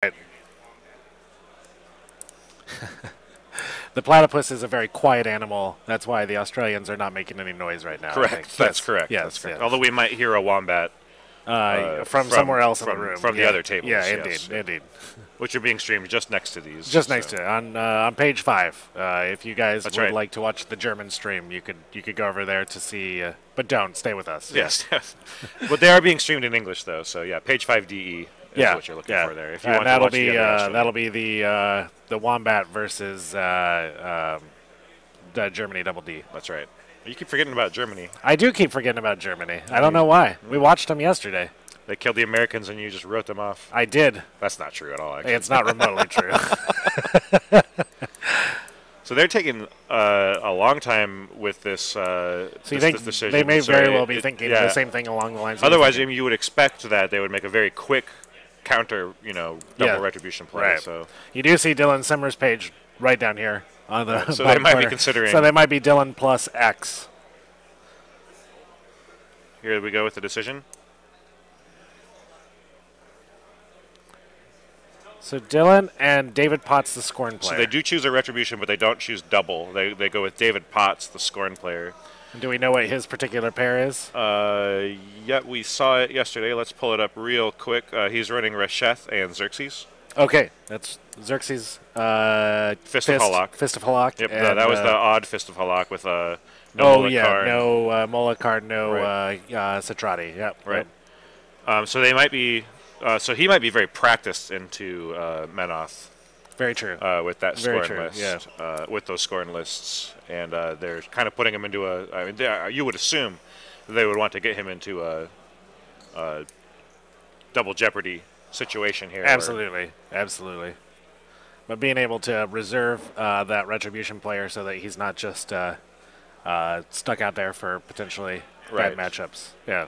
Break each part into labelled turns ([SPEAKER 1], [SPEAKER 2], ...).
[SPEAKER 1] Right. The platypus is a very quiet animal. That's why the Australians are not making any noise right now.
[SPEAKER 2] Correct. That's correct.
[SPEAKER 1] Yes.
[SPEAKER 2] That's correct.
[SPEAKER 1] Yes.
[SPEAKER 2] Although we might hear a wombat
[SPEAKER 1] from somewhere else in the room.
[SPEAKER 2] From the other tables.
[SPEAKER 1] Yeah,
[SPEAKER 2] yes.
[SPEAKER 1] indeed.
[SPEAKER 2] Which are being streamed just next to these.
[SPEAKER 1] Just next to it on page 5. If you guys would
[SPEAKER 2] right.
[SPEAKER 1] like to watch the German stream, you could go over there to see. But don't stay with us.
[SPEAKER 2] Yes. But they are being streamed in English though. So yeah, page 5 DE is what you're looking for there. If you want to watch
[SPEAKER 1] that'll be the wombat versus the Germany double D.
[SPEAKER 2] That's right. You keep forgetting about Germany.
[SPEAKER 1] I do keep forgetting about Germany. I don't know why. We watched them yesterday.
[SPEAKER 2] They killed the Americans and you just wrote them off.
[SPEAKER 1] I did.
[SPEAKER 2] That's not true at all, actually.
[SPEAKER 1] It's not remotely true.
[SPEAKER 2] So they're taking a long time with this,
[SPEAKER 1] so
[SPEAKER 2] this decision.
[SPEAKER 1] They may very well be thinking the same thing along the lines.
[SPEAKER 2] Otherwise, I mean, you would expect that they would make a very quick counter, double retribution play.
[SPEAKER 1] Right.
[SPEAKER 2] So
[SPEAKER 1] you do see Dylan Simmer's page right down here on the.
[SPEAKER 2] So they might be considering.
[SPEAKER 1] So they might be Dylan plus X.
[SPEAKER 2] Here we go with the decision.
[SPEAKER 1] So Dylan and David Potts, the Scorn player.
[SPEAKER 2] So they do choose a retribution, but they don't choose double. They go with David Potts, the Scorn player.
[SPEAKER 1] And do we know what his particular pair is?
[SPEAKER 2] Yeah, we saw it yesterday. Let's pull it up real quick. He's running Resheth and Xerxes.
[SPEAKER 1] Okay, that's Xerxes.
[SPEAKER 2] Fist of Halak.
[SPEAKER 1] Fist of Halak.
[SPEAKER 2] Yep, that was the odd Fist of Halak with no
[SPEAKER 1] Molokar. No Molokar, no Satrati. Yep.
[SPEAKER 2] Right. So they might be. So he might be very practiced into Menoth.
[SPEAKER 1] Very true.
[SPEAKER 2] With that
[SPEAKER 1] very
[SPEAKER 2] scoring list.
[SPEAKER 1] Yeah.
[SPEAKER 2] With those scoring lists, and they're kind of putting him into a. I mean, you would assume they would want to get him into a double jeopardy situation here.
[SPEAKER 1] Absolutely. But being able to reserve that retribution player so that he's not just stuck out there for potentially bad matchups. Yeah.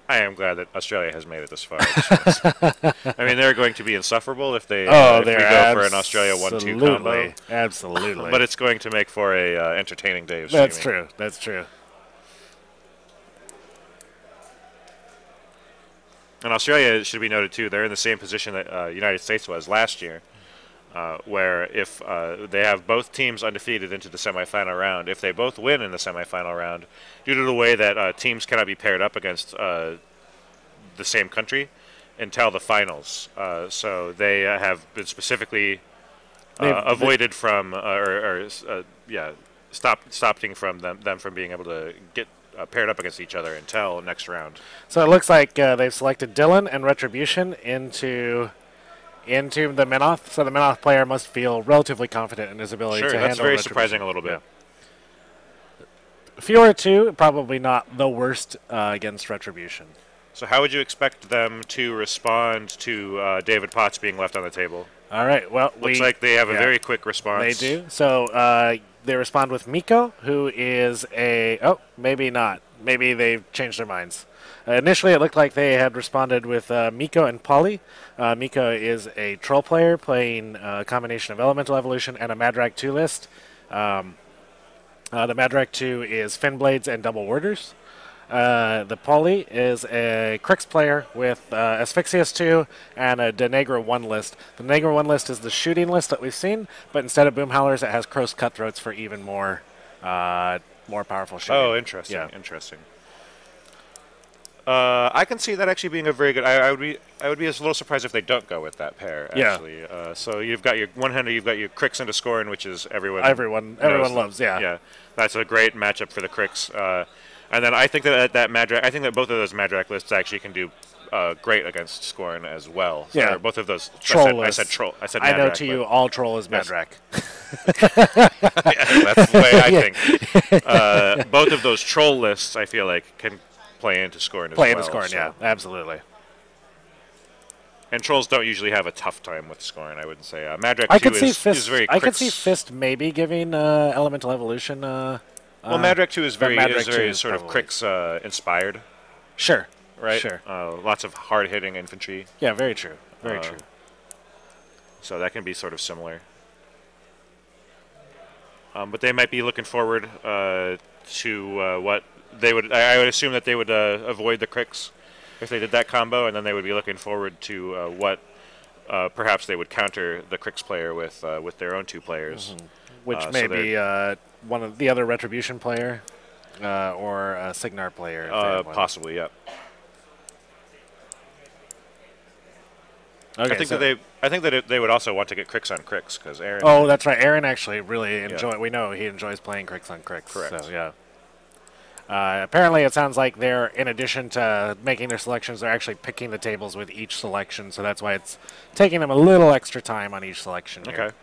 [SPEAKER 2] I am glad that Australia has made it this far. I mean, they're going to be insufferable if they if we go for an Australia 1-2 combo.
[SPEAKER 1] Absolutely.
[SPEAKER 2] But it's going to make for a entertaining day of streaming.
[SPEAKER 1] That's true.
[SPEAKER 2] And Australia, it should be noted too, they're in the same position that United States was last year, where if they have both teams undefeated into the semifinal round, if they both win in the semifinal round, due to the way that teams cannot be paired up against the same country until the finals. So they have been specifically avoided from, stopping from them from being able to get paired up against each other until next round.
[SPEAKER 1] So it looks like they've selected Dylan and Retribution into the Menoth. So the Menoth player must feel relatively confident in his ability to handle
[SPEAKER 2] Sure, that's very surprising a little bit.
[SPEAKER 1] Yeah. Fewer two, probably not the worst against Retribution.
[SPEAKER 2] So how would you expect them to respond to David Potts being left on the table?
[SPEAKER 1] All right, well,
[SPEAKER 2] looks like they have a very quick response.
[SPEAKER 1] They do. So they respond with Miko, who is a... Oh, maybe not. Maybe they've changed their minds. Initially, it looked like they had responded with Miko and Polly. Miko is a troll player playing a combination of Elemental Evolution and a Madrak 2 list. The Madrak 2 is Fin Blades and Double Warders. The Polly is a Crix player with Asphyxious 2 and a Denegro 1 list. The Denegro 1 list is the shooting list that we've seen, but instead of Boom Howlers, it has Crows Cutthroats for even more powerful shooting.
[SPEAKER 2] Oh, interesting. Yeah. Interesting. I can see that actually being a very good. I would be a little surprised if they don't go with that pair. Actually, so you've got your one-hander, you've got your Crix into Scorn, which is everyone loves. Yeah, that's a great matchup for the Crix. And then I think that Madrak, I think that both of those Madrak lists actually can do great against Scorn as well. So
[SPEAKER 1] yeah,
[SPEAKER 2] both of those.
[SPEAKER 1] Troll
[SPEAKER 2] I said troll. I said Madrak.
[SPEAKER 1] I know to you, all troll is Madrak.
[SPEAKER 2] Yeah, that's the way I think. Both of those troll lists, I feel like, can play into Scorn as well.
[SPEAKER 1] Play into Scorn, yeah, absolutely.
[SPEAKER 2] And trolls don't usually have a tough time with Scorn, I wouldn't say. Madrak 2 is very
[SPEAKER 1] I could see Fist maybe giving Elemental Evolution.
[SPEAKER 2] Well, Madrak 2 is very sort of Crix inspired.
[SPEAKER 1] Sure.
[SPEAKER 2] Right?
[SPEAKER 1] Sure.
[SPEAKER 2] Lots of hard-hitting infantry.
[SPEAKER 1] Yeah, very true. Very true.
[SPEAKER 2] So that can be sort of similar. But they might be looking forward to what they would. I would assume that they would avoid the Cricks if they did that combo, and then they would be looking forward to what perhaps they would counter the Cricks player with their own 2 players.
[SPEAKER 1] Which may be one of the other Retribution player or a Signar player.
[SPEAKER 2] Possibly, yeah.
[SPEAKER 1] Okay,
[SPEAKER 2] I think that they would also want to get Cricks on Cricks because Aaron.
[SPEAKER 1] Oh, that's right. Aaron actually really enjoy. We know he enjoys playing Cricks on Cricks.
[SPEAKER 2] Correct.
[SPEAKER 1] So yeah. Apparently, it sounds like they're, in addition to making their selections, they're actually picking the tables with each selection. So that's why it's taking them a little extra time on each selection. Here.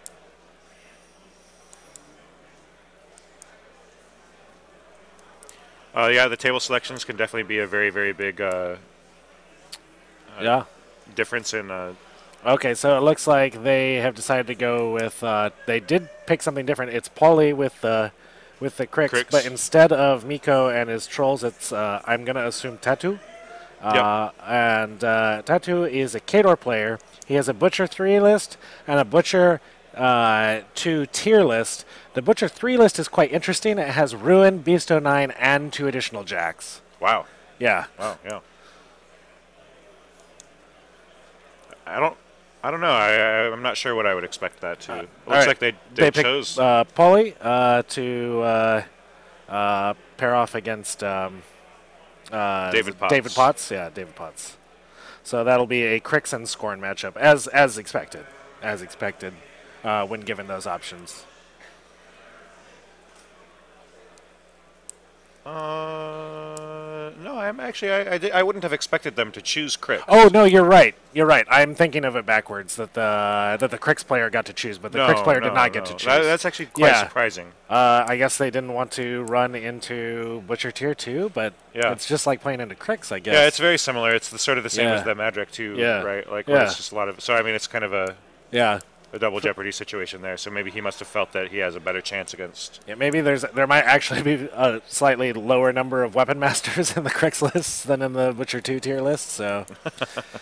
[SPEAKER 2] Okay. Yeah, the table selections can definitely be a very, very big difference in.
[SPEAKER 1] Okay, so it looks like they have decided to go with. They did pick something different. It's Paulie with the Cricks, but instead of Miko and his trolls, it's I'm gonna assume Tattoo. And Tattoo is a Kador player. He has a Butcher 3 list and a Butcher 2 tier list. The Butcher 3 list is quite interesting. It has Ruin, Beasto 9, and 2 additional Jacks.
[SPEAKER 2] Wow.
[SPEAKER 1] Yeah.
[SPEAKER 2] Wow. Yeah. I don't know. I'm not sure what I would expect that to. It looks like they chose
[SPEAKER 1] Paulie to pair off against
[SPEAKER 2] David Potts.
[SPEAKER 1] David Potts, yeah, David Potts. So that'll be a Cricks and Scorn matchup, as expected, when given those options.
[SPEAKER 2] No, I'm actually I wouldn't have expected them to choose Cricks.
[SPEAKER 1] Oh no, you're right. You're right. I'm thinking of it backwards. That the Cricks player got to choose, but the Cricks player did not get to choose.
[SPEAKER 2] That's actually quite surprising.
[SPEAKER 1] I guess they didn't want to run into Butcher Tier 2, but it's just like playing into Cricks, I guess.
[SPEAKER 2] Yeah, it's very similar. It's sort of the same as the Madrak 2, right? Like, it's just a lot of. So I mean, it's kind of a double jeopardy situation there. So maybe he must have felt that he has a better chance against.
[SPEAKER 1] Yeah, maybe there might actually be a slightly lower number of weapon masters in the Cricks list than in the Butcher 2 tier list. So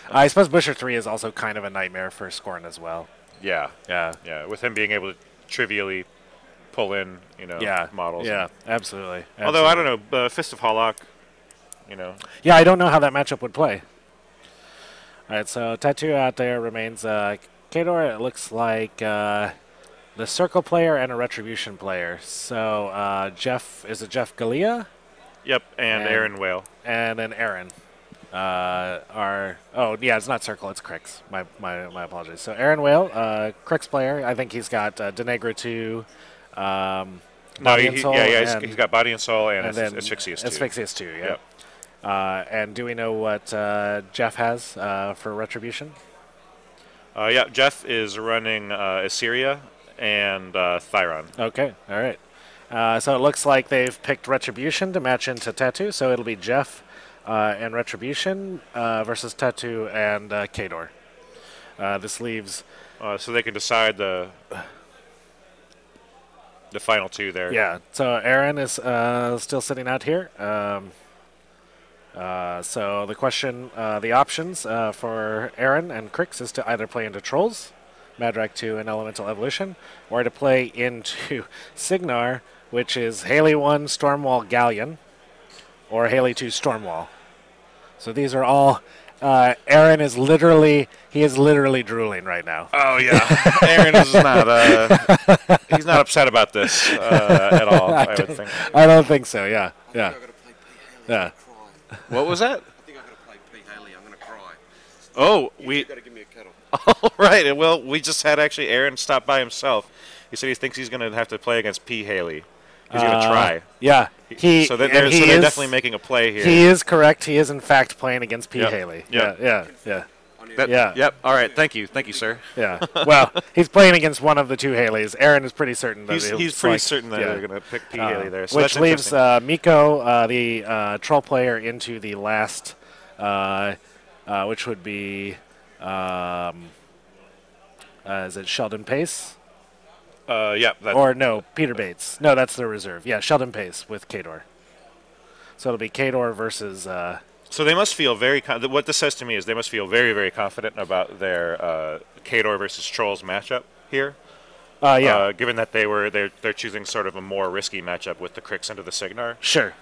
[SPEAKER 1] I suppose Butcher 3 is also kind of a nightmare for Scorn as well.
[SPEAKER 2] Yeah. With him being able to trivially pull in, models.
[SPEAKER 1] Yeah, absolutely.
[SPEAKER 2] Although I don't know, Fist of Halak,
[SPEAKER 1] Yeah, I don't know how that matchup would play. All right, so Tattoo out there remains. Kador, it looks like the Circle player and a Retribution player. So Jeff, is it Jeff Galea?
[SPEAKER 2] Yep, and Aaron Whale.
[SPEAKER 1] And then Aaron. It's not Circle, it's Cricks. My apologies. So Aaron Whale, Cricks player. I think he's got Denegra 2.
[SPEAKER 2] He's got Body and Soul and Asphyxious 2.
[SPEAKER 1] Asphyxious 2, yeah. Yep. And do we know what Jeff has for Retribution?
[SPEAKER 2] Jeff is running Assyria and Thyron.
[SPEAKER 1] Okay, all right. So it looks like they've picked Retribution to match into Tattoo, so it'll be Jeff and Retribution versus Tattoo and Kador. This leaves...
[SPEAKER 2] so they can decide the final 2 there.
[SPEAKER 1] Yeah, so Aaron is still sitting out here. So the question, the options for Aaron and Cricks is to either play into Trolls, Madrak 2 and Elemental Evolution, or to play into Signar, which is Haley 1 Stormwall Galleon, or Haley 2 Stormwall. So these are all... Aaron is literally drooling right now.
[SPEAKER 2] Oh yeah, Aaron is not. He's not upset about this at all. I would think.
[SPEAKER 1] I don't think so. Yeah.
[SPEAKER 2] What was that?
[SPEAKER 3] I think I'm going to play P. Haley. I'm going to cry.
[SPEAKER 2] Oh,
[SPEAKER 3] You've got to give me a kettle.
[SPEAKER 2] All right. Well, we just had actually Aaron stop by himself. He said he thinks he's going to have to play against P. Haley. He's going to try.
[SPEAKER 1] Yeah.
[SPEAKER 2] So they're definitely making a play here.
[SPEAKER 1] He is correct. He is, in fact, playing against P. Haley.
[SPEAKER 2] Yep.
[SPEAKER 1] Yeah.
[SPEAKER 2] Yep. All right. Thank you, sir.
[SPEAKER 1] Yeah. Well, he's playing against one of the 2 Haleys. Aaron is pretty certain that
[SPEAKER 2] he's pretty certain that they're going to pick P. Haley there. So
[SPEAKER 1] which leaves Miko, the troll player, into the last, which would be, is it Sheldon Pace? Or no, Peter Bates. No, that's the reserve. Yeah, Sheldon Pace with Kador. So it'll be Kador versus
[SPEAKER 2] So they must feel very. What this says to me is they must feel very, very confident about their Khador versus Trolls matchup here.
[SPEAKER 1] Yeah.
[SPEAKER 2] Given that they're choosing sort of a more risky matchup with the Crix into the Signar.
[SPEAKER 1] Sure.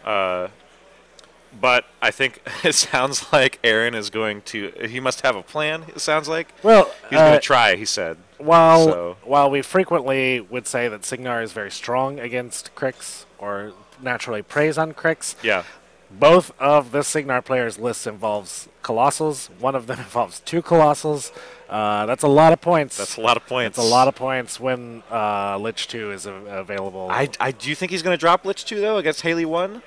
[SPEAKER 2] But I think it sounds like Aaron is going to. He must have a plan. It sounds like.
[SPEAKER 1] Well,
[SPEAKER 2] he's going to try. He said.
[SPEAKER 1] While we frequently would say that Signar is very strong against Crix or naturally preys on Crix.
[SPEAKER 2] Yeah.
[SPEAKER 1] Both of the Signar players' lists involves Colossals. One of them involves 2 Colossals. That's a lot of points.
[SPEAKER 2] That's a lot of points.
[SPEAKER 1] That's a lot of points when Lich 2 is available.
[SPEAKER 2] Do you think he's going to drop Lich 2 though against Haley 1?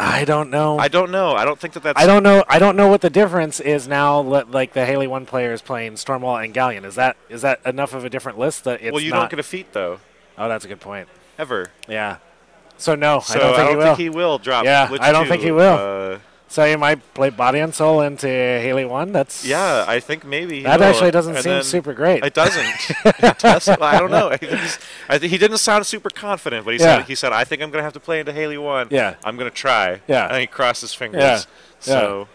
[SPEAKER 1] I don't know.
[SPEAKER 2] I don't know. I don't think that's.
[SPEAKER 1] I don't know. I don't know what the difference is now. Like the Haley 1 player is playing Stormwall and Galleon. Is that enough of a different list that it's
[SPEAKER 2] Well, you don't get a feat though.
[SPEAKER 1] Oh, that's a good point.
[SPEAKER 2] Ever.
[SPEAKER 1] Yeah. So no,
[SPEAKER 2] so
[SPEAKER 1] I don't think
[SPEAKER 2] he will drop.
[SPEAKER 1] Yeah,
[SPEAKER 2] Lich
[SPEAKER 1] I don't
[SPEAKER 2] 2.
[SPEAKER 1] think he will. So you might play Body and Soul into Haley 1. That's
[SPEAKER 2] I think maybe
[SPEAKER 1] that actually doesn't seem super great.
[SPEAKER 2] It doesn't. It does. I don't know. I think he didn't sound super confident, but he said I think I'm going to have to play into Haley 1.
[SPEAKER 1] Yeah,
[SPEAKER 2] I'm going to try.
[SPEAKER 1] Yeah,
[SPEAKER 2] and he crossed his fingers.
[SPEAKER 1] Yeah,
[SPEAKER 2] so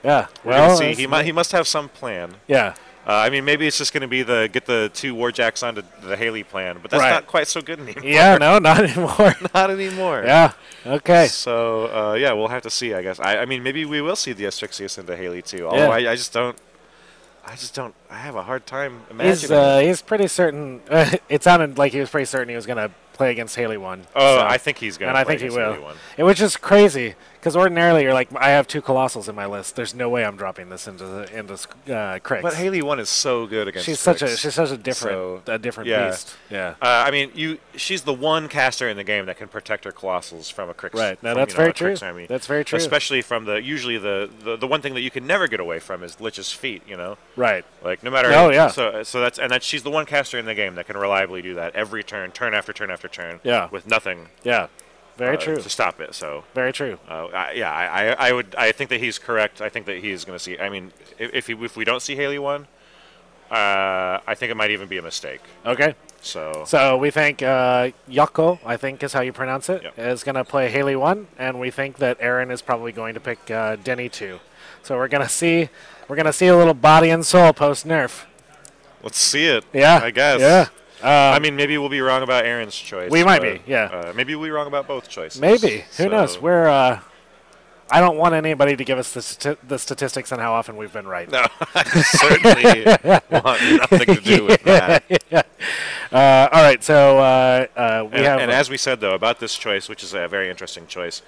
[SPEAKER 1] yeah.
[SPEAKER 2] Well, see. He must have some plan.
[SPEAKER 1] Yeah.
[SPEAKER 2] I mean, maybe it's just going to be get the 2 Warjacks onto the Haley plan, but that's not quite so good anymore.
[SPEAKER 1] Yeah, no, not anymore.
[SPEAKER 2] Not anymore.
[SPEAKER 1] Yeah. Okay.
[SPEAKER 2] So we'll have to see. I guess. I mean, maybe we will see the Asphyxius into Haley too. Although I just don't. I have a hard time imagining.
[SPEAKER 1] He's pretty certain. It sounded like he was pretty certain he was going to play against Haley 1.
[SPEAKER 2] Oh, so, I think he's going to.
[SPEAKER 1] And I think he will. Which is crazy because ordinarily you're like, I have 2 Colossals in my list. There's no way I'm dropping this into Crix.
[SPEAKER 2] But Haley 1 is so good against.
[SPEAKER 1] She's such a different beast. Yeah.
[SPEAKER 2] I mean, she's the one caster in the game that can protect her Colossals from a Crix.
[SPEAKER 1] Right. Now that's very true. That's very true.
[SPEAKER 2] Especially from usually the one thing that you can never get away from is Lich's feet. You know.
[SPEAKER 1] Right.
[SPEAKER 2] Like no matter.
[SPEAKER 1] Oh yeah.
[SPEAKER 2] So that's she's the one caster in the game that can reliably do that every turn after turn after turn.
[SPEAKER 1] Yeah.
[SPEAKER 2] With nothing.
[SPEAKER 1] Yeah. Very true.
[SPEAKER 2] To stop it. So
[SPEAKER 1] very true.
[SPEAKER 2] I think that he's correct. I think that he's going to see. I mean, if we don't see Haley 1, I think it might even be a mistake.
[SPEAKER 1] Okay. So we think Yako, I think is how you pronounce it, is going to play Haley 1, and we think that Aaron is probably going to pick Denny 2. So we're going to see a little Body and Soul post nerf.
[SPEAKER 2] Let's see it.
[SPEAKER 1] Yeah.
[SPEAKER 2] I guess.
[SPEAKER 1] Yeah.
[SPEAKER 2] I mean, maybe we'll be wrong about Aaron's choice.
[SPEAKER 1] We might be, yeah.
[SPEAKER 2] Maybe we'll be wrong about both choices.
[SPEAKER 1] Maybe. Who knows? We're. I don't want anybody to give us the statistics on how often we've been right.
[SPEAKER 2] No, I certainly want nothing to do with that.
[SPEAKER 1] Yeah. All right, so we have.
[SPEAKER 2] And as we said, though, about this choice, which is a very interesting choice,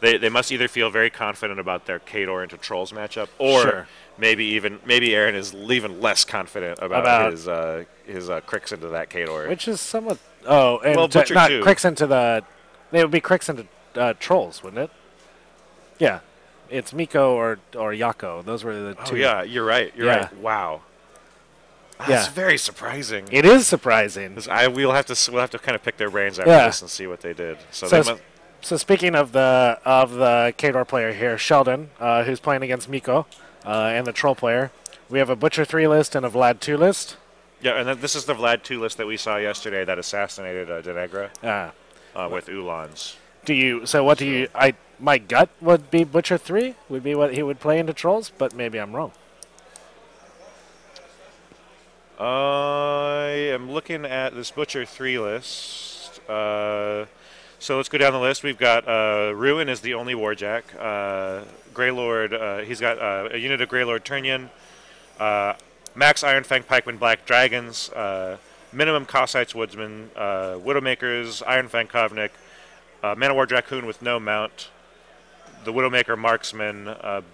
[SPEAKER 2] they must either feel very confident about their Khador into Trolls matchup, or maybe Aaron is even less confident about his Crix into that Khador.
[SPEAKER 1] Which is somewhat. Oh, and
[SPEAKER 2] well, Butcher
[SPEAKER 1] not
[SPEAKER 2] too.
[SPEAKER 1] Crix into the. They would be Crix into Trolls, wouldn't it? Yeah, it's Miko or Yako. Those were the 2.
[SPEAKER 2] Oh yeah, you're right. You're right. Wow. That's very surprising.
[SPEAKER 1] It is surprising.
[SPEAKER 2] We'll have to kind of pick their brains after this and see what they did.
[SPEAKER 1] So speaking of the Khador player here, Sheldon, who's playing against Miko, and the Troll player, we have a Butcher 3 list and a Vlad 2 list.
[SPEAKER 2] Yeah, and this is the Vlad 2 list that we saw yesterday that assassinated Denegra with Ulans. My gut would be Butcher 3, would be what he would play into Trolls, but maybe I'm wrong. I am looking at this Butcher 3 list. So let's go down the list. We've got Ruin is the only Warjack. Greylord, he's got a unit of Greylord Turnian. Max Ironfang Pikemen Black Dragons. Minimum Cossites Woodsman. Widowmakers, Ironfang Kovnik. Manowar Dracoon with no mount. The Widowmaker Marksman.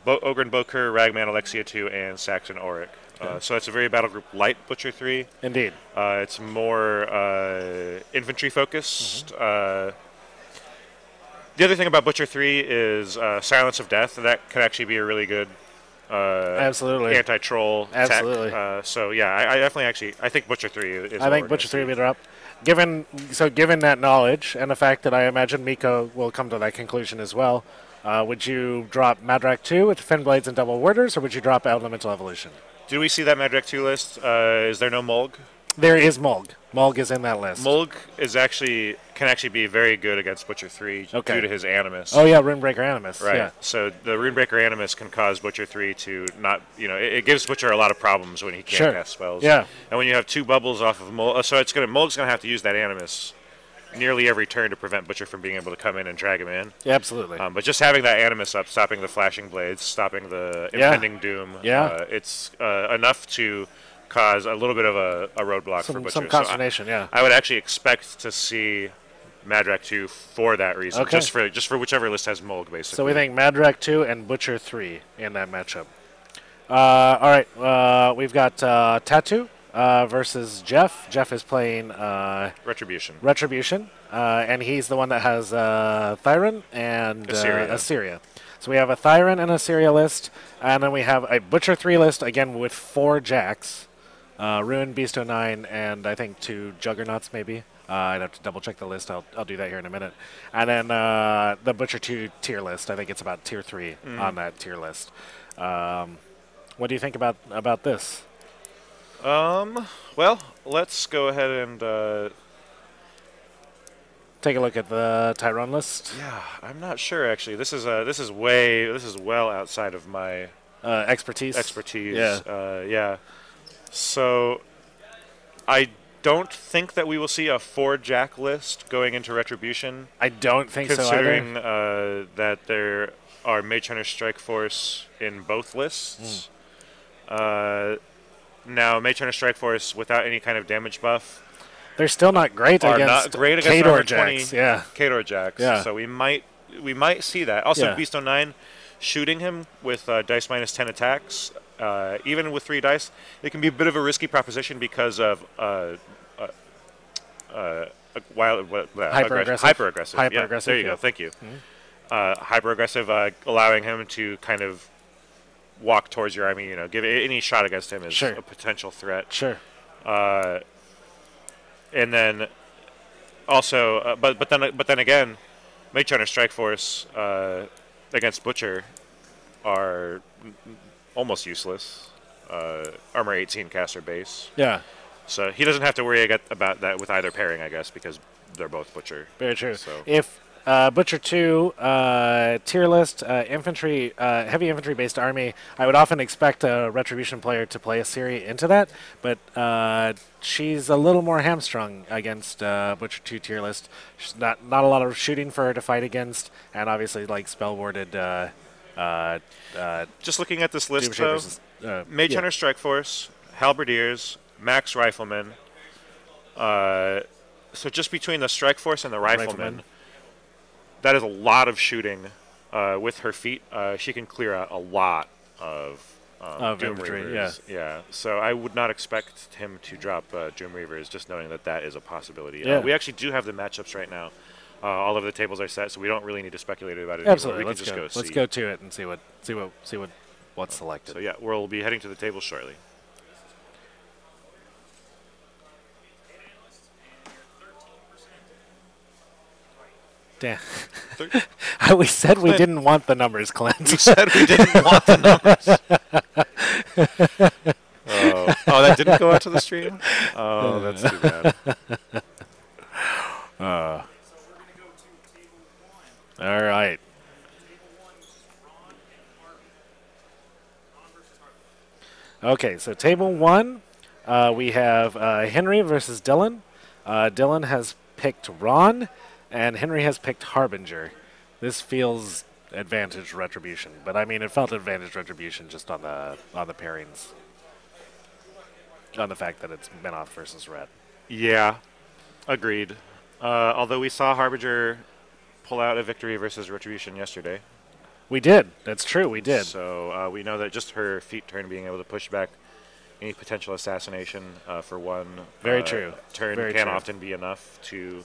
[SPEAKER 2] Ogren Bokur, Ragman Alexia 2, and Saxon Auric. So it's a very battle group light Butcher 3.
[SPEAKER 1] Indeed.
[SPEAKER 2] It's more infantry focused. The other thing about Butcher 3 is Silence of Death. That could actually be a really good
[SPEAKER 1] absolutely
[SPEAKER 2] anti-troll
[SPEAKER 1] absolutely
[SPEAKER 2] tech. So yeah, I definitely I think Butcher 3 is.
[SPEAKER 1] I think Butcher 3 will be up. Given that knowledge and the fact that I imagine Miko will come to that conclusion as well, would you drop Madrak 2 with Fin Blades and Double Warders, or would you drop Elemental Evolution?
[SPEAKER 2] Did we see that Madrak 2 list? Is there no Mulg?
[SPEAKER 1] There is Mulg. Mulg is in that list.
[SPEAKER 2] Mulg can actually be very good against Butcher 3
[SPEAKER 1] Okay.
[SPEAKER 2] due to his Animus.
[SPEAKER 1] Oh, yeah, Runebreaker Animus.
[SPEAKER 2] Right.
[SPEAKER 1] Yeah.
[SPEAKER 2] So the Runebreaker Animus can cause Butcher 3 to not, it gives Butcher a lot of problems when he can't
[SPEAKER 1] Sure.
[SPEAKER 2] cast spells.
[SPEAKER 1] Yeah.
[SPEAKER 2] And when you have 2 bubbles off of Mulg, so Mulg's going to have to use that Animus nearly every turn to prevent Butcher from being able to come in and drag him in.
[SPEAKER 1] Yeah, absolutely.
[SPEAKER 2] But just having that Animus up, stopping the Flashing Blades, stopping the impending doom, it's enough to cause a little bit of a roadblock for Butcher.
[SPEAKER 1] Some consternation,
[SPEAKER 2] I would actually expect to see Madrak 2 for that reason,
[SPEAKER 1] Okay.
[SPEAKER 2] just for whichever list has Mulg, basically.
[SPEAKER 1] So we think Madrak 2 and Butcher 3 in that matchup. All right, we've got Tattoo versus Jeff. Jeff is playing
[SPEAKER 2] Retribution.
[SPEAKER 1] and he's the one that has Thyron and
[SPEAKER 2] Assyria.
[SPEAKER 1] So we have a Thyron and Assyria list, and then we have a Butcher 3 list, again with 4 Jacks. Ruin, Beast 09, and I think 2 Juggernauts maybe. I'd have to double check the list. I'll do that here in a minute. And then the Butcher 2 tier list. I think it's about tier 3 on that tier list. What do you think about this?
[SPEAKER 2] Well, let's go ahead and
[SPEAKER 1] Take a look at the Tyrone list.
[SPEAKER 2] yeah, I'm not sure actually. This is well outside of my
[SPEAKER 1] Expertise.
[SPEAKER 2] Yeah. So I don't think that we will see a 4-Jack list going into Retribution.
[SPEAKER 1] I don't think so either.
[SPEAKER 2] Considering that there are Mage Hunter Strike Force in both lists. Now, Mage Hunter Strike Force without any kind of damage buff
[SPEAKER 1] They're still not great
[SPEAKER 2] are
[SPEAKER 1] against
[SPEAKER 2] not great against
[SPEAKER 1] Khador
[SPEAKER 2] armor
[SPEAKER 1] Jacks.
[SPEAKER 2] 20
[SPEAKER 1] Yeah.
[SPEAKER 2] Khador Jacks.
[SPEAKER 1] Yeah.
[SPEAKER 2] So we might see that. Also,
[SPEAKER 1] Yeah.
[SPEAKER 2] Beast 09 shooting him with dice minus 10 attacks, even with 3 dice, it can be a bit of a risky proposition because of
[SPEAKER 1] Hyper-aggressive.
[SPEAKER 2] Hyper-aggressive. Yeah,
[SPEAKER 1] Hyper-aggressive,
[SPEAKER 2] there you
[SPEAKER 1] yeah.
[SPEAKER 2] go. Thank you. Hyper-aggressive, allowing him to kind of walk towards your army. Give any shot against him is
[SPEAKER 1] Sure.
[SPEAKER 2] a potential threat.
[SPEAKER 1] Sure.
[SPEAKER 2] And then also, but then again, Mage Hunter Strike Force against Butcher are almost useless. Armor 18 caster base.
[SPEAKER 1] Yeah.
[SPEAKER 2] So he doesn't have to worry about that with either pairing, I guess, because they're both Butcher.
[SPEAKER 1] Very true.
[SPEAKER 2] So.
[SPEAKER 1] If Butcher 2 tier list, infantry, heavy infantry based army, I would often expect a Retribution player to play Assyria into that, but she's a little more hamstrung against Butcher 2 tier list. She's not a lot of shooting for her to fight against, and obviously like spell warded.
[SPEAKER 2] Just looking at this list,
[SPEAKER 1] Doomsday
[SPEAKER 2] though,
[SPEAKER 1] versus,
[SPEAKER 2] Mage Hunter Strike Force, Halberdiers, Max Riflemen. So just between the Strike Force and the Riflemen, that is a lot of shooting with her feet. She can clear out a lot of Doom
[SPEAKER 1] infantry,
[SPEAKER 2] Reavers. Yeah. So I would not expect him to drop Doom Reavers, just knowing that is a possibility.
[SPEAKER 1] Yeah.
[SPEAKER 2] We actually do have the matchups right now. All of the tables are set, so we don't really need to speculate about it
[SPEAKER 1] Absolutely.
[SPEAKER 2] anymore.
[SPEAKER 1] Let's go to it and see what's selected.
[SPEAKER 2] So yeah, we'll be heading to the table shortly.
[SPEAKER 1] Damn. We said we didn't want the numbers, Clint.
[SPEAKER 2] We said we didn't want the numbers. Oh, that didn't go out to the stream? Oh, that's too bad.
[SPEAKER 1] All right. Okay, so table 1, we have Henry versus Dylan. Dylan has picked Ron, and Henry has picked Harbinger. This feels advantage Retribution, but I mean it felt advantage Retribution just on the pairings, on the fact that it's Menoth versus Red.
[SPEAKER 2] Yeah, agreed. Although we saw Harbinger pull out a victory versus Retribution yesterday.
[SPEAKER 1] We did. That's true. We did.
[SPEAKER 2] So we know that just her feet turn being able to push back any potential assassination for one
[SPEAKER 1] Very true.
[SPEAKER 2] turn
[SPEAKER 1] Very
[SPEAKER 2] can
[SPEAKER 1] true.
[SPEAKER 2] often be enough to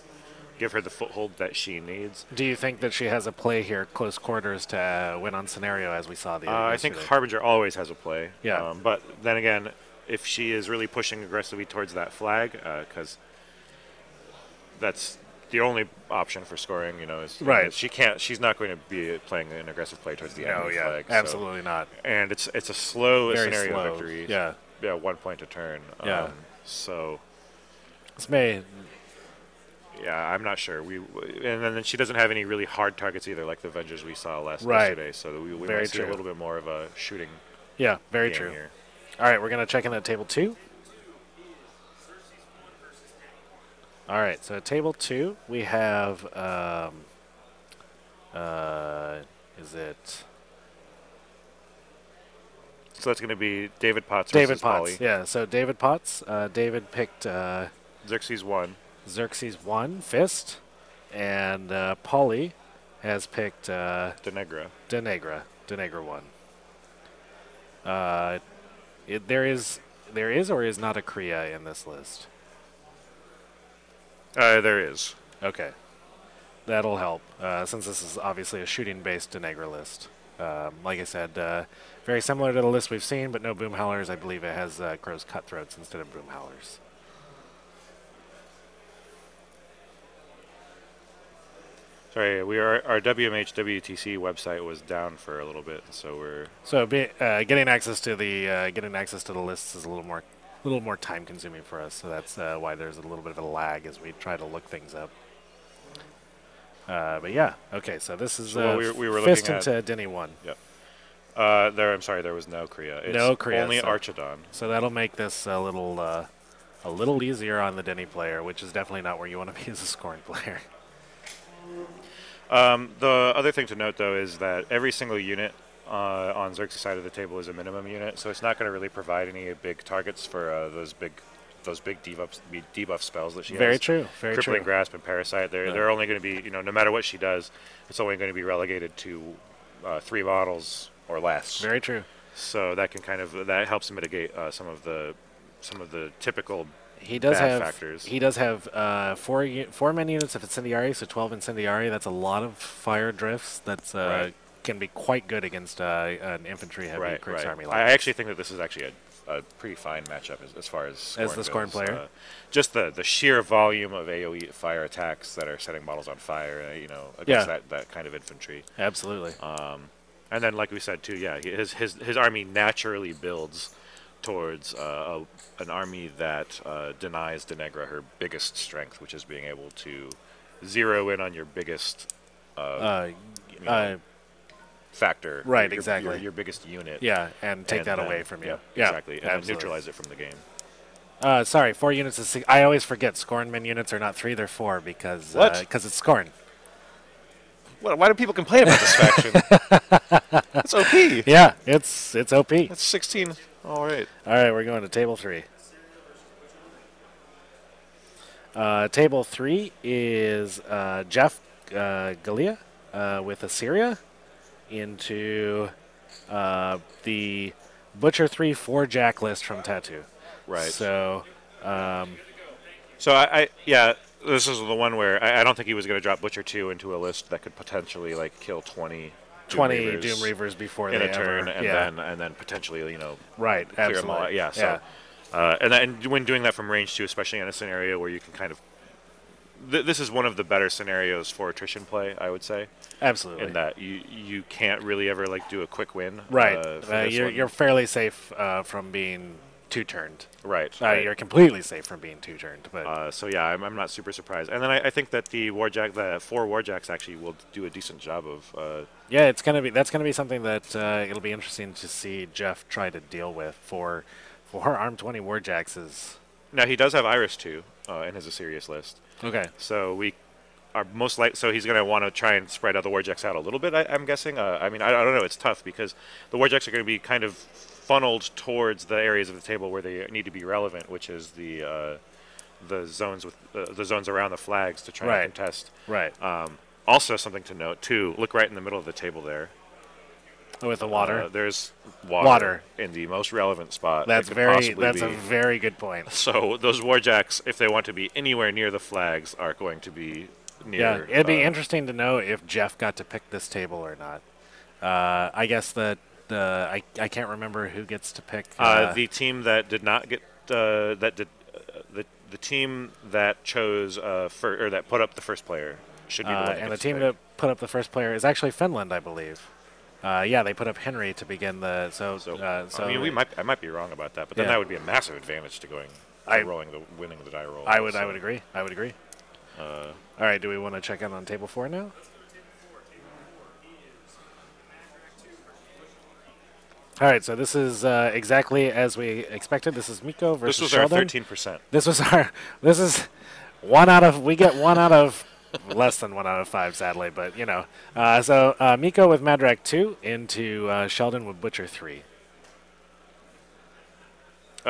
[SPEAKER 2] give her the foothold that she needs.
[SPEAKER 1] Do you think that she has a play here, close quarters, to win on scenario, as we saw the other
[SPEAKER 2] I think
[SPEAKER 1] yesterday?
[SPEAKER 2] Harbinger always has a play.
[SPEAKER 1] Yeah.
[SPEAKER 2] But then again, if she is really pushing aggressively towards that flag, because that's the only option for scoring, is
[SPEAKER 1] Right.
[SPEAKER 2] She's not going to be playing an aggressive play towards the enemy flag. So.
[SPEAKER 1] Absolutely not.
[SPEAKER 2] And it's a slow
[SPEAKER 1] Very
[SPEAKER 2] scenario
[SPEAKER 1] slow.
[SPEAKER 2] victory.
[SPEAKER 1] Yeah.
[SPEAKER 2] 1 point a turn.
[SPEAKER 1] Yeah.
[SPEAKER 2] So
[SPEAKER 1] This may.
[SPEAKER 2] Yeah, I'm not sure. And then she doesn't have any really hard targets either, like the Avengers we saw
[SPEAKER 1] Right.
[SPEAKER 2] yesterday. So we
[SPEAKER 1] Very
[SPEAKER 2] might see
[SPEAKER 1] true.
[SPEAKER 2] a little bit more of a shooting
[SPEAKER 1] Yeah, very
[SPEAKER 2] game
[SPEAKER 1] true.
[SPEAKER 2] here.
[SPEAKER 1] All right, we're going to check in at table 2. All right, so at table 2, we have, is it
[SPEAKER 2] So that's going to be David Potts
[SPEAKER 1] David
[SPEAKER 2] versus
[SPEAKER 1] Potts?
[SPEAKER 2] Polly.
[SPEAKER 1] Yeah, so David Potts. David picked
[SPEAKER 2] Xerxes 1.
[SPEAKER 1] Xerxes 1, Fist, and Polly has picked
[SPEAKER 2] Denegra.
[SPEAKER 1] Denegra 1. There is or is not a Kriya in this list.
[SPEAKER 2] There is.
[SPEAKER 1] Okay. That'll help, since this is obviously a shooting-based Denegra list. Like I said, very similar to the list we've seen, but no Boom Howlers. I believe it has Crow's Cutthroats instead of Boom Howlers.
[SPEAKER 2] Sorry, our WMH WTC website was down for a little bit, so we're
[SPEAKER 1] Getting access to the lists is a little more time consuming for us. So that's why there's a little bit of a lag as we try to look things up. But yeah, okay. So this is
[SPEAKER 2] we were
[SPEAKER 1] Fist
[SPEAKER 2] looking
[SPEAKER 1] into Denny 1.
[SPEAKER 2] Yep. I'm sorry, there was no Kriya. It's
[SPEAKER 1] No Kriya,
[SPEAKER 2] only
[SPEAKER 1] so-
[SPEAKER 2] Archidon.
[SPEAKER 1] So that'll make this a little easier on the Denny player, which is definitely not where you want to be as a scoring player.
[SPEAKER 2] The other thing to note, though, is that every single unit on Xerxes' side of the table is a minimum unit, so it's not going to really provide any big targets for those big debuff spells that she has.
[SPEAKER 1] Very true. Very
[SPEAKER 2] Crippling
[SPEAKER 1] true.
[SPEAKER 2] Grasp and Parasite. They're only going to be, no matter what she does, it's only going to be relegated to 3 models or less.
[SPEAKER 1] Very true.
[SPEAKER 2] So that can that helps mitigate some of the typical
[SPEAKER 1] He does
[SPEAKER 2] bad
[SPEAKER 1] have
[SPEAKER 2] factors.
[SPEAKER 1] He does have 4 men units of Incendiary, so 12 Incendiary. That's a lot of fire drifts. That's
[SPEAKER 2] Right.
[SPEAKER 1] can be quite good against an infantry heavy
[SPEAKER 2] Right,
[SPEAKER 1] Kriegs
[SPEAKER 2] right.
[SPEAKER 1] army.
[SPEAKER 2] I actually think that this is actually a pretty fine matchup as far as
[SPEAKER 1] the scoring
[SPEAKER 2] goes.
[SPEAKER 1] player?
[SPEAKER 2] Just the sheer volume of AoE fire attacks that are setting models on fire, against that kind of infantry.
[SPEAKER 1] Absolutely.
[SPEAKER 2] And then, like we said too, yeah, his army naturally builds towards an army that denies Denegra her biggest strength, which is being able to zero in on your biggest factor.
[SPEAKER 1] Right, exactly.
[SPEAKER 2] Your biggest unit.
[SPEAKER 1] Yeah, and take that away from you.
[SPEAKER 2] Yeah, exactly. And
[SPEAKER 1] absolutely.
[SPEAKER 2] neutralize it from the game.
[SPEAKER 1] Sorry, 4 units is 6. I always forget Scorn men units are not 3, they're 4 because it's Scorn.
[SPEAKER 2] Why do people complain about this faction? It's OP.
[SPEAKER 1] Yeah, it's OP.
[SPEAKER 2] That's 16. All right.
[SPEAKER 1] All right, we're going to table 3. Table 3 is Jeff Galea with Assyria into the Butcher 3 4-Jack list from Tattoo.
[SPEAKER 2] Right.
[SPEAKER 1] So,
[SPEAKER 2] this is the one where I don't think he was going to drop Butcher 2 into a list that could potentially kill 20
[SPEAKER 1] Doom Reavers before
[SPEAKER 2] in
[SPEAKER 1] they
[SPEAKER 2] a turn,
[SPEAKER 1] ever,
[SPEAKER 2] and then potentially
[SPEAKER 1] right,
[SPEAKER 2] clear them all
[SPEAKER 1] absolutely.
[SPEAKER 2] out. Yeah. So, and when doing that from range 2, especially in a scenario where you can kind of this is one of the better scenarios for attrition play, I would say.
[SPEAKER 1] Absolutely.
[SPEAKER 2] In that you can't really ever do a quick win.
[SPEAKER 1] Right. You're fairly safe from being 2-turned.
[SPEAKER 2] Right.
[SPEAKER 1] You're completely safe from being 2-turned. But
[SPEAKER 2] so yeah, I'm not super surprised. And then I think that the 4 Warjacks actually will do a decent job of.
[SPEAKER 1] Yeah, that's gonna be something that it'll be interesting to see Jeff try to deal with for Arm 20 Warjacks.
[SPEAKER 2] Now he does have Iris 2 in his Assyrius list.
[SPEAKER 1] Okay.
[SPEAKER 2] So we are most likely. So he's going to want to try and spread out the Warjacks out a little bit. I'm guessing. I mean, I don't know. It's tough because the Warjacks are going to be kind of funneled towards the areas of the table where they need to be relevant, which is the zones with the zones around the flags to try and contest.
[SPEAKER 1] Right.
[SPEAKER 2] Also, something to note too. Look right in the middle of the table there.
[SPEAKER 1] With the water.
[SPEAKER 2] There's water in the most relevant spot.
[SPEAKER 1] That's a very good point.
[SPEAKER 2] So those Warjacks, if they want to be anywhere near the flags, are going to be near.
[SPEAKER 1] Yeah, it'd be interesting to know if Jeff got to pick this table or not. I guess that I can't remember who gets to pick.
[SPEAKER 2] The team that did not get the team that chose or that put up the first player should be the one.
[SPEAKER 1] And the team that put up the first player is actually Finland, I believe. Yeah, they put up Henry to begin the. So
[SPEAKER 2] I mean, I might be wrong about that, but then that would be a massive advantage to going. winning the die roll.
[SPEAKER 1] I would agree. I would agree.
[SPEAKER 2] Uh,
[SPEAKER 1] All right, do we want to check in on table 4 now? All right, so this is exactly as we expected. This is Miko versus
[SPEAKER 2] this was
[SPEAKER 1] Sheldon.
[SPEAKER 2] our 13%.
[SPEAKER 1] This is 1 out of, we get 1 out of, less than 1 out of 5, sadly, but, you know. So Miko with Madrak 2 into Sheldon with Butcher 3.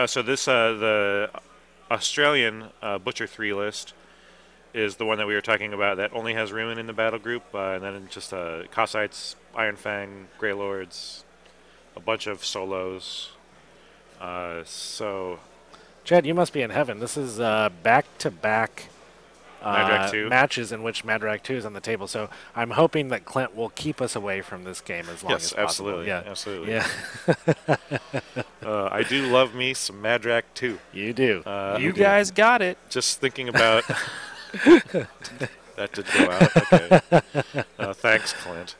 [SPEAKER 2] So this, the Australian Butcher 3 list is the one that we were talking about that only has Ruin in the battle group, and then just Cossaites, Iron Fang, Grey Lords, a bunch of solos. So,
[SPEAKER 1] Chad, you must be in heaven. This is back-to-back
[SPEAKER 2] Madrak 2.
[SPEAKER 1] matches in which Madrak 2 is on the table. So I'm hoping that Clint will keep us away from this game as long as possible.
[SPEAKER 2] Yes, absolutely.
[SPEAKER 1] Yeah.
[SPEAKER 2] I do love me some Madrak 2.
[SPEAKER 1] You do.
[SPEAKER 4] You guys got it.
[SPEAKER 2] Just thinking about... that did go out. Okay. Thanks, Clint.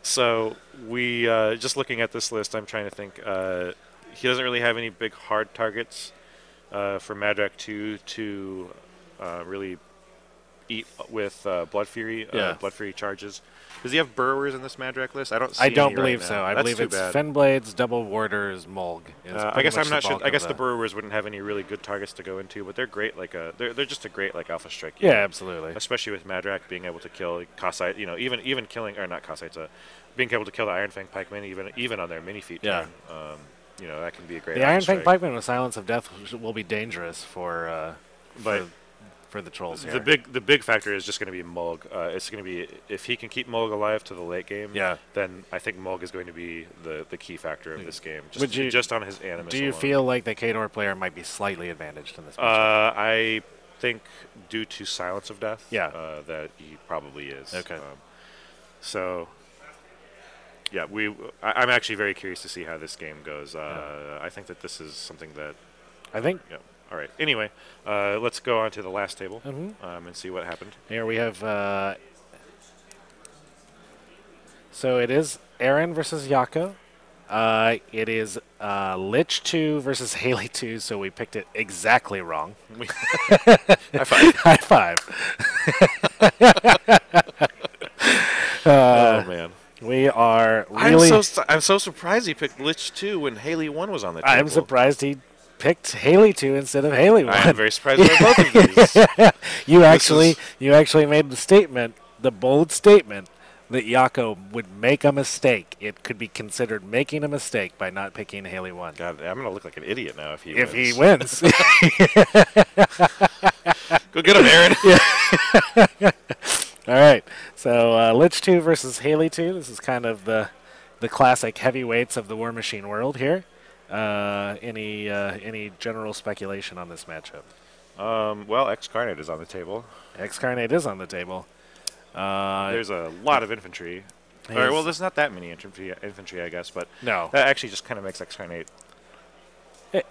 [SPEAKER 2] So we just looking at this list, I'm trying to think. He doesn't really have any big hard targets for Madrak 2 to really eat with Blood Fury. Blood Fury charges. Does he have Burrowers in this Madrak list? I don't. See
[SPEAKER 1] I don't
[SPEAKER 2] any
[SPEAKER 1] believe
[SPEAKER 2] right
[SPEAKER 1] so.
[SPEAKER 2] now.
[SPEAKER 1] I
[SPEAKER 2] That's
[SPEAKER 1] believe
[SPEAKER 2] too
[SPEAKER 1] it's
[SPEAKER 2] bad.
[SPEAKER 1] Fenblades, Double Warders, Mulg.
[SPEAKER 2] I guess I'm not sure. I guess the Burrowers wouldn't have any really good targets to go into, but they're great. Like they're just a great like alpha strike.
[SPEAKER 1] Yeah, absolutely.
[SPEAKER 2] Especially with Madrak being able to kill Cossite, you know, even killing or not Cossites, being able to kill the Iron Fang pikemen even on their mini feat turn. You know, that can be a great.
[SPEAKER 1] The Iron Fang pikemen with Silence of Death will be dangerous for the trolls here.
[SPEAKER 2] The big factor is just going to be Mulg. It's going to be if he can keep Mulg alive to the late game.
[SPEAKER 1] Yeah.
[SPEAKER 2] Then I think Mulg is going to be the key factor of this game. Just on his animus.
[SPEAKER 1] Do you
[SPEAKER 2] alone.
[SPEAKER 1] feel like the Khador player might be slightly advantaged in this matchup?
[SPEAKER 2] I think due to Silence of Death.
[SPEAKER 1] Yeah.
[SPEAKER 2] That he probably is.
[SPEAKER 1] Okay.
[SPEAKER 2] So. Yeah, I'm actually very curious to see how this game goes. I think that this is something that.
[SPEAKER 1] I think.
[SPEAKER 2] Yeah. All right. Anyway, let's go on to the last table
[SPEAKER 1] Mm-hmm.
[SPEAKER 2] and see what happened.
[SPEAKER 1] Here we have. So it is Aaron versus Yako. It is Lich 2 versus Haley 2, so we picked it exactly wrong.
[SPEAKER 2] High five.
[SPEAKER 1] High five.
[SPEAKER 2] Oh, man.
[SPEAKER 1] We are really...
[SPEAKER 2] I'm so surprised he picked Lich 2 when Haley 1 was on the table.
[SPEAKER 1] I'm surprised he picked Haley 2 instead of Haley 1.
[SPEAKER 2] I'm very surprised by both of these.
[SPEAKER 1] You actually made the statement, the bold statement, that Yako would make a mistake. It could be considered making a mistake by not picking Haley 1.
[SPEAKER 2] God, I'm going to look like an idiot now if he
[SPEAKER 1] wins.
[SPEAKER 2] Go get him, Aaron.
[SPEAKER 1] All right. So Lich 2 versus Haley 2. This is kind of the classic heavyweights of the War Machine world here. Any general speculation on this matchup?
[SPEAKER 2] Well, X-Carnate is on the table.
[SPEAKER 1] X-Carnate is on the table.
[SPEAKER 2] There's a lot of infantry. Well, there's not that many infantry, I guess, but
[SPEAKER 1] no.
[SPEAKER 2] That actually just kind of makes X-Carnate.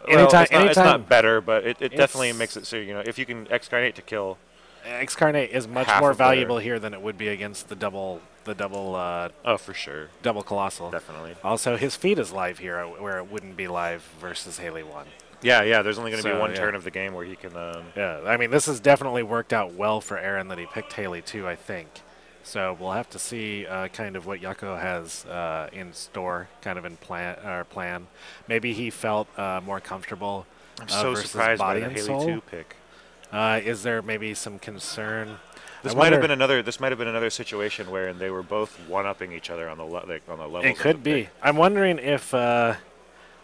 [SPEAKER 1] Anytime,
[SPEAKER 2] it's not better, but it definitely makes it so, you know, if you can X-Carnate to kill...
[SPEAKER 1] X-Carnate is much more valuable here than it would be against the double.
[SPEAKER 2] Oh, for sure.
[SPEAKER 1] Double Colossal.
[SPEAKER 2] Definitely.
[SPEAKER 1] Also, his feat is live here, where it wouldn't be live versus Haley 1.
[SPEAKER 2] Yeah. There's only going to be one turn of the game where he can.
[SPEAKER 1] Yeah, I mean, this has definitely worked out well for Aaron that he picked Haley 2, I think. So we'll have to see kind of what Yako has in store, kind of in plan. Maybe he felt more comfortable.
[SPEAKER 2] I'm so surprised by the Haley 2 pick.
[SPEAKER 1] Is there maybe some concern?
[SPEAKER 2] This might have been another situation wherein they were both one-upping each other on the level.
[SPEAKER 1] It could be. I'm wondering if I'm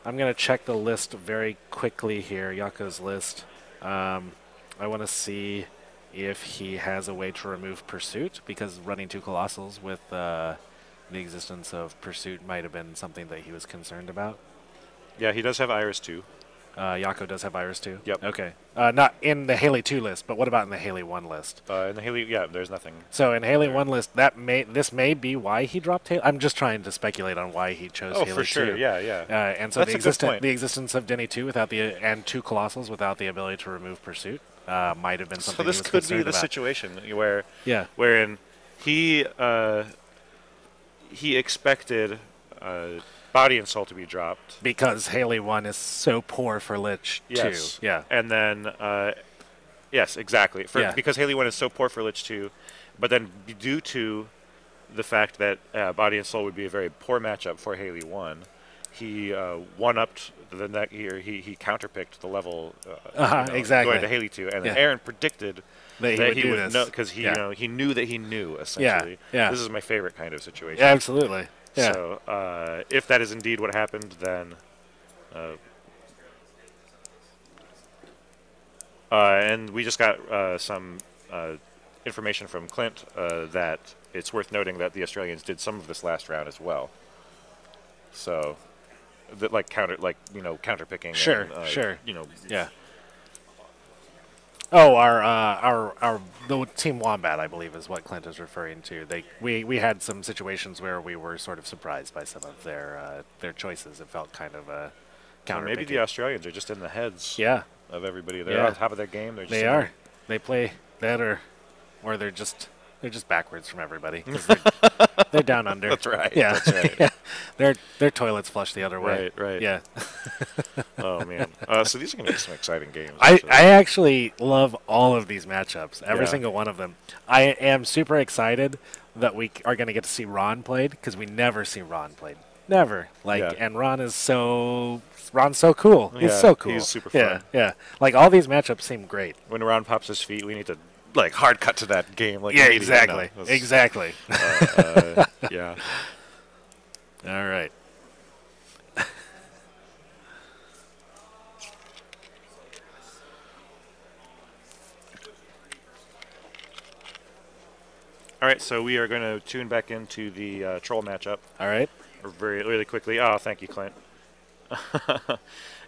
[SPEAKER 1] going to check the list very quickly here, Yako's list. I want to see if he has a way to remove Pursuit, because running 2 Colossals with the existence of Pursuit might have been something that he was concerned about.
[SPEAKER 2] Yeah, he does have Iris 2.
[SPEAKER 1] Yako does have Iris 2?
[SPEAKER 2] Yep.
[SPEAKER 1] Okay. Not in the Haley 2 list, but what about in the Haley 1 list?
[SPEAKER 2] In the Haley, there's nothing.
[SPEAKER 1] So in Haley 1 list, this may be why he dropped Haley. I'm just trying to speculate on why he chose Haley 2.
[SPEAKER 2] Oh, for sure, yeah.
[SPEAKER 1] And so
[SPEAKER 2] That's
[SPEAKER 1] the existence of Denny 2 and 2 Colossals without the ability to remove Pursuit might have been something.
[SPEAKER 2] So this could be the situation wherein he expected Body and Soul to be dropped.
[SPEAKER 1] Because Haley 1 is so poor for Lich 2.
[SPEAKER 2] Yes.
[SPEAKER 1] Yeah.
[SPEAKER 2] And then, yes, exactly. Because Haley 1 is so poor for Lich 2, but then due to the fact that Body and Soul would be a very poor matchup for Haley 1, he one-upped the next year. He counterpicked the level
[SPEAKER 1] exactly.
[SPEAKER 2] going to Haley 2. And then Aaron predicted
[SPEAKER 1] that he would
[SPEAKER 2] know, because he, he knew that he knew, essentially.
[SPEAKER 1] Yeah.
[SPEAKER 2] This is my favorite kind of situation.
[SPEAKER 1] Yeah, absolutely. Yeah.
[SPEAKER 2] So if that is indeed what happened, then and we just got some information from Clint that it's worth noting that the Australians did some of this last round as well. So that counter picking.
[SPEAKER 1] Sure,
[SPEAKER 2] and,
[SPEAKER 1] sure. Yeah. Oh, the Team Wombat, I believe, is what Clint is referring to. We had some situations where we were sort of surprised by some of their choices. It felt kind of a counter.
[SPEAKER 2] Maybe the Australians are just in the heads.
[SPEAKER 1] Yeah.
[SPEAKER 2] Of everybody, they're on top of their game.
[SPEAKER 1] They are. They play better, or they're just backwards from everybody. 'Cause they're down under.
[SPEAKER 2] That's right.
[SPEAKER 1] Yeah.
[SPEAKER 2] That's right.
[SPEAKER 1] Yeah. Their toilets flush the other way.
[SPEAKER 2] Right.
[SPEAKER 1] Yeah.
[SPEAKER 2] Oh man. So these are going to be some exciting games.
[SPEAKER 1] I actually love all of these matchups. Every
[SPEAKER 2] Yeah.
[SPEAKER 1] single one of them. I am super excited that we are going to get to see Ron played because we never see Ron played. Never. And Ron's so cool. He's so cool.
[SPEAKER 2] He's super fun.
[SPEAKER 1] Yeah. Like all these matchups seem great.
[SPEAKER 2] When Ron pops his feet, we need to hard cut to that game.
[SPEAKER 1] Yeah, exactly. Exactly.
[SPEAKER 2] Yeah.
[SPEAKER 1] All right.
[SPEAKER 2] All right, so we are going to tune back into the troll matchup.
[SPEAKER 1] All right.
[SPEAKER 2] Really quickly. Oh, thank you, Clint.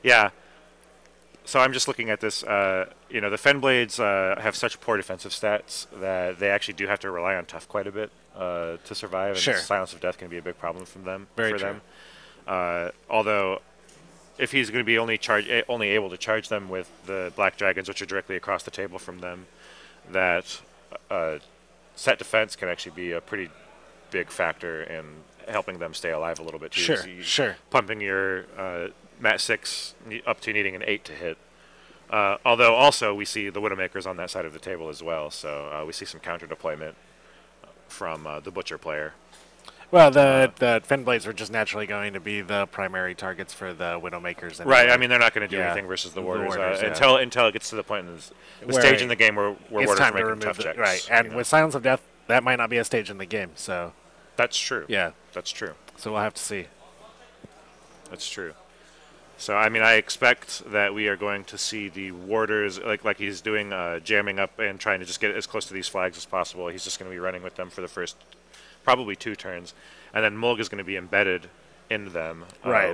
[SPEAKER 2] Yeah. So I'm just looking at this. The Fenblades have such poor defensive stats that they actually do have to rely on tough quite a bit to survive.
[SPEAKER 1] Sure.
[SPEAKER 2] And Silence of Death can be a big problem for them.
[SPEAKER 1] Very true.
[SPEAKER 2] Although, if he's going to be only able to charge them with the Black Dragons, which are directly across the table from them, that set defense can actually be a pretty big factor in helping them stay alive a little bit too.
[SPEAKER 1] Sure.
[SPEAKER 2] Pumping your Mat 6 up to needing an 8 to hit. Although also we see the Widowmakers on that side of the table as well, so we see some counter deployment from the Butcher player.
[SPEAKER 1] Well, the Fenblades are just naturally going to be the primary targets for the Widowmakers. Anyway.
[SPEAKER 2] Right. I mean, they're not going to do anything versus the Warders, until it gets to the point in the stage in the game where Warders are making tough checks.
[SPEAKER 1] Right. And with Silence of Death, that might not be a stage in the game. So
[SPEAKER 2] that's true.
[SPEAKER 1] Yeah.
[SPEAKER 2] That's true.
[SPEAKER 1] So we'll have to see.
[SPEAKER 2] That's true. So I mean, I expect that we are going to see the Warders like he's doing, jamming up and trying to just get as close to these flags as possible. He's just going to be running with them for the first probably 2 turns, and then Mulg is going to be embedded into them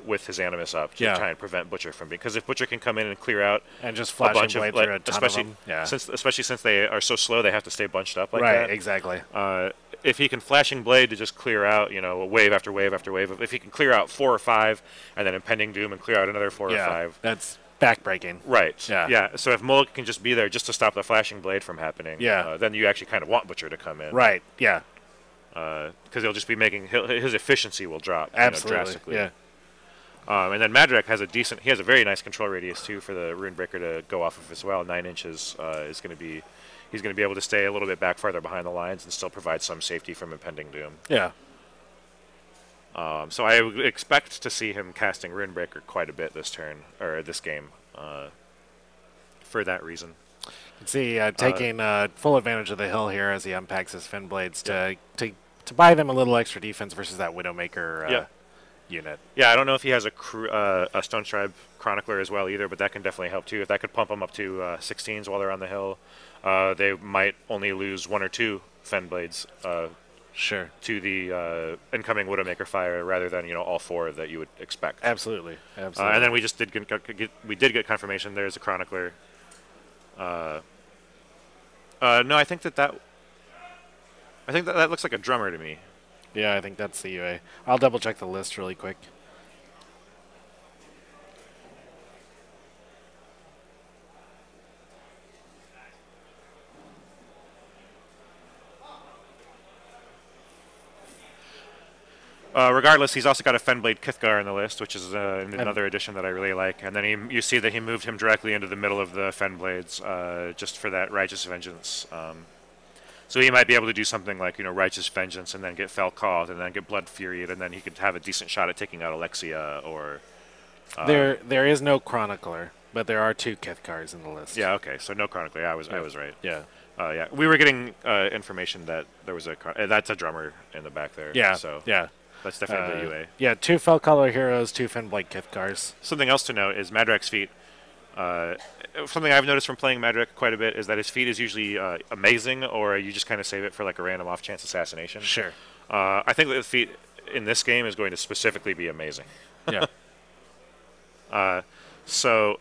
[SPEAKER 2] with his Animus up to try and prevent Butcher from being. Because if Butcher can come in and clear out
[SPEAKER 1] and just flash a bunch of through a ton of them,
[SPEAKER 2] especially since they are so slow, they have to stay bunched up like that.
[SPEAKER 1] Right, exactly.
[SPEAKER 2] If he can Flashing Blade to just clear out, wave after wave after wave. If he can clear out 4 or 5, and then Impending Doom and clear out another 4 or 5.
[SPEAKER 1] That's backbreaking.
[SPEAKER 2] Right. Yeah. So if Mulg can just be there just to stop the Flashing Blade from happening, then you actually kind of want Butcher to come in.
[SPEAKER 1] Right. Yeah.
[SPEAKER 2] Because he'll just be his efficiency will drop drastically.
[SPEAKER 1] Yeah.
[SPEAKER 2] And then Madrak has a very nice control radius too for the Runebreaker to go off of as well. 9 inches is going to be. He's going to be able to stay a little bit back farther behind the lines and still provide some safety from Impending Doom.
[SPEAKER 1] Yeah.
[SPEAKER 2] So I would expect to see him casting Runebreaker quite a bit this turn or this game. For that reason.
[SPEAKER 1] Let's see, taking full advantage of the hill here as he unpacks his Fenblades to buy them a little extra defense versus that Widowmaker unit. Yeah,
[SPEAKER 2] I don't know if he has a Stone Tribe Chronicler as well either, but that can definitely help too. If that could pump them up to 16s while they're on the hill, they might only lose 1 or 2 Fenblades to the incoming Widowmaker fire rather than all 4 that you would expect.
[SPEAKER 1] Absolutely.
[SPEAKER 2] And then we just did get confirmation there's a Chronicler. No, I think that looks like a drummer to me.
[SPEAKER 1] Yeah, I think that's the UA. I'll double check the list really quick.
[SPEAKER 2] Regardless, he's also got a Fenblade Kithgar on the list, which is another addition that I really like. And then you see that he moved him directly into the middle of the Fenblades just for that Righteous Vengeance. So he might be able to do something like, Righteous Vengeance and then get Fell Called and then get Blood Furied and then he could have a decent shot at taking out Alexia or...
[SPEAKER 1] there is no Chronicler, but there are 2 Kithcars in the list.
[SPEAKER 2] Yeah, okay. So no Chronicler. I was right.
[SPEAKER 1] Yeah.
[SPEAKER 2] Yeah. We were getting information that there was that's a drummer in the back there.
[SPEAKER 1] Yeah.
[SPEAKER 2] So
[SPEAKER 1] yeah.
[SPEAKER 2] That's definitely the UA.
[SPEAKER 1] Yeah, 2 Fellcaller heroes, 2 Fenblade Kithcars.
[SPEAKER 2] Something else to note is Madrak's feat. Something I've noticed from playing Madrak quite a bit is that his feat is usually amazing, or you just kind of save it for like a random off-chance assassination.
[SPEAKER 1] Sure.
[SPEAKER 2] I think that the feat in this game is going to specifically be amazing.
[SPEAKER 1] Yeah.
[SPEAKER 2] So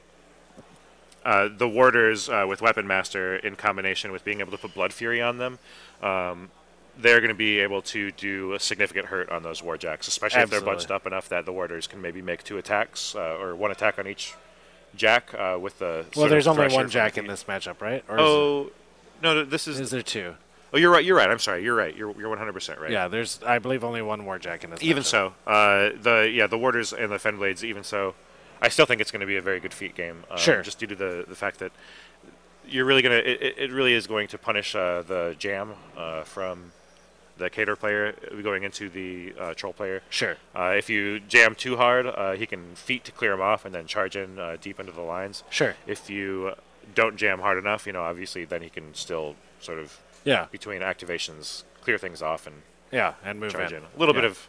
[SPEAKER 2] the Warders with Weapon Master in combination with being able to put Blood Fury on them, they're going to be able to do a significant hurt on those Warjacks, especially if they're bunched up enough that the Warders can maybe make 2 attacks or 1 attack on each Jack with the.
[SPEAKER 1] Well, there's only 1 Jack in this matchup, right? Or
[SPEAKER 2] no, this is.
[SPEAKER 1] Is there 2?
[SPEAKER 2] Oh, you're right. You're right. I'm sorry. You're right. You're 100% right.
[SPEAKER 1] Yeah, there's I believe only 1 Warjack in this.
[SPEAKER 2] Even
[SPEAKER 1] matchup.
[SPEAKER 2] so, the Warders and the Fenblades. Even so, I still think it's going to be a very good feat game.
[SPEAKER 1] Sure.
[SPEAKER 2] Just due to the fact that you're really gonna. It really is going to punish the jam from the Cater player going into the Troll player.
[SPEAKER 1] Sure.
[SPEAKER 2] If you jam too hard, he can feat to clear him off and then charge in deep into the lines.
[SPEAKER 1] Sure.
[SPEAKER 2] If you don't jam hard enough, obviously then he can still sort of between activations clear things off and
[SPEAKER 1] and move
[SPEAKER 2] charge
[SPEAKER 1] in.
[SPEAKER 2] A little bit of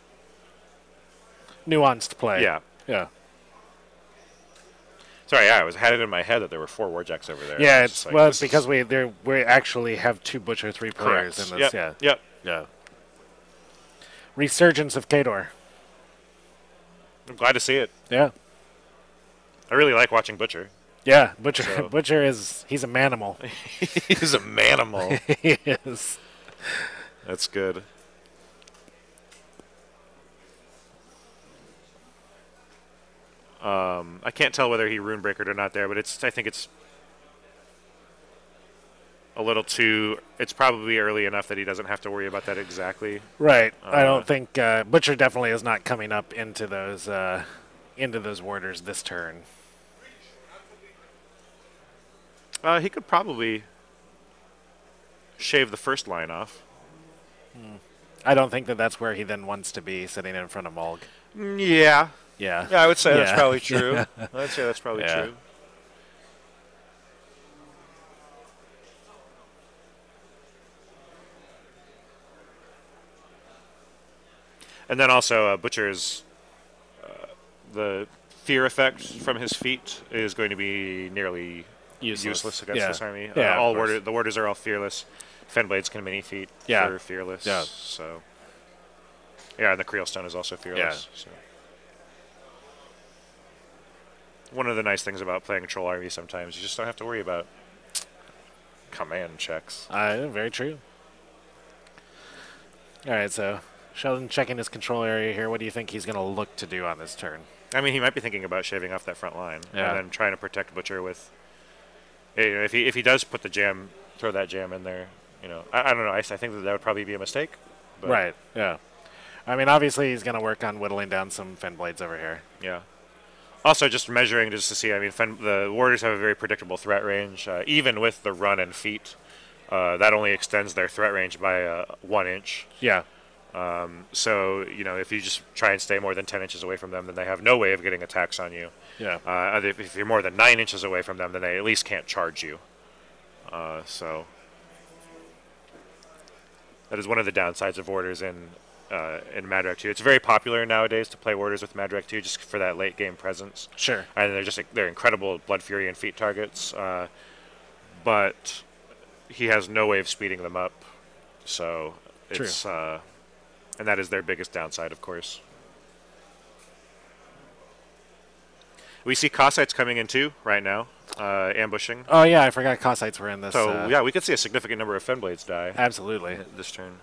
[SPEAKER 1] nuanced play.
[SPEAKER 2] Yeah.
[SPEAKER 1] Yeah.
[SPEAKER 2] Sorry, I had it in my head that there were 4 Warjacks over there.
[SPEAKER 1] Yeah, it's because we actually have 2 Butcher 3 players
[SPEAKER 2] correct.
[SPEAKER 1] in this.
[SPEAKER 2] Yep.
[SPEAKER 1] Yeah. Resurgence of Kador.
[SPEAKER 2] I'm glad to see it.
[SPEAKER 1] Yeah.
[SPEAKER 2] I really like watching Butcher.
[SPEAKER 1] Yeah, Butcher he's a manimal.
[SPEAKER 2] He's a manimal.
[SPEAKER 1] He is.
[SPEAKER 2] That's good. I can't tell whether he Runebreakered or not there, but I think it's a little too. It's probably early enough that he doesn't have to worry about that exactly.
[SPEAKER 1] Right. I don't think Butcher definitely is not coming up into those Warders this turn.
[SPEAKER 2] He could probably shave the first line off.
[SPEAKER 1] I don't think that's where he then wants to be, sitting in front of Mulg.
[SPEAKER 2] Yeah.
[SPEAKER 1] Yeah.
[SPEAKER 2] Yeah, I would say that's probably true. I'd say that's probably true. And then also Butcher's the fear effect from his feat is going to be nearly useless against this army. The Warders are all fearless. Fenblades can mini feat for fearless. Yeah. So and the Creel Stone is also fearless. Yeah. So. One of the nice things about playing Troll Army sometimes you just don't have to worry about command checks.
[SPEAKER 1] Very true. All right, so Sheldon checking his control area here. What do you think he's going to look to do on this turn?
[SPEAKER 2] I mean, he might be thinking about shaving off that front line and then trying to protect Butcher with. If he does put the jam, throw that jam in there. I don't know. I think that would probably be a mistake. But
[SPEAKER 1] right. Yeah. I mean, obviously he's going to work on whittling down some Fenblades over here.
[SPEAKER 2] Yeah. Also, just measuring just to see. I mean, the Warders have a very predictable threat range, even with the run and feet. That only extends their threat range by 1 inch.
[SPEAKER 1] Yeah.
[SPEAKER 2] So, if you just try and stay more than 10 inches away from them, then they have no way of getting attacks on you.
[SPEAKER 1] Yeah.
[SPEAKER 2] If you're more than 9 inches away from them, then they at least can't charge you. So that is one of the downsides of Warders in Madrak 2. It's very popular nowadays to play Warders with Madrak 2 just for that late game presence.
[SPEAKER 1] Sure.
[SPEAKER 2] And they're incredible Blood Fury and feet targets. But he has no way of speeding them up. So it's and that is their biggest downside, of course. We see Cossacks coming in too right now, ambushing.
[SPEAKER 1] Oh yeah, I forgot Cossacks were in this.
[SPEAKER 2] So we could see a significant number of Fenblades die.
[SPEAKER 1] Absolutely.
[SPEAKER 2] This turn.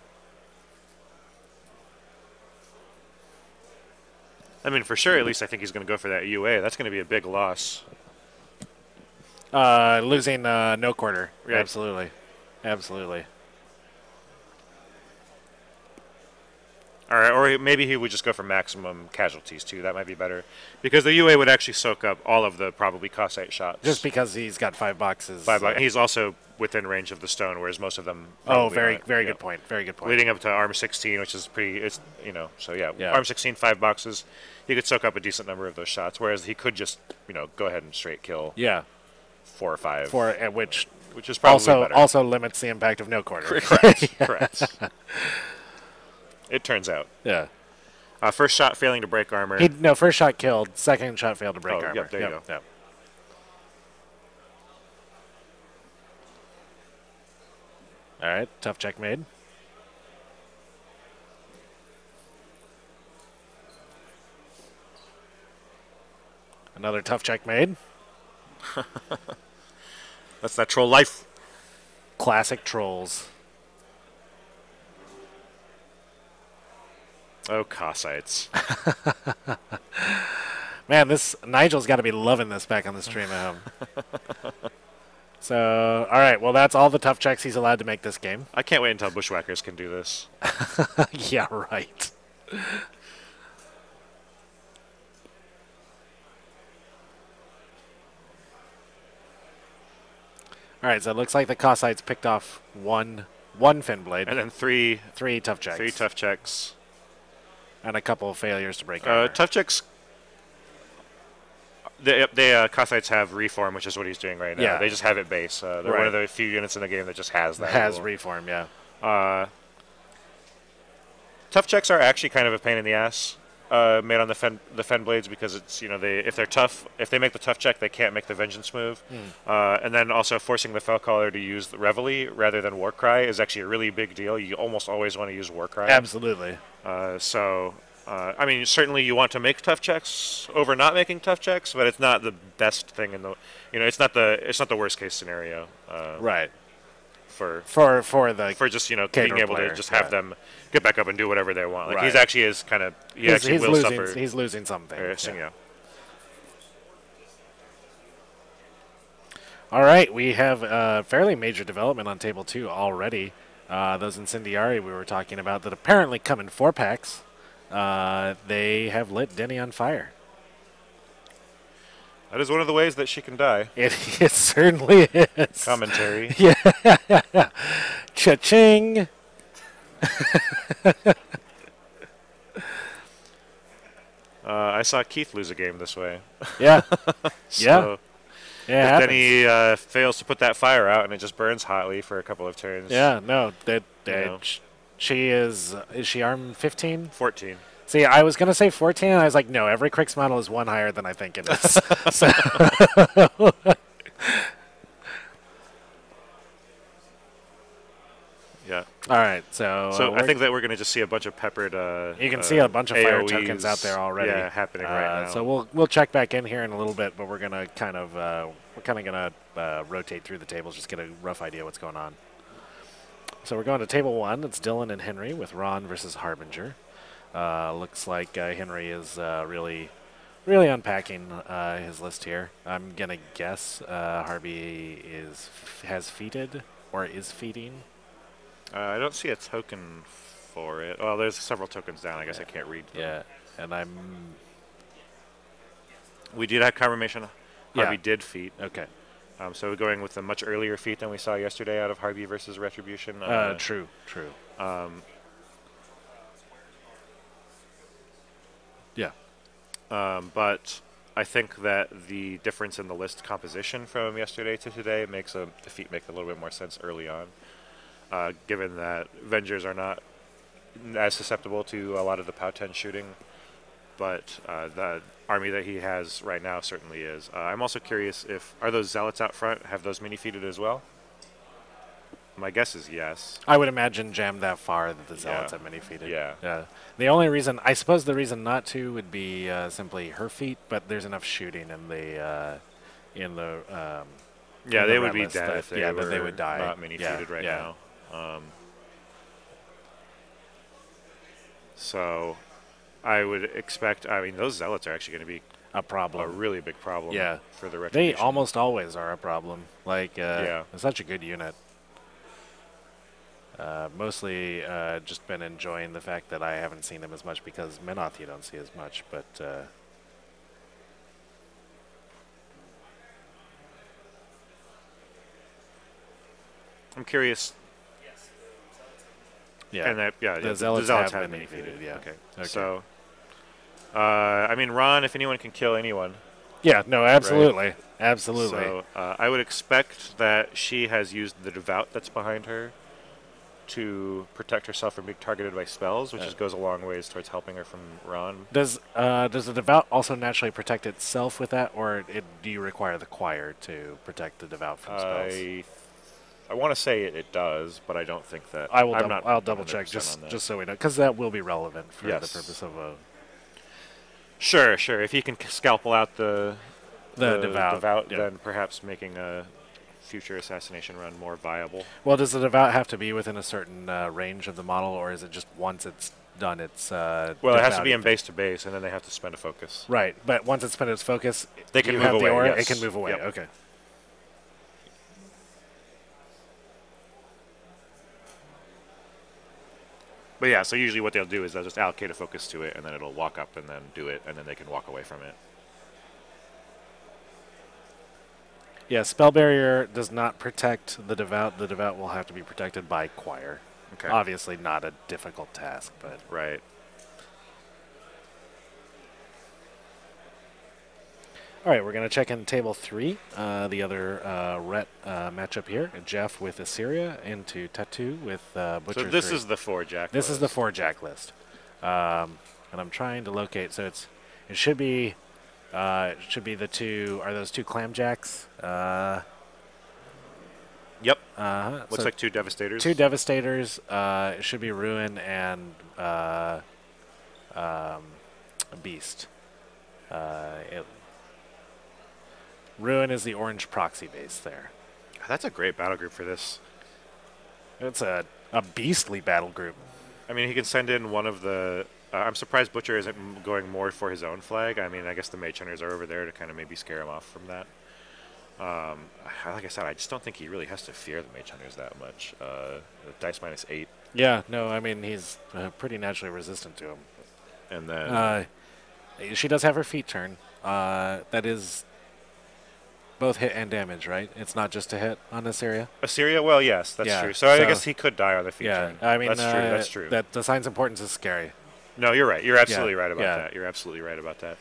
[SPEAKER 2] I mean, for sure, at least I think he's going to go for that UA. That's going to be a big loss.
[SPEAKER 1] Losing no quarter.
[SPEAKER 2] Right.
[SPEAKER 1] Absolutely. Absolutely.
[SPEAKER 2] Or maybe he would just go for maximum casualties too. That might be better, because the UA would actually soak up all of the probably Cossite shots.
[SPEAKER 1] Just because he's got 5 boxes.
[SPEAKER 2] 5 boxes. He's also within range of the stone, whereas most of them.
[SPEAKER 1] Oh, very good point. Very good point.
[SPEAKER 2] Leading up to arm 16, which is pretty. It's So yeah, arm 16, 5 boxes. He could soak up a decent number of those shots, whereas he could just go ahead and straight kill.
[SPEAKER 1] Yeah.
[SPEAKER 2] 4 or 5.
[SPEAKER 1] Which
[SPEAKER 2] is probably better.
[SPEAKER 1] Also limits the impact of no quarter.
[SPEAKER 2] Correct. Correct. It turns out.
[SPEAKER 1] Yeah.
[SPEAKER 2] First shot failing to break armor.
[SPEAKER 1] First shot killed. Second shot failed to break armor.
[SPEAKER 2] Yep, there you go.
[SPEAKER 1] Yep. All right, tough check made. Another tough check made.
[SPEAKER 2] That's that troll life.
[SPEAKER 1] Classic trolls.
[SPEAKER 2] Oh, Cossites.
[SPEAKER 1] Man, Nigel's got to be loving this back on the stream at home. So, all right, well, that's all the tough checks he's allowed to make this game.
[SPEAKER 2] I can't wait until Bushwhackers can do this.
[SPEAKER 1] Yeah, right. All right, so it looks like the Cossites picked off one fin blade.
[SPEAKER 2] And then three
[SPEAKER 1] tough checks.
[SPEAKER 2] 3 tough checks.
[SPEAKER 1] And a couple of failures to break armor.
[SPEAKER 2] Tough checks. The Cossites have reform, which is what he's doing right now.
[SPEAKER 1] Yeah.
[SPEAKER 2] They just have it base. They're one of the few units in the game that just has that.
[SPEAKER 1] Has reform, yeah.
[SPEAKER 2] Tough checks are actually kind of a pain in the ass made on the fen blades, because it's if they're tough, if they make the tough check, they can't make the vengeance move. And then also forcing the Fellcaller to use the Reveille rather than Warcry is actually a really big deal. You almost always want to use Warcry.
[SPEAKER 1] Absolutely.
[SPEAKER 2] I mean, certainly you want to make tough checks over not making tough checks, but it's not the best thing in the, it's not the worst case scenario.
[SPEAKER 1] Right.
[SPEAKER 2] For just being able to just have them get back up and do whatever they want. Like he's actually is kind of
[SPEAKER 1] he's
[SPEAKER 2] will
[SPEAKER 1] losing,
[SPEAKER 2] suffer.
[SPEAKER 1] He's losing something.
[SPEAKER 2] Yeah.
[SPEAKER 1] All right, we have a fairly major development on table 2 already. Those Incendiari we were talking about that apparently come in 4-packs. They have lit Denny on fire.
[SPEAKER 2] That is one of the ways that she can die.
[SPEAKER 1] It certainly is.
[SPEAKER 2] Commentary.
[SPEAKER 1] Yeah. Cha-ching.
[SPEAKER 2] I saw Keith lose a game this way.
[SPEAKER 1] Yeah.
[SPEAKER 2] So
[SPEAKER 1] yeah.
[SPEAKER 2] Then he fails to put that fire out, and it just burns hotly for a couple of turns.
[SPEAKER 1] Yeah, no. She is she arm 15?
[SPEAKER 2] 14.
[SPEAKER 1] See, I was going to say 14, and I was like, no, every Crix model is 1 higher than I think it is. So
[SPEAKER 2] yeah.
[SPEAKER 1] All right, so
[SPEAKER 2] I think that we're going to just see a bunch of peppered.
[SPEAKER 1] You can see a bunch of fire
[SPEAKER 2] AOEs,
[SPEAKER 1] tokens out there already.
[SPEAKER 2] Yeah, happening right now.
[SPEAKER 1] So we'll check back in here in a little bit, but we're gonna kind of rotate through the tables, just get a rough idea what's going on. So we're going to table 1. It's Dylan and Henry with Ron versus Harbinger. Looks like Henry is really unpacking his list here. I'm gonna guess Harby has feated or is feeding.
[SPEAKER 2] I don't see a token for it. Well, there's several tokens down. I guess I can't read them.
[SPEAKER 1] Yeah, and
[SPEAKER 2] we did have confirmation. Harby did feat.
[SPEAKER 1] Okay.
[SPEAKER 2] So we're going with a much earlier feat than we saw yesterday out of Harby versus Retribution.
[SPEAKER 1] True. Yeah.
[SPEAKER 2] But I think that the difference in the list composition from yesterday to today makes the feat make a little bit more sense early on, given that Vengers are not as susceptible to a lot of the POW 10 shooting, but the army that he has right now certainly is. I'm also curious are those Zealots out front, have those mini-feated as well? My guess is yes.
[SPEAKER 1] I would imagine jammed that far that the Zealots have mini-feated.
[SPEAKER 2] Yeah.
[SPEAKER 1] The only reason, I suppose the reason not to would be simply her feat, but there's enough shooting in the
[SPEAKER 2] they would be dead if they
[SPEAKER 1] they would die.
[SPEAKER 2] Not mini-feated right now. So I would expect, those Zealots are actually going to be
[SPEAKER 1] a problem.
[SPEAKER 2] A really big problem for the Retribution.
[SPEAKER 1] They almost always are a problem. Like, it's such a good unit. Mostly just been enjoying the fact that I haven't seen him as much because Menoth you don't see as much, but
[SPEAKER 2] I'm curious.
[SPEAKER 1] yeah.
[SPEAKER 2] And that, yeah,
[SPEAKER 1] The
[SPEAKER 2] yeah,
[SPEAKER 1] Zealots
[SPEAKER 2] Zealots
[SPEAKER 1] have
[SPEAKER 2] have
[SPEAKER 1] been
[SPEAKER 2] been defeated.
[SPEAKER 1] defeated, yeah.
[SPEAKER 2] Okay. So, I mean, Ron, if anyone can kill anyone.
[SPEAKER 1] Yeah, no, absolutely. Absolutely.
[SPEAKER 2] So, I would expect that she has used the Devout that's behind her to protect herself from being targeted by spells, which goes a long ways towards helping her from Ron.
[SPEAKER 1] Does the Devout also naturally protect itself with that, or do you require the choir to protect the Devout from spells?
[SPEAKER 2] I want to say it does, but I don't think that.
[SPEAKER 1] I'll double check just so we know, because that will be relevant for the
[SPEAKER 2] Yes.
[SPEAKER 1] purpose of a
[SPEAKER 2] Sure. If he can scalpel out the
[SPEAKER 1] Devout. Yeah.
[SPEAKER 2] then perhaps making a future assassination run more viable.
[SPEAKER 1] Well, does the Devout have to be within a certain range of the model, or is it just once it's done its
[SPEAKER 2] Well, it has to be in
[SPEAKER 1] Devout-
[SPEAKER 2] base to base, and then they have to spend a focus.
[SPEAKER 1] Right, but once it's spent its focus,
[SPEAKER 2] They can
[SPEAKER 1] you
[SPEAKER 2] move
[SPEAKER 1] have the
[SPEAKER 2] away,
[SPEAKER 1] aura,
[SPEAKER 2] yes.
[SPEAKER 1] it can move away.
[SPEAKER 2] Yep.
[SPEAKER 1] Okay.
[SPEAKER 2] But yeah, so usually what they'll do is they'll just allocate a focus to it, and then it'll walk up and then do it, and then they can walk away from it.
[SPEAKER 1] Yeah, Spell Barrier does not protect the Devout. The Devout will have to be protected by Choir.
[SPEAKER 2] Okay.
[SPEAKER 1] Obviously not a difficult task, but...
[SPEAKER 2] Right.
[SPEAKER 1] All right, we're going to check in Table 3, the other Ret matchup here. Jeff with Assyria into Tattoo with Butcher
[SPEAKER 2] So this
[SPEAKER 1] 3.
[SPEAKER 2] is the 4-Jack
[SPEAKER 1] This is
[SPEAKER 2] list.
[SPEAKER 1] the 4-Jack list. And I'm trying to locate, so it should be the two, are those two Clamjacks?
[SPEAKER 2] Yep.
[SPEAKER 1] So
[SPEAKER 2] Looks like 2 Devastators.
[SPEAKER 1] 2 Devastators. It should be Ruin and Beast. Ruin is the orange proxy base there.
[SPEAKER 2] That's a great battle group for this.
[SPEAKER 1] It's a beastly battle group.
[SPEAKER 2] I mean, he can send in one of the... I'm surprised Butcher isn't going more for his own flag. I mean, I guess the Mage Hunters are over there to kind of maybe scare him off from that. Like I said, I just don't think he really has to fear the Mage Hunters that much. Dice -8.
[SPEAKER 1] Yeah, no, I mean, he's pretty naturally resistant to him.
[SPEAKER 2] And then...
[SPEAKER 1] She does have her feet turn. That is both hit and damage, right? It's not just a hit on Assyria?
[SPEAKER 2] Assyria? Well, yes, that's
[SPEAKER 1] Yeah,
[SPEAKER 2] true. So I
[SPEAKER 1] so-
[SPEAKER 2] guess he could die on the feet
[SPEAKER 1] Yeah,
[SPEAKER 2] turn.
[SPEAKER 1] I mean,
[SPEAKER 2] That's true.
[SPEAKER 1] That the sign's importance is scary.
[SPEAKER 2] No, you're right. You're absolutely right about
[SPEAKER 1] yeah.
[SPEAKER 2] that. You're absolutely right about that.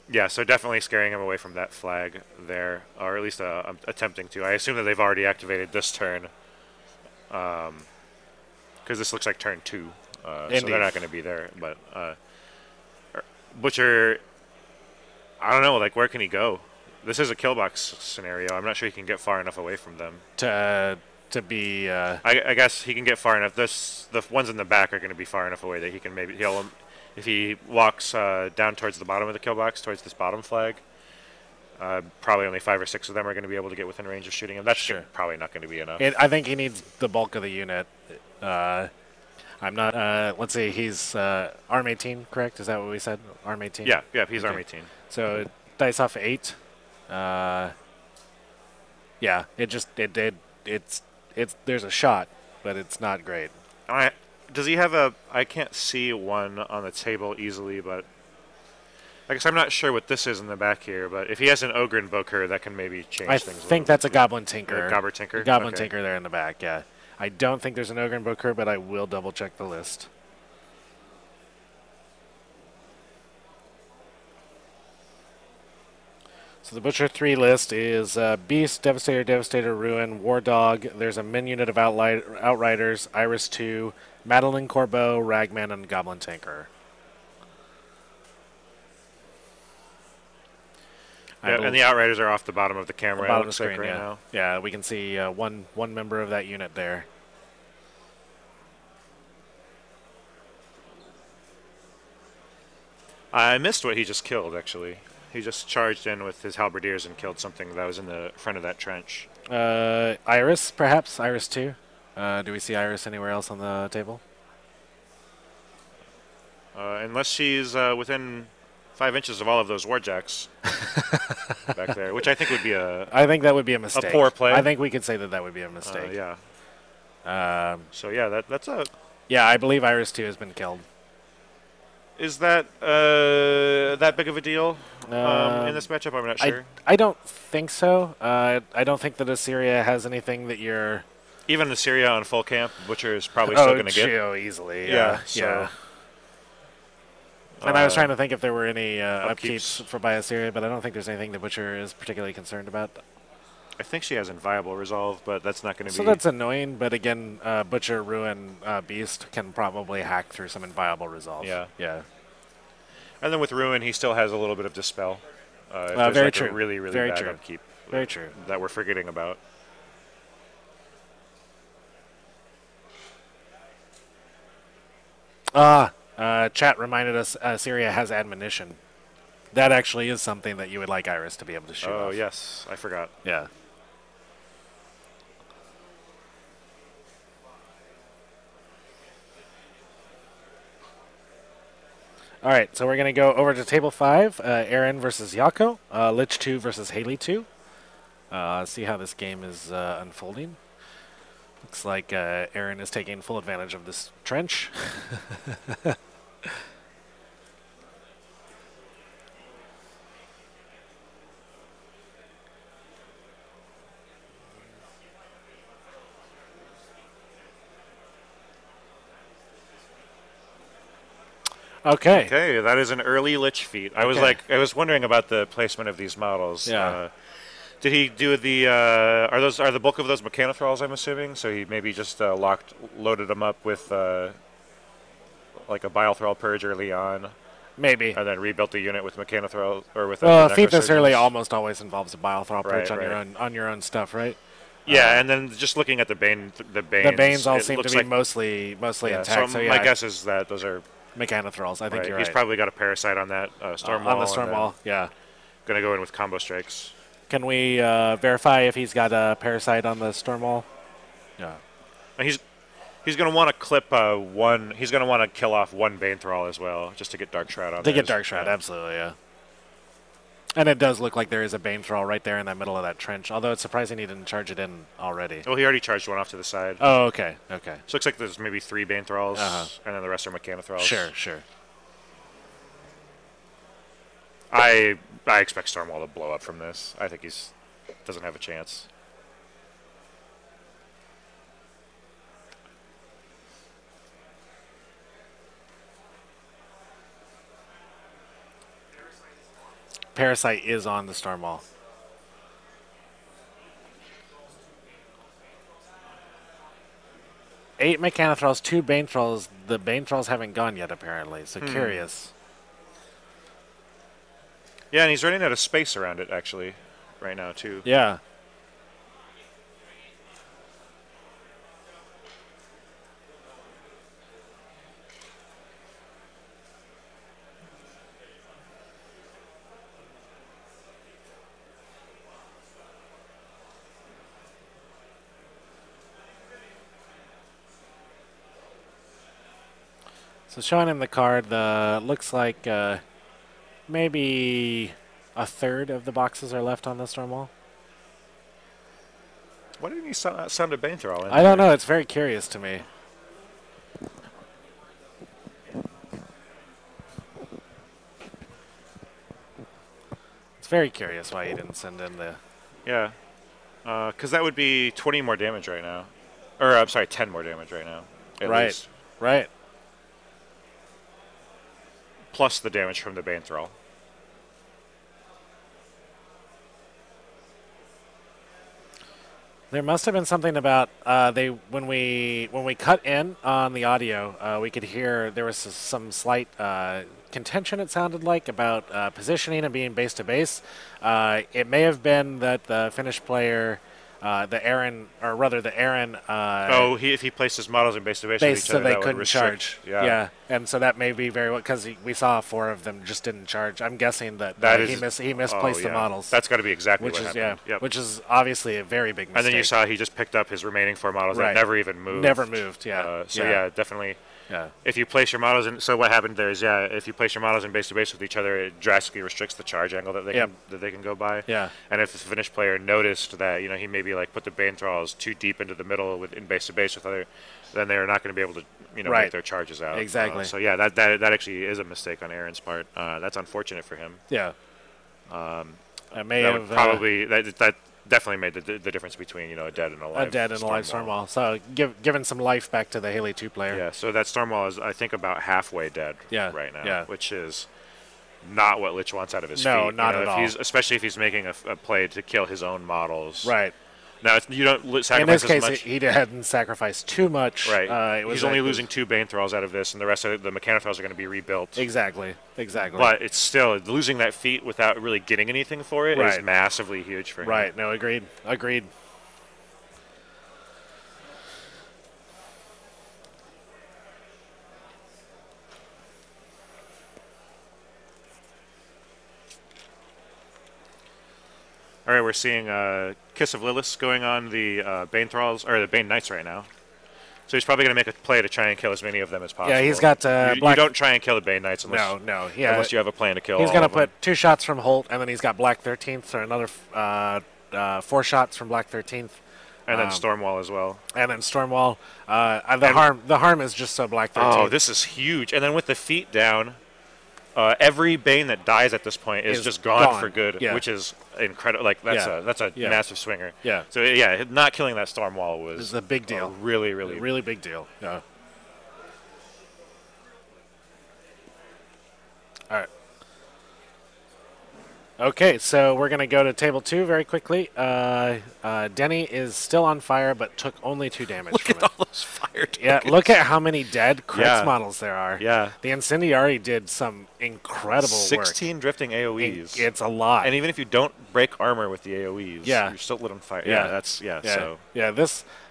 [SPEAKER 2] Yeah, so definitely scaring him away from that flag there, or at least attempting to. I assume that they've already activated this turn, because this looks like turn 2, so they're not going to be there. But Butcher, I don't know, like, where can he go? This is a kill box scenario. I'm not sure he can get far enough away from them.
[SPEAKER 1] To be...
[SPEAKER 2] I guess he can get far enough. The ones in the back are going to be far enough away that he can maybe... If he walks down towards the bottom of the kill box, towards this bottom flag, probably only 5 or 6 of them are going to be able to get within range of shooting him. That's probably not going to be enough.
[SPEAKER 1] I think he needs the bulk of the unit. I'm not... let's see, he's Arm 18, correct? Is that what we said? Arm 18?
[SPEAKER 2] Yeah, he's
[SPEAKER 1] Okay.
[SPEAKER 2] Arm 18.
[SPEAKER 1] So dice off 8. Yeah, it's there's a shot, but it's not great.
[SPEAKER 2] Does he have a... I can't see one on the table easily, but... I guess I'm not sure what this is in the back here, but if he has an Ogre Invoker, that can maybe change
[SPEAKER 1] I
[SPEAKER 2] things a
[SPEAKER 1] think
[SPEAKER 2] little
[SPEAKER 1] that's a
[SPEAKER 2] bit.
[SPEAKER 1] Goblin Tinker.
[SPEAKER 2] Goblin Tinker?
[SPEAKER 1] Goblin
[SPEAKER 2] Okay.
[SPEAKER 1] Tinker there in the back, yeah. I don't think there's an Ogre Invoker, but I will double check the list. So the Butcher 3 list is Beast, Devastator, Devastator, Ruin, War Dog. There's a min unit of Outriders, Iris 2, Madeline Corbeau, Ragman, and Goblin Tinker.
[SPEAKER 2] Yeah, and the Outriders are off the bottom of the camera,
[SPEAKER 1] bottom
[SPEAKER 2] it
[SPEAKER 1] of
[SPEAKER 2] looks
[SPEAKER 1] the screen,
[SPEAKER 2] like right
[SPEAKER 1] yeah.
[SPEAKER 2] now.
[SPEAKER 1] Yeah, we can see one member of that unit there.
[SPEAKER 2] I missed what he just killed, actually. He just charged in with his halberdiers and killed something that was in the front of that trench.
[SPEAKER 1] Iris, perhaps? Iris 2? Do we see Iris anywhere else on the table?
[SPEAKER 2] Unless she's within 5 inches of all of those warjacks back there, which I think would be
[SPEAKER 1] I think that would be a mistake.
[SPEAKER 2] poor play.
[SPEAKER 1] I think we could say that that would be a mistake.
[SPEAKER 2] Yeah. So yeah, that's a.
[SPEAKER 1] Yeah, I believe Iris 2 has been killed.
[SPEAKER 2] Is that that big of a deal in this matchup? I'm not sure.
[SPEAKER 1] I don't think so. I don't think that Assyria has anything that you're.
[SPEAKER 2] Even Assyria on full camp, Butcher is probably still going to get.
[SPEAKER 1] Oh, easily.
[SPEAKER 2] Yeah.
[SPEAKER 1] Yeah. And I was trying to think if there were any upkeeps for by Assyria, but I don't think there's anything that Butcher is particularly concerned about.
[SPEAKER 2] I think she has Inviolable Resolve, but that's not going to be.
[SPEAKER 1] So that's annoying, but again, Butcher, Ruin, Beast can probably hack through some Inviolable Resolve.
[SPEAKER 2] Yeah.
[SPEAKER 1] Yeah.
[SPEAKER 2] And then with Ruin, he still has a little bit of Dispel. If
[SPEAKER 1] very
[SPEAKER 2] there's
[SPEAKER 1] true.
[SPEAKER 2] A really, really
[SPEAKER 1] Very
[SPEAKER 2] bad
[SPEAKER 1] true.
[SPEAKER 2] upkeep.
[SPEAKER 1] Very true.
[SPEAKER 2] That we're forgetting about.
[SPEAKER 1] Chat reminded us Assyria has Admonition. That actually is something that you would like Iris to be able to shoot
[SPEAKER 2] Oh,
[SPEAKER 1] off.
[SPEAKER 2] yes. I forgot.
[SPEAKER 1] Yeah. All right, so we're going to go over to table 5, Aaron versus Yako, Lich 2 versus Haley 2. See how this game is unfolding. Looks like Aaron is taking full advantage of this trench. Okay.
[SPEAKER 2] Okay, that is an early Lich feat. I was wondering about the placement of these models.
[SPEAKER 1] Yeah.
[SPEAKER 2] Did he do the? Are the bulk of those Mechanothralls? I'm assuming. So he maybe just loaded them up with like a Bilethrall Purge early on,
[SPEAKER 1] Maybe.
[SPEAKER 2] and then rebuilt the unit with Mechanothrall or with.
[SPEAKER 1] Well, a feat this early almost always involves a Bilethrall Purge
[SPEAKER 2] Right,
[SPEAKER 1] on your own stuff, right?
[SPEAKER 2] Yeah, and then just looking at the Banes.
[SPEAKER 1] The Banes all seem to be
[SPEAKER 2] like,
[SPEAKER 1] mostly
[SPEAKER 2] yeah,
[SPEAKER 1] intact.
[SPEAKER 2] So
[SPEAKER 1] yeah,
[SPEAKER 2] my guess is that those are.
[SPEAKER 1] Mechanothralls. I think you're right.
[SPEAKER 2] He's probably got a Parasite on that Storm Wall.
[SPEAKER 1] On the Storm Wall, yeah.
[SPEAKER 2] Gonna go in with combo strikes.
[SPEAKER 1] Can we verify if he's got a Parasite on the Storm Wall? Yeah.
[SPEAKER 2] And he's gonna want to clip one. He's gonna want to kill off one Bane Thrall as well, just to get Dark Shroud on.
[SPEAKER 1] To get Dark Shroud, absolutely, yeah. And it does look like there is a Bane Thrall right there in the middle of that trench, although it's surprising he didn't charge it in already.
[SPEAKER 2] Well, he already charged one off to the side.
[SPEAKER 1] Oh, okay, okay.
[SPEAKER 2] So looks like there's maybe 3 Bane Thralls, and then the rest are Mechanothralls.
[SPEAKER 1] Sure, sure.
[SPEAKER 2] I expect Stormwall to blow up from this. I think he's doesn't have a chance.
[SPEAKER 1] Parasite is on the Storm Wall. Eight Mechanothralls, 2 Bane Thralls. The Bane Thralls haven't gone yet, apparently, so curious.
[SPEAKER 2] Yeah, and he's running out of space around it, actually, right now, too.
[SPEAKER 1] Yeah. So showing him the card, looks like maybe a third of the boxes are left on the Storm Wall.
[SPEAKER 2] Why didn't he sound a Bane Thrall in?
[SPEAKER 1] I don't know. It's very curious to me. It's very curious why he didn't send in the...
[SPEAKER 2] Yeah. Because that would be 20 more damage right now. Or, I'm sorry, 10 more damage right now. At least.
[SPEAKER 1] Right.
[SPEAKER 2] Plus the damage from the Bane Thrall.
[SPEAKER 1] There must have been something about when we cut in on the audio, we could hear there was some slight contention. It sounded like about positioning and being base to base. It may have been that the Finnish player, the Aaron.
[SPEAKER 2] If he placed his models in base to base,
[SPEAKER 1] so they couldn't charge.
[SPEAKER 2] Yeah,
[SPEAKER 1] and so that may be very well because we saw 4 of them just didn't charge. I'm guessing that he misplaced the models.
[SPEAKER 2] That's got to be exactly what happened.
[SPEAKER 1] Yep. Which is obviously a very big mistake.
[SPEAKER 2] And then you saw he just picked up his remaining 4 models that never even moved.
[SPEAKER 1] Never moved. Yeah.
[SPEAKER 2] Yeah, definitely.
[SPEAKER 1] Yeah.
[SPEAKER 2] if you place your models in, so what happened there is, yeah, if you place your models in base to base with each other, it drastically restricts the charge angle that they can go by.
[SPEAKER 1] Yeah.
[SPEAKER 2] And if the Finnish player noticed that, you know, he maybe like put the Bane thralls too deep into the middle in base to base with other, then they're not going to be able to, you know,
[SPEAKER 1] Right.
[SPEAKER 2] make their charges out.
[SPEAKER 1] Exactly.
[SPEAKER 2] So yeah, that actually is a mistake on Aaron's part. That's unfortunate for him.
[SPEAKER 1] Yeah. I may
[SPEAKER 2] That
[SPEAKER 1] have
[SPEAKER 2] would probably that definitely made the difference between, you know, a dead and a live.
[SPEAKER 1] a dead and a live Stormwall. So giving some life back to the Haley 2 player.
[SPEAKER 2] Yeah, so that Stormwall is, I think, about halfway dead right now,
[SPEAKER 1] yeah.
[SPEAKER 2] which is not what Lich wants out of his feet.
[SPEAKER 1] No, not at all.
[SPEAKER 2] Especially if he's making a play to kill his own models.
[SPEAKER 1] Right.
[SPEAKER 2] Now, you don't sacrifice
[SPEAKER 1] In this
[SPEAKER 2] as
[SPEAKER 1] case,
[SPEAKER 2] much.
[SPEAKER 1] he hadn't sacrificed too much.
[SPEAKER 2] Right.
[SPEAKER 1] It was
[SPEAKER 2] he's only losing 2 Bane Thralls out of this, and the rest of the Mechano Thralls are going to be rebuilt.
[SPEAKER 1] Exactly.
[SPEAKER 2] But it's still, losing that feat without really getting anything for it is massively huge for him.
[SPEAKER 1] Right. No, agreed.
[SPEAKER 2] All right, we're seeing Kiss of Lilith going on the Bane Thralls, or the Bane Knights right now. So he's probably going to make a play to try and kill as many of them as possible.
[SPEAKER 1] Yeah, he's got
[SPEAKER 2] you don't try and kill the Bane Knights unless, unless you have a plan to kill
[SPEAKER 1] He's
[SPEAKER 2] going to
[SPEAKER 1] put 2 shots from Holt, and then he's got Black 13th, or another 4 shots from Black 13th.
[SPEAKER 2] And then Stormwall as well.
[SPEAKER 1] And then Stormwall. The harm is just so Black 13th.
[SPEAKER 2] Oh, this is huge. And then with the feet down, every Bane that dies at this point is just gone for good, which is incredible. Like that's a massive swinger.
[SPEAKER 1] Yeah.
[SPEAKER 2] So yeah, not killing that Stormwall was
[SPEAKER 1] a big deal.
[SPEAKER 2] Really
[SPEAKER 1] big deal. Yeah. All right. Okay, so we're going to go to table 2 very quickly. Denny is still on fire, but took only 2 damage
[SPEAKER 2] look
[SPEAKER 1] from
[SPEAKER 2] at all those fire tokens.
[SPEAKER 1] Yeah, look at how many dead Crits models there are.
[SPEAKER 2] Yeah.
[SPEAKER 1] The Incendiary did some incredible
[SPEAKER 2] 16 drifting AoEs.
[SPEAKER 1] It's a lot.
[SPEAKER 2] And even if you don't break armor with the AoEs, you're still lit on fire.
[SPEAKER 1] Yeah,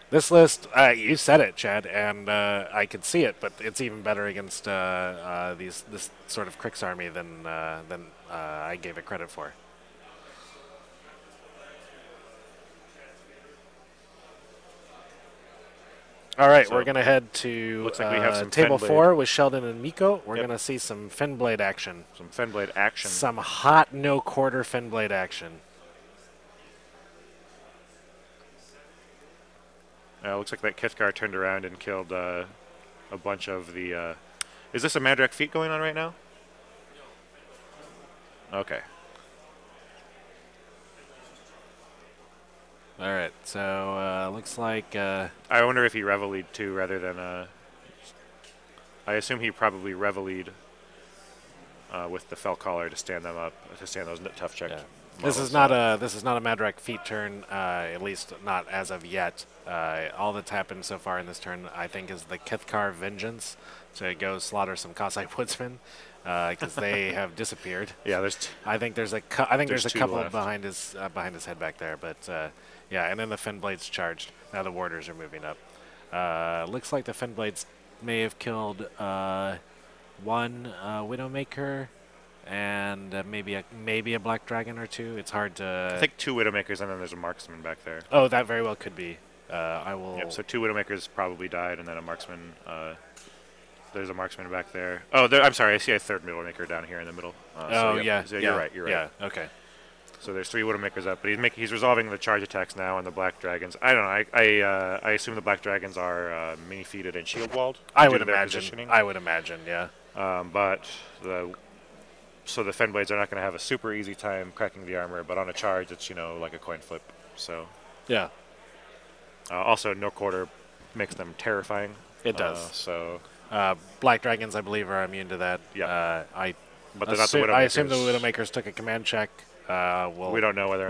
[SPEAKER 1] this list, you said it, Chad, and I could see it, but it's even better against this sort of Crix army than I gave it credit for. All right, we're going to head to
[SPEAKER 2] looks like we have some
[SPEAKER 1] table
[SPEAKER 2] Fenblade.
[SPEAKER 1] 4 with Sheldon and Miko. We're going to see some Fenblade action.
[SPEAKER 2] Some Fenblade action.
[SPEAKER 1] Some hot no-quarter Fenblade action.
[SPEAKER 2] Looks like that Kithgar turned around and killed a bunch of the... is this a Madrak feat going on right now? Okay.
[SPEAKER 1] All right, so looks like...
[SPEAKER 2] I wonder if he Revelied too, rather than... I assume he probably Revelied with the Fell Collar to stand them up, to stand those tough check.
[SPEAKER 1] Yeah. This is not a Madrak feat turn, at least not as of yet. All that's happened so far in this turn, I think, is the Kithkar Vengeance to go slaughter some Cossite Woodsmen because they have disappeared.
[SPEAKER 2] Yeah,
[SPEAKER 1] I think there's a couple
[SPEAKER 2] left.
[SPEAKER 1] behind his head back there, but yeah, and then the Fenblades charged. Now the warders are moving up. Looks like the Fenblades may have killed one Widowmaker. And maybe a Black Dragon or 2. It's hard to...
[SPEAKER 2] I think 2 Widowmakers, and then there's a Marksman back there.
[SPEAKER 1] Oh, that very well could be. I will...
[SPEAKER 2] Yep, so 2 Widowmakers probably died, and then a Marksman... there's a Marksman back there. Oh, I'm sorry, I see a 3rd Widowmaker down here in the middle. So you're right.
[SPEAKER 1] Yeah, okay.
[SPEAKER 2] So there's 3 Widowmakers up, but he's resolving the charge attacks now on the Black Dragons. I don't know, I assume the Black Dragons are mini-feated and shield-walled?
[SPEAKER 1] I would imagine, yeah.
[SPEAKER 2] But So the Fenblades are not going to have a super easy time cracking the armor, but on a charge, it's, like a coin flip. So
[SPEAKER 1] yeah.
[SPEAKER 2] Also, no quarter makes them terrifying.
[SPEAKER 1] It does.
[SPEAKER 2] So
[SPEAKER 1] Black Dragons, I believe, are immune to that.
[SPEAKER 2] Yeah.
[SPEAKER 1] But they're not the Widowmakers. I assume the Widowmakers took a command check.
[SPEAKER 2] We don't know whether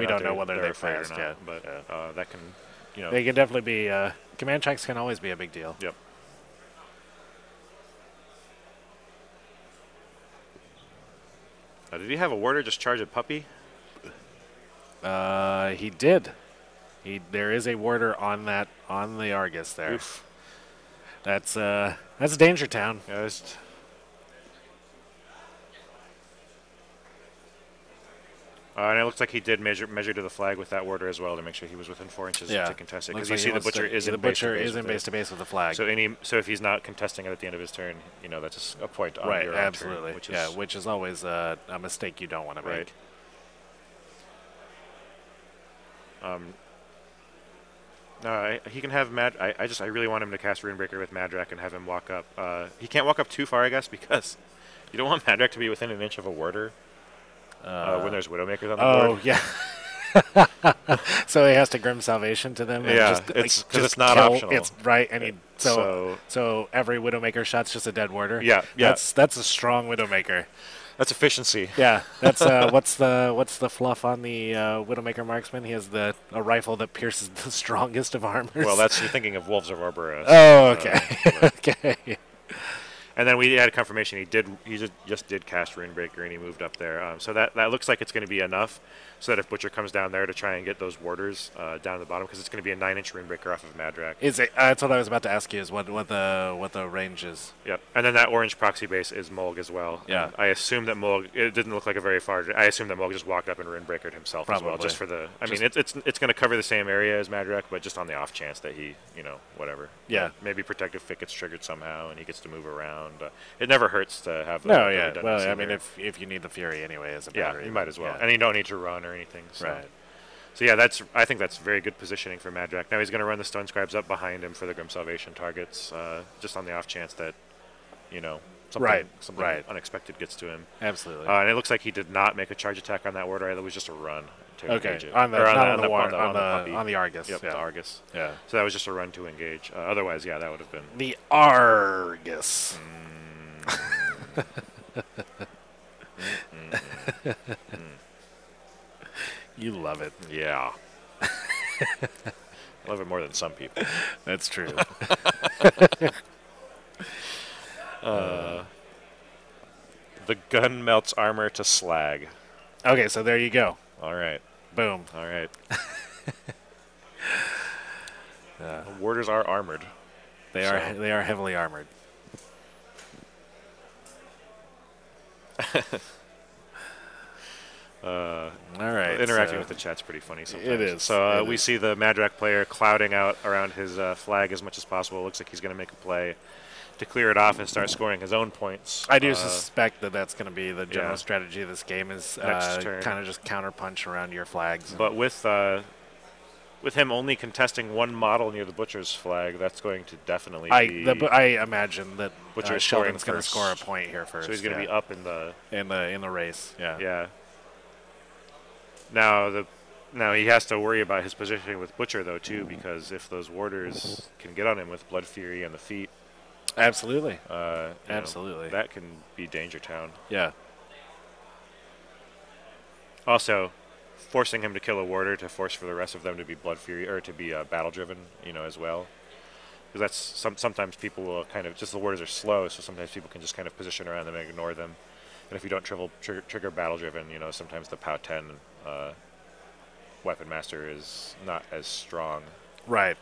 [SPEAKER 1] they
[SPEAKER 2] phased
[SPEAKER 1] or not,
[SPEAKER 2] but that can,
[SPEAKER 1] They can definitely be. Command checks can always be a big deal.
[SPEAKER 2] Yep. Did he have a warder just charge a puppy?
[SPEAKER 1] He did. There is a warder on the Argus there.
[SPEAKER 2] Oof.
[SPEAKER 1] That's Danger Town.
[SPEAKER 2] Yeah, And it looks like he did measure to the flag with that warder as well to make sure he was within 4 inches to contest it. Because you see the butcher is in base
[SPEAKER 1] to base with the flag.
[SPEAKER 2] So if he's not contesting it at the end of his turn, that's a point on your own turn,
[SPEAKER 1] which is always a mistake you don't want to make.
[SPEAKER 2] He can have I really want him to cast Runebreaker with Madrak and have him walk up. He can't walk up too far, I guess, because you don't want Madrak to be within an inch of a warder when there's Widowmakers on the board.
[SPEAKER 1] Oh, yeah. So he has to Grim Salvation to them?
[SPEAKER 2] Yeah, because it's not optional.
[SPEAKER 1] It's right, and so every Widowmaker shot's just a dead warder?
[SPEAKER 2] Yeah.
[SPEAKER 1] That's a strong Widowmaker.
[SPEAKER 2] That's efficiency.
[SPEAKER 1] Yeah, that's what's the fluff on the Widowmaker Marksman? He has a rifle that pierces the strongest of armors.
[SPEAKER 2] Well, you're thinking of Wolves of Orboros.
[SPEAKER 1] Oh, okay. Okay.
[SPEAKER 2] And then we had confirmation he just did cast Runebreaker and he moved up there. So that looks like it's going to be enough, so that if Butcher comes down there to try and get those warders down at the bottom, because it's going to be a 9-inch Runebreaker off of Madrak.
[SPEAKER 1] That's what I was about to ask you. Is what the range is?
[SPEAKER 2] Yep. And then that orange proxy base is Mulg as well.
[SPEAKER 1] Yeah.
[SPEAKER 2] I assume that Mulg. It didn't look like a very far. I assume that Mulg just walked up and Runebreakered himself
[SPEAKER 1] Probably.
[SPEAKER 2] as well, just for the. I mean, it's going to cover the same area as Madrak, but just on the off chance that he, whatever.
[SPEAKER 1] Yeah.
[SPEAKER 2] Maybe Protective Fit gets triggered somehow and he gets to move around. It never hurts to have.
[SPEAKER 1] No, yeah. Well, I mean, if you need the Fury anyway as a battery,
[SPEAKER 2] you might as well,
[SPEAKER 1] yeah.
[SPEAKER 2] and you don't need to run or anything. So.
[SPEAKER 1] Right.
[SPEAKER 2] So yeah, I think that's very good positioning for Madrak. Now he's going to run the Stone Scribes up behind him for the Grim Salvation targets, just on the off chance that, something unexpected gets to him.
[SPEAKER 1] Absolutely.
[SPEAKER 2] And it looks like he did not make a charge attack on that warder. It was just a run to engage it.
[SPEAKER 1] On the Argus.
[SPEAKER 2] Yep,
[SPEAKER 1] yeah.
[SPEAKER 2] the Argus.
[SPEAKER 1] Yeah.
[SPEAKER 2] So that was just a run to engage. Otherwise, yeah, that would have been
[SPEAKER 1] the Argus. You love it.
[SPEAKER 2] Yeah. Love it more than some people.
[SPEAKER 1] That's true.
[SPEAKER 2] The gun melts armor to slag.
[SPEAKER 1] Okay, so there you go.
[SPEAKER 2] All right.
[SPEAKER 1] Boom.
[SPEAKER 2] All right. Warders are armored.
[SPEAKER 1] They are heavily armored. All right.
[SPEAKER 2] Interacting with the chat's pretty funny sometimes.
[SPEAKER 1] It is.
[SPEAKER 2] So we see the Madrak player clouding out around his flag as much as possible. It looks like he's going to make a play to clear it off and start scoring his own points.
[SPEAKER 1] I do suspect that that's going to be the general strategy of this game, is kind of just counterpunch around your flags.
[SPEAKER 2] But with him only contesting one model near the Butcher's flag, that's going to definitely be...
[SPEAKER 1] I imagine that
[SPEAKER 2] Sheldon's
[SPEAKER 1] going to score a point here first.
[SPEAKER 2] So he's going to be up in
[SPEAKER 1] the race. Yeah.
[SPEAKER 2] Yeah. Now he has to worry about his positioning with Butcher though too, because if those warders can get on him with Blood Fury and the feet,
[SPEAKER 1] absolutely,
[SPEAKER 2] that can be Danger Town.
[SPEAKER 1] Yeah.
[SPEAKER 2] Also, forcing him to kill a warder to force for the rest of them to be Blood Fury or to be battle driven, as well. Because that's sometimes people will kind of the warders are slow, so sometimes people can just kind of position around them and ignore them. And if you don't trigger battle driven, sometimes the POW 10 Weapon Master is not as strong.
[SPEAKER 1] Right.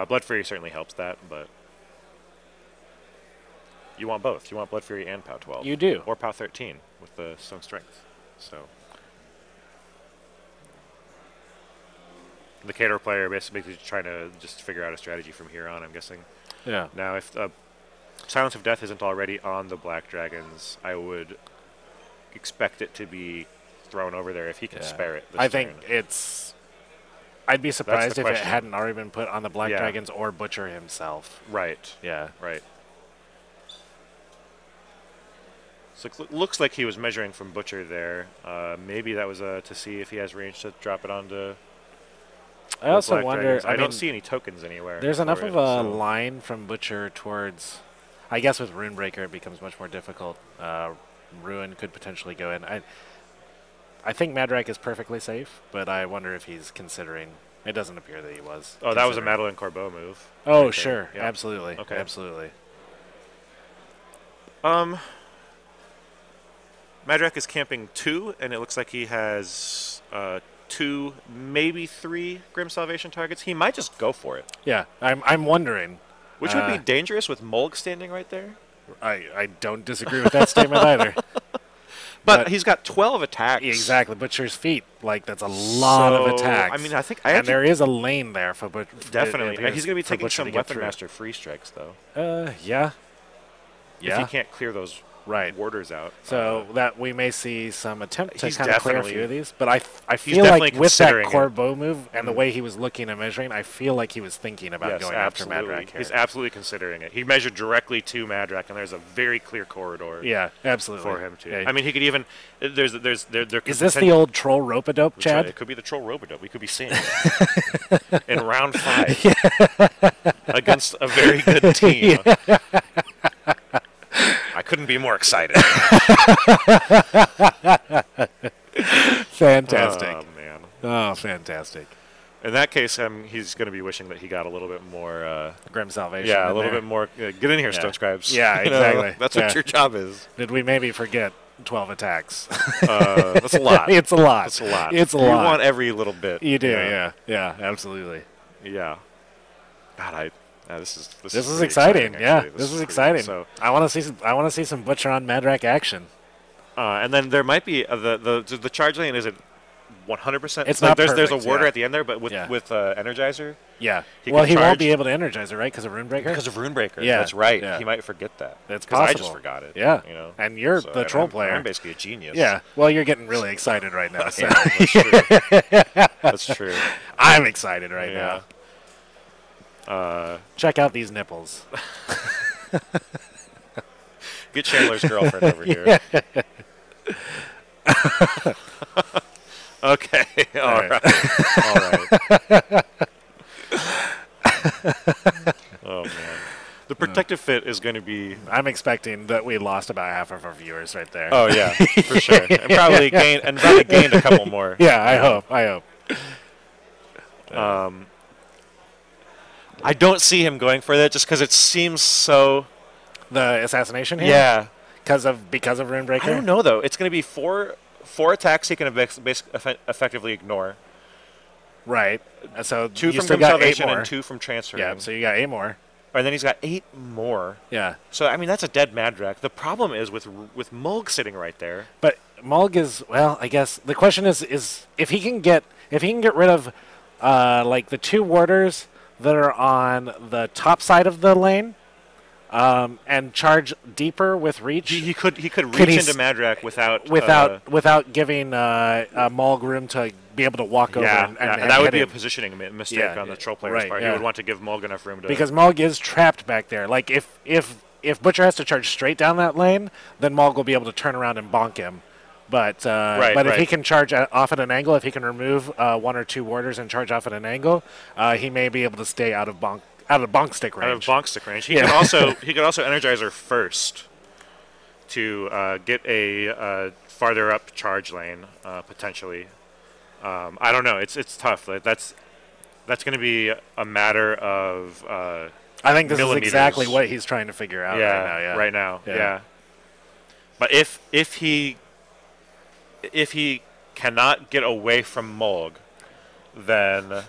[SPEAKER 2] Blood Fury certainly helps that, but you want both. You want Blood Fury and POW 12.
[SPEAKER 1] You do.
[SPEAKER 2] Or POW 13 with the Stone Strength. So the Cater player basically trying to just figure out a strategy from here on, I'm guessing.
[SPEAKER 1] Yeah.
[SPEAKER 2] Now, if Silence of Death isn't already on the Black Dragons, I would expect it to be thrown over there if he can spare it.
[SPEAKER 1] I think I'd be surprised if it hadn't already been put on the Black Dragons or Butcher himself.
[SPEAKER 2] Right.
[SPEAKER 1] Yeah.
[SPEAKER 2] Right. So it looks like he was measuring from Butcher there. Maybe that was to see if he has range to drop it onto.
[SPEAKER 1] I also wonder.
[SPEAKER 2] I don't see any tokens anywhere.
[SPEAKER 1] There's enough of a line from Butcher towards. I guess with Runebreaker it becomes much more difficult. Ruin could potentially go in. I think Madrak is perfectly safe, but I wonder if he's considering. It doesn't appear that he was.
[SPEAKER 2] Oh, that was a Madeline Corbeau move.
[SPEAKER 1] Oh, right sure. Yep. Absolutely.
[SPEAKER 2] Okay.
[SPEAKER 1] Absolutely.
[SPEAKER 2] Madrak is camping 2, and it looks like he has 2, maybe 3 Grim Salvation targets. He might just go for it.
[SPEAKER 1] Yeah, I'm wondering.
[SPEAKER 2] Which would be dangerous with Mulg standing right there.
[SPEAKER 1] I don't disagree with that statement either.
[SPEAKER 2] But he's got 12 attacks.
[SPEAKER 1] Exactly. Butcher's feet. Like, that's a lot of attacks.
[SPEAKER 2] I mean, I think
[SPEAKER 1] and there is a lane there for Butcher.
[SPEAKER 2] Definitely. And he's going to be taking some Weapon Master free strikes, though.
[SPEAKER 1] Yeah.
[SPEAKER 2] If he can't clear those warders out.
[SPEAKER 1] So that we may see some attempt to kind of clear a few of these. But I feel like with that core bow move and the way he was looking and measuring, I feel like he was thinking about going after Madrak here.
[SPEAKER 2] He's absolutely considering it. He measured directly to Madrak, and there's a very clear corridor.
[SPEAKER 1] Yeah, absolutely.
[SPEAKER 2] For him to.
[SPEAKER 1] Yeah.
[SPEAKER 2] I mean, he could even. There
[SPEAKER 1] is this the old troll rope-a-dope, Chad?
[SPEAKER 2] It could be the troll rope-a-dope. We could be seeing it in round 5 against a very good team. I couldn't be more excited.
[SPEAKER 1] Fantastic.
[SPEAKER 2] Oh, man.
[SPEAKER 1] Oh, fantastic.
[SPEAKER 2] In that case, he's going to be wishing that he got a little bit more...
[SPEAKER 1] Grim Salvation.
[SPEAKER 2] Yeah, a little bit more... get in here, Stone Scribes.
[SPEAKER 1] Yeah, exactly.
[SPEAKER 2] That's what your job is.
[SPEAKER 1] Did we maybe forget 12 attacks?
[SPEAKER 2] That's a lot.
[SPEAKER 1] It's a lot.
[SPEAKER 2] It's a lot.
[SPEAKER 1] It's a lot.
[SPEAKER 2] You want every little bit.
[SPEAKER 1] You do, yeah, absolutely.
[SPEAKER 2] Yeah. God, this
[SPEAKER 1] is exciting. Yeah, this is exciting. So I want to see some Butcher on Madrak action.
[SPEAKER 2] And then there might be the charge lane. Is it 100%?
[SPEAKER 1] It's not perfect,
[SPEAKER 2] there's a warder at the end there, but with Energizer.
[SPEAKER 1] Yeah. He won't be able to Energize it, right? Because of Runebreaker.
[SPEAKER 2] Because of Runebreaker.
[SPEAKER 1] Yeah,
[SPEAKER 2] that's right.
[SPEAKER 1] Yeah.
[SPEAKER 2] He might forget that.
[SPEAKER 1] That's possible.
[SPEAKER 2] I just forgot it.
[SPEAKER 1] Yeah.
[SPEAKER 2] You know.
[SPEAKER 1] And you're the troll player.
[SPEAKER 2] I'm basically a genius.
[SPEAKER 1] Yeah. Well, you're getting really excited right now. So.
[SPEAKER 2] Yeah, that's true. That's true.
[SPEAKER 1] I'm excited right now. Check out these nipples.
[SPEAKER 2] Get Chandler's girlfriend over here. Okay. All right. Oh, man. The protective fit is going to be...
[SPEAKER 1] I'm expecting that we lost about half of our viewers right there.
[SPEAKER 2] Oh, yeah. For sure. And probably gained a couple more.
[SPEAKER 1] Yeah, I hope.
[SPEAKER 2] I don't see him going for that just because it seems so...
[SPEAKER 1] The assassination here?
[SPEAKER 2] Yeah.
[SPEAKER 1] Because of Runebreaker?
[SPEAKER 2] I don't know, though. It's going to be four attacks he can effectively ignore.
[SPEAKER 1] Right. So
[SPEAKER 2] 2 from Grim Salvation and 2 from Transfer.
[SPEAKER 1] Yeah, so you got 8 more.
[SPEAKER 2] And then he's got 8 more.
[SPEAKER 1] Yeah.
[SPEAKER 2] So, I mean, that's a dead Madrak. The problem is with Mulg sitting right there.
[SPEAKER 1] But Mulg is, well, I guess the question is if he can get rid of like the 2 warders that are on the top side of the lane, and charge deeper with reach.
[SPEAKER 2] He could reach into Madrak
[SPEAKER 1] without giving Mulg room to be able to walk over. And
[SPEAKER 2] that would be a positioning mistake on the troll player's part. He would want to give Mulg enough room to.
[SPEAKER 1] Because Mulg is trapped back there. Like if Butcher has to charge straight down that lane, then Mulg will be able to turn around and bonk him. But if he can charge off at an angle, if he can remove 1 or 2 warders and charge off at an angle, he may be able to stay out of bonk stick range.
[SPEAKER 2] Out of bonk stick range. He could also energize her first to get a farther up charge lane potentially. I don't know. It's tough. Like, that's going to be a matter of.
[SPEAKER 1] I think this is exactly what he's trying to figure out right now.
[SPEAKER 2] Yeah. But if he cannot get away from Mulg, then.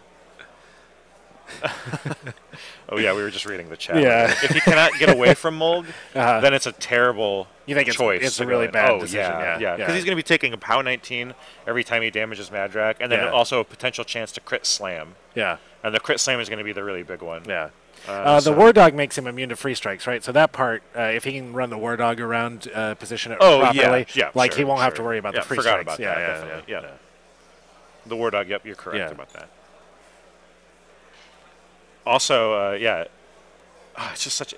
[SPEAKER 2] Oh yeah, we were just reading the chat.
[SPEAKER 1] Yeah.
[SPEAKER 2] If he cannot get away from Mulg, then it's a terrible choice.
[SPEAKER 1] It's a really bad decision.
[SPEAKER 2] Yeah. Because he's going to be taking a POW 19 every time he damages Madrak, and then also a potential chance to crit slam.
[SPEAKER 1] Yeah.
[SPEAKER 2] And the crit slam is going to be the really big one.
[SPEAKER 1] Yeah. The War Dog makes him immune to free strikes, right? So that part, if he can run the War Dog around, position it properly, he won't have to worry about the free strikes.
[SPEAKER 2] About that. Yeah. The War Dog, you're correct about that. Also, it's just such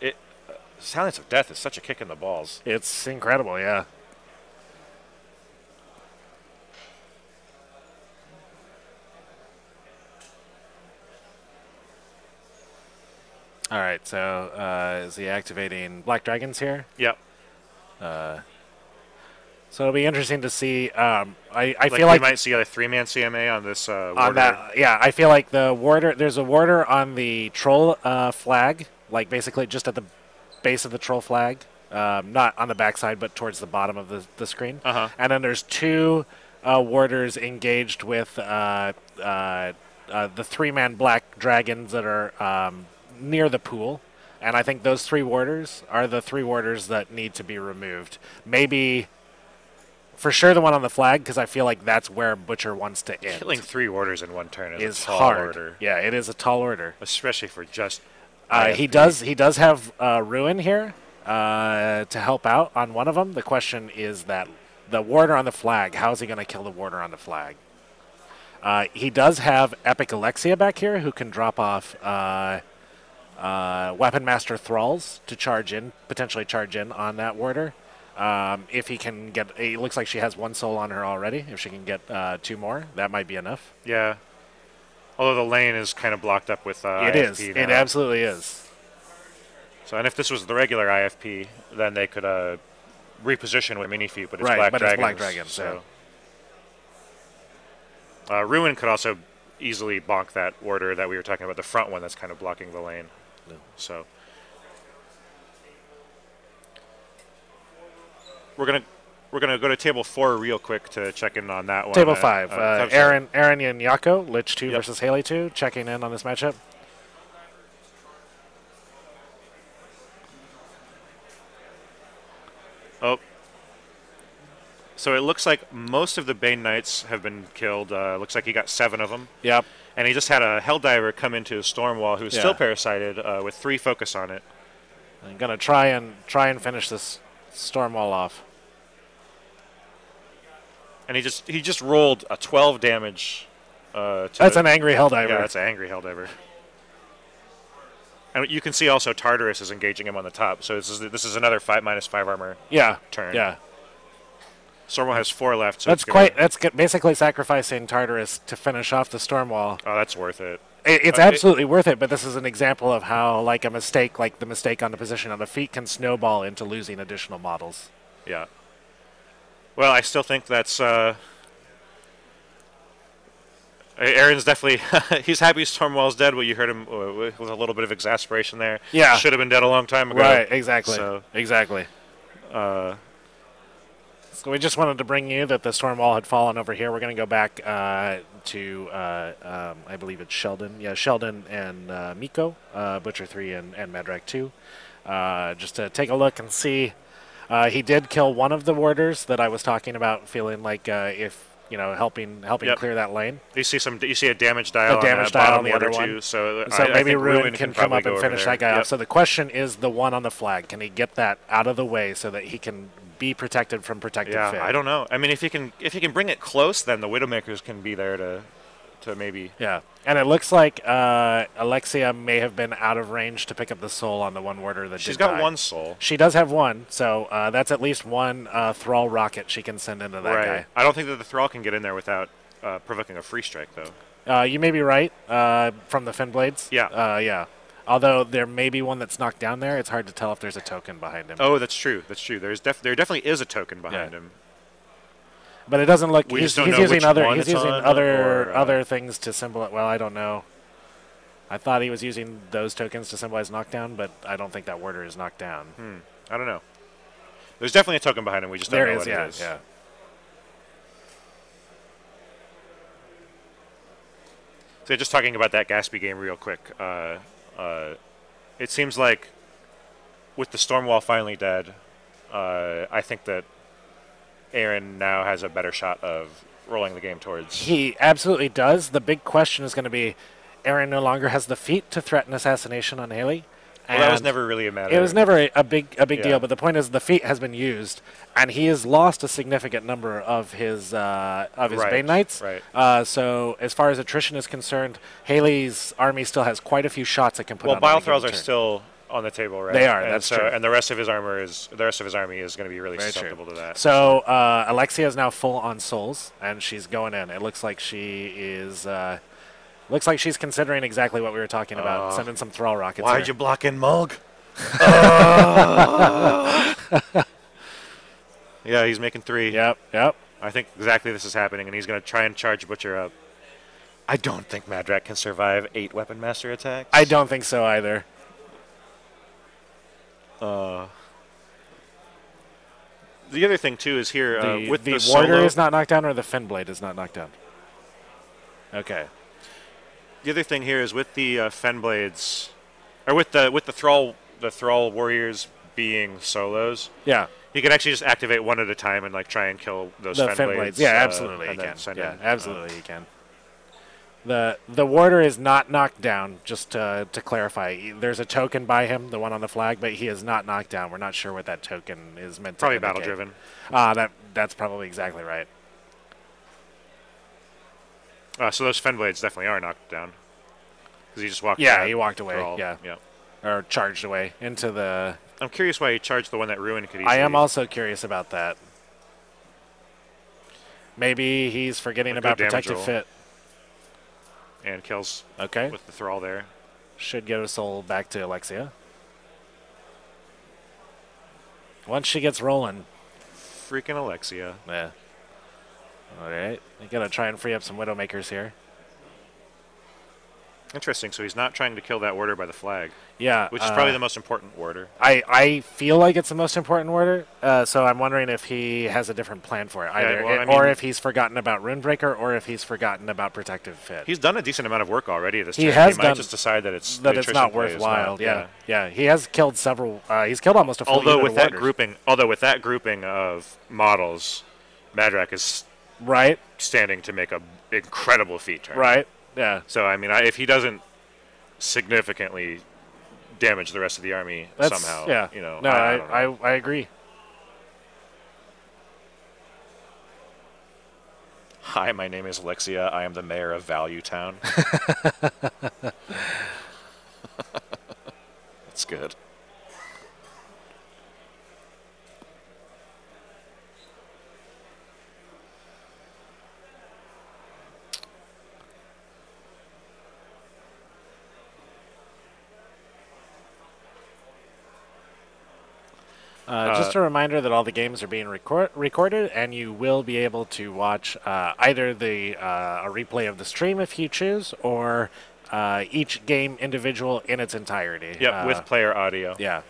[SPEAKER 2] Silence of Death is such a kick in the balls.
[SPEAKER 1] It's incredible, yeah. All right, so is he activating Black Dragons here?
[SPEAKER 2] Yep.
[SPEAKER 1] So it'll be interesting to see. I feel
[SPEAKER 2] like we
[SPEAKER 1] like
[SPEAKER 2] might see a 3-man CMA on this warder.
[SPEAKER 1] On that, I feel like the warder. There's a warder on the troll flag, like basically just at the base of the troll flag, not on the backside, but towards the bottom of the screen. And then there's 2 warders engaged with the 3-man Black Dragons that are near the pool. And I think those 3 warders are the 3 warders that need to be removed. Maybe For sure the one on the flag, because I feel like that's where Butcher wants to end.
[SPEAKER 2] Killing 3 orders in one turn is a tall
[SPEAKER 1] hard.
[SPEAKER 2] order.
[SPEAKER 1] Yeah, it is a tall order.
[SPEAKER 2] Especially for just
[SPEAKER 1] he does have Ruin here to help out on one of them. The question is that the warder on the flag, how is he going to kill the warder on the flag? He does have Epic Alexia back here who can drop off Weapon Master Thralls to potentially charge in on that warder. If he can get, it looks like she has 1 soul on her already. If she can get 2 more, that might be enough.
[SPEAKER 2] Yeah. Although the lane is kind of blocked up with
[SPEAKER 1] it
[SPEAKER 2] IFP
[SPEAKER 1] is.
[SPEAKER 2] now.
[SPEAKER 1] It absolutely is.
[SPEAKER 2] So, and if this was the regular IFP, then they could reposition with mini feet, but it's
[SPEAKER 1] right,
[SPEAKER 2] Black
[SPEAKER 1] but
[SPEAKER 2] Dragons.
[SPEAKER 1] It's Black Dragons.
[SPEAKER 2] So. Ruin could also easily bonk that order that we were talking about, the front one that's kind of blocking the lane.
[SPEAKER 1] No.
[SPEAKER 2] So we're gonna go to table 4 real quick to check in on that one.
[SPEAKER 1] Table 5. Aaron and Yako, Lich 2 versus Haley 2, checking in on this matchup.
[SPEAKER 2] Oh. So it looks like most of the Bane Knights have been killed. Looks like he got 7 of them.
[SPEAKER 1] Yep.
[SPEAKER 2] And he just had a Helldiver come into his Stormwall who's still parasited with 3 focus on it.
[SPEAKER 1] I'm gonna try and finish this Stormwall off.
[SPEAKER 2] And he just rolled a 12 damage.
[SPEAKER 1] That's an angry Helldiver.
[SPEAKER 2] Yeah, that's an angry Helldiver. And you can see also Tartarus is engaging him on the top. So this is another -5 armor. Turn.
[SPEAKER 1] Yeah.
[SPEAKER 2] Stormwall has 4 left. So
[SPEAKER 1] that's basically sacrificing Tartarus to finish off the Stormwall.
[SPEAKER 2] Oh, that's worth it.
[SPEAKER 1] It's absolutely worth it, but this is an example of how, like, a mistake, like the mistake on the position on the feet, can snowball into losing additional models.
[SPEAKER 2] Yeah. Well, I still think that's... Aaron's definitely... he's happy Stormwall's dead, but you heard him with a little bit of exasperation there.
[SPEAKER 1] Yeah.
[SPEAKER 2] Should have been dead a long time ago.
[SPEAKER 1] Right, exactly.
[SPEAKER 2] So,
[SPEAKER 1] exactly. So we just wanted to bring you that the Stormwall had fallen over here. We're going to go back to, I believe it's Sheldon. Yeah, Sheldon and Miko, Butcher 3 and Madrak 2. Just to take a look and see. He did kill one of the warders that I was talking about, feeling like if, helping clear that lane.
[SPEAKER 2] You see a damage dial on that bottom warder too. So
[SPEAKER 1] maybe Ruin can come up and finish that guy
[SPEAKER 2] off.
[SPEAKER 1] off. So the question is the one on the flag. Can he get that out of the way so that he can be protected from protected fit?
[SPEAKER 2] I don't know. I mean, if he can bring it close, then the Widowmakers can be there to maybe.
[SPEAKER 1] Yeah, and it looks like Alexia may have been out of range to pick up the soul on the one warder that
[SPEAKER 2] She's
[SPEAKER 1] did
[SPEAKER 2] got
[SPEAKER 1] die.
[SPEAKER 2] 1 soul.
[SPEAKER 1] She does have 1, so that's at least 1 Thrall rocket she can send into that guy.
[SPEAKER 2] I don't think that the Thrall can get in there without provoking a free strike, though.
[SPEAKER 1] You may be right from the fin blades.
[SPEAKER 2] Yeah.
[SPEAKER 1] Yeah. Although there may be one that's knocked down there, it's hard to tell if there's a token behind him.
[SPEAKER 2] Oh, that's true. That's true. There definitely is a token behind him.
[SPEAKER 1] But it doesn't look.
[SPEAKER 2] He's
[SPEAKER 1] using other things to symbolize. Well, I don't know. I thought he was using those tokens to symbolize knockdown, but I don't think that warder is knocked down.
[SPEAKER 2] I don't know. There's definitely a token behind him. We just don't know what it is.
[SPEAKER 1] Yeah.
[SPEAKER 2] So just talking about that Gatsby game real quick. It seems like with the Stormwall finally dead, I think that Aaron now has a better shot of rolling the game towards.
[SPEAKER 1] He absolutely does. The big question is going to be, Aaron no longer has the feat to threaten assassination on Haley.
[SPEAKER 2] Well, that was never really a matter.
[SPEAKER 1] It was never a big deal, but the point is the feat has been used, and he has lost a significant number of his Bane Knights.
[SPEAKER 2] Right.
[SPEAKER 1] So as far as attrition is concerned, Haley's army still has quite a few shots it can put on.
[SPEAKER 2] Well, Bile Thralls are still on the table, right?
[SPEAKER 1] They are.
[SPEAKER 2] And
[SPEAKER 1] that's true.
[SPEAKER 2] And the rest of his army is going to be really susceptible to that.
[SPEAKER 1] So Alexia is now full on souls, and she's going in. It looks like she is. Looks like she's considering exactly what we were talking about, sending some Thrall rockets.
[SPEAKER 2] Why'd you block in Mulg? Yeah, he's making 3.
[SPEAKER 1] Yep.
[SPEAKER 2] I think exactly this is happening, and he's going to try and charge Butcher up. I don't think Madrak can survive 8 Weapon Master attacks.
[SPEAKER 1] I don't think so either.
[SPEAKER 2] The other thing, too, is here with the
[SPEAKER 1] warder
[SPEAKER 2] solo,
[SPEAKER 1] is not knocked down, or the fin blade is not knocked down. Okay.
[SPEAKER 2] The other thing here is with the Fen Blades, or with the Thrall warriors being solos.
[SPEAKER 1] Yeah.
[SPEAKER 2] He can actually just activate one at a time and like try and kill those
[SPEAKER 1] The
[SPEAKER 2] Fen
[SPEAKER 1] Fen
[SPEAKER 2] Blades.
[SPEAKER 1] Blades. Yeah, absolutely he
[SPEAKER 2] and then
[SPEAKER 1] can.
[SPEAKER 2] send
[SPEAKER 1] Yeah,
[SPEAKER 2] in,
[SPEAKER 1] absolutely he can. The warder is not knocked down, just to clarify. There's a token by him, the one on the flag, but he is not knocked down. We're not sure what that token is meant to
[SPEAKER 2] Probably
[SPEAKER 1] indicate.
[SPEAKER 2] battle-driven.
[SPEAKER 1] That's probably exactly right.
[SPEAKER 2] So those Fen Blades definitely are knocked down. Because he just walked
[SPEAKER 1] Yeah,
[SPEAKER 2] out
[SPEAKER 1] he walked away,
[SPEAKER 2] for all-
[SPEAKER 1] yeah.
[SPEAKER 2] yeah.
[SPEAKER 1] Or charged away into the...
[SPEAKER 2] I'm curious why he charged the one that Ruin could easily...
[SPEAKER 1] I am also curious about that. Maybe he's forgetting
[SPEAKER 2] A
[SPEAKER 1] about
[SPEAKER 2] good damage
[SPEAKER 1] Protective
[SPEAKER 2] roll.
[SPEAKER 1] Fit.
[SPEAKER 2] And kills
[SPEAKER 1] Okay.
[SPEAKER 2] with the Thrall there.
[SPEAKER 1] Should get a soul back to Alexia. Once she gets rolling.
[SPEAKER 2] Freaking Alexia.
[SPEAKER 1] Yeah. Alright. You gotta try and free up some Widowmakers here.
[SPEAKER 2] Interesting. So he's not trying to kill that warder by the flag,
[SPEAKER 1] Yeah.
[SPEAKER 2] which is probably the most important warder.
[SPEAKER 1] I feel like it's the most important warder, so I'm wondering if he has a different plan for it. Either
[SPEAKER 2] well, I
[SPEAKER 1] or
[SPEAKER 2] mean-
[SPEAKER 1] if he's forgotten about Runebreaker, or if he's forgotten about Protective Fit.
[SPEAKER 2] He's done a decent amount of work already this
[SPEAKER 1] He
[SPEAKER 2] turn.
[SPEAKER 1] has
[SPEAKER 2] He might
[SPEAKER 1] done-
[SPEAKER 2] just decide that it's
[SPEAKER 1] that
[SPEAKER 2] the
[SPEAKER 1] it's
[SPEAKER 2] attrition
[SPEAKER 1] not
[SPEAKER 2] play is
[SPEAKER 1] worthwhile.
[SPEAKER 2] not-
[SPEAKER 1] Yeah. He has killed several. He's killed almost a full
[SPEAKER 2] Although
[SPEAKER 1] unit
[SPEAKER 2] with
[SPEAKER 1] of
[SPEAKER 2] that
[SPEAKER 1] warders.
[SPEAKER 2] grouping of models, Madrak is
[SPEAKER 1] Right.
[SPEAKER 2] standing to make a incredible feat turn.
[SPEAKER 1] Right. Yeah.
[SPEAKER 2] So I mean, if he doesn't significantly damage the rest of the army
[SPEAKER 1] That's
[SPEAKER 2] somehow,
[SPEAKER 1] yeah.
[SPEAKER 2] you know,
[SPEAKER 1] No,
[SPEAKER 2] I don't know.
[SPEAKER 1] I agree.
[SPEAKER 2] Hi, my name is Alexia. I am the mayor of Value Town. That's good.
[SPEAKER 1] Just a reminder that all the games are being recorded, and you will be able to watch either a replay of the stream if you choose, or each game individual in its entirety.
[SPEAKER 2] Yep, with player audio.
[SPEAKER 1] Yeah.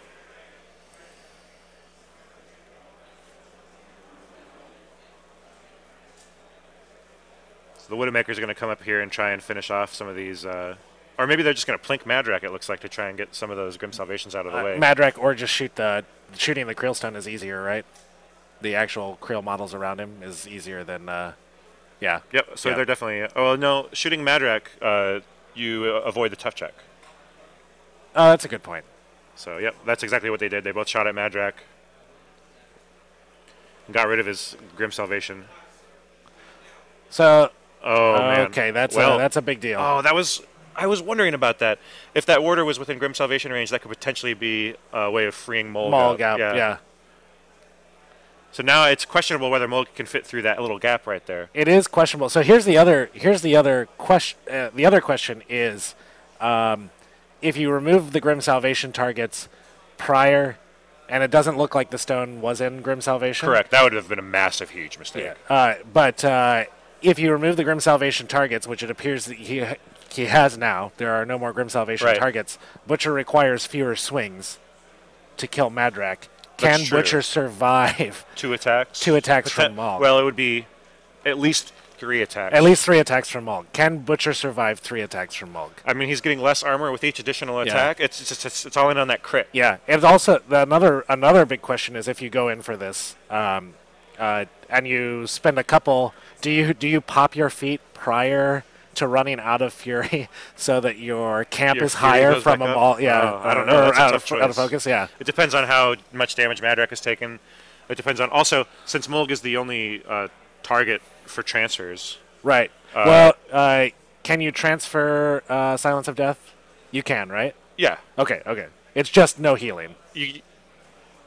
[SPEAKER 2] So the Widowmakers are going to come up here and try and finish off some of these, or maybe they're just going to plink Madrak. It looks like to try and get some of those Grim Salvations out of the way.
[SPEAKER 1] Madrak, or just shooting the Krillstone is easier, right? The actual Krill models around him is easier than, yeah.
[SPEAKER 2] Yep. So
[SPEAKER 1] Yeah.
[SPEAKER 2] they're definitely. Oh no, shooting Madrak, you avoid the tough check.
[SPEAKER 1] Oh, that's a good point.
[SPEAKER 2] So yep, that's exactly what they did. They both shot at Madrak. Got rid of his Grim Salvation.
[SPEAKER 1] So,
[SPEAKER 2] Oh man.
[SPEAKER 1] okay, that's
[SPEAKER 2] Well,
[SPEAKER 1] a big deal.
[SPEAKER 2] Oh, that was. I was wondering about that. If that warder was within Grim Salvation range, that could potentially be a way of freeing Mulg.
[SPEAKER 1] Mulg, yeah.
[SPEAKER 2] So now it's questionable whether Mulg can fit through that little gap right there.
[SPEAKER 1] It is questionable. So here's the other question. The other question is, if you remove the Grim Salvation targets prior, and it doesn't look like the stone was in Grim Salvation.
[SPEAKER 2] Correct. That would have been a massive, huge mistake.
[SPEAKER 1] But if you remove the Grim Salvation targets, which it appears that he has now, there are no more Grim Salvation
[SPEAKER 2] Right.
[SPEAKER 1] targets. Butcher requires fewer swings to kill Madrak.
[SPEAKER 2] That's
[SPEAKER 1] Can
[SPEAKER 2] true.
[SPEAKER 1] Butcher survive
[SPEAKER 2] 2 attacks.
[SPEAKER 1] 2 attacks from Mulg?
[SPEAKER 2] Well, it would be at least 3 attacks.
[SPEAKER 1] At least 3 attacks from Mulg. Can Butcher survive 3 attacks from Mulg?
[SPEAKER 2] I mean, he's getting less armor with each additional
[SPEAKER 1] Yeah.
[SPEAKER 2] attack. It's all in on that crit.
[SPEAKER 1] Yeah, and also another big question is if you go in for this and you spend a couple, do you pop your feet prior to running out of fury so that your camp
[SPEAKER 2] Your
[SPEAKER 1] is
[SPEAKER 2] fury
[SPEAKER 1] higher
[SPEAKER 2] goes
[SPEAKER 1] from
[SPEAKER 2] back
[SPEAKER 1] a
[SPEAKER 2] up?
[SPEAKER 1] mall? Yeah,
[SPEAKER 2] Oh, I don't know.
[SPEAKER 1] or
[SPEAKER 2] That's a
[SPEAKER 1] out
[SPEAKER 2] tough
[SPEAKER 1] of
[SPEAKER 2] choice.
[SPEAKER 1] focus. Yeah,
[SPEAKER 2] It depends on how much damage Madrak has taken. It depends on also since Mulg is the only target for transfers.
[SPEAKER 1] right. Can you transfer Silence of Death? You can, right?
[SPEAKER 2] Yeah.
[SPEAKER 1] Okay. It's just no healing.
[SPEAKER 2] You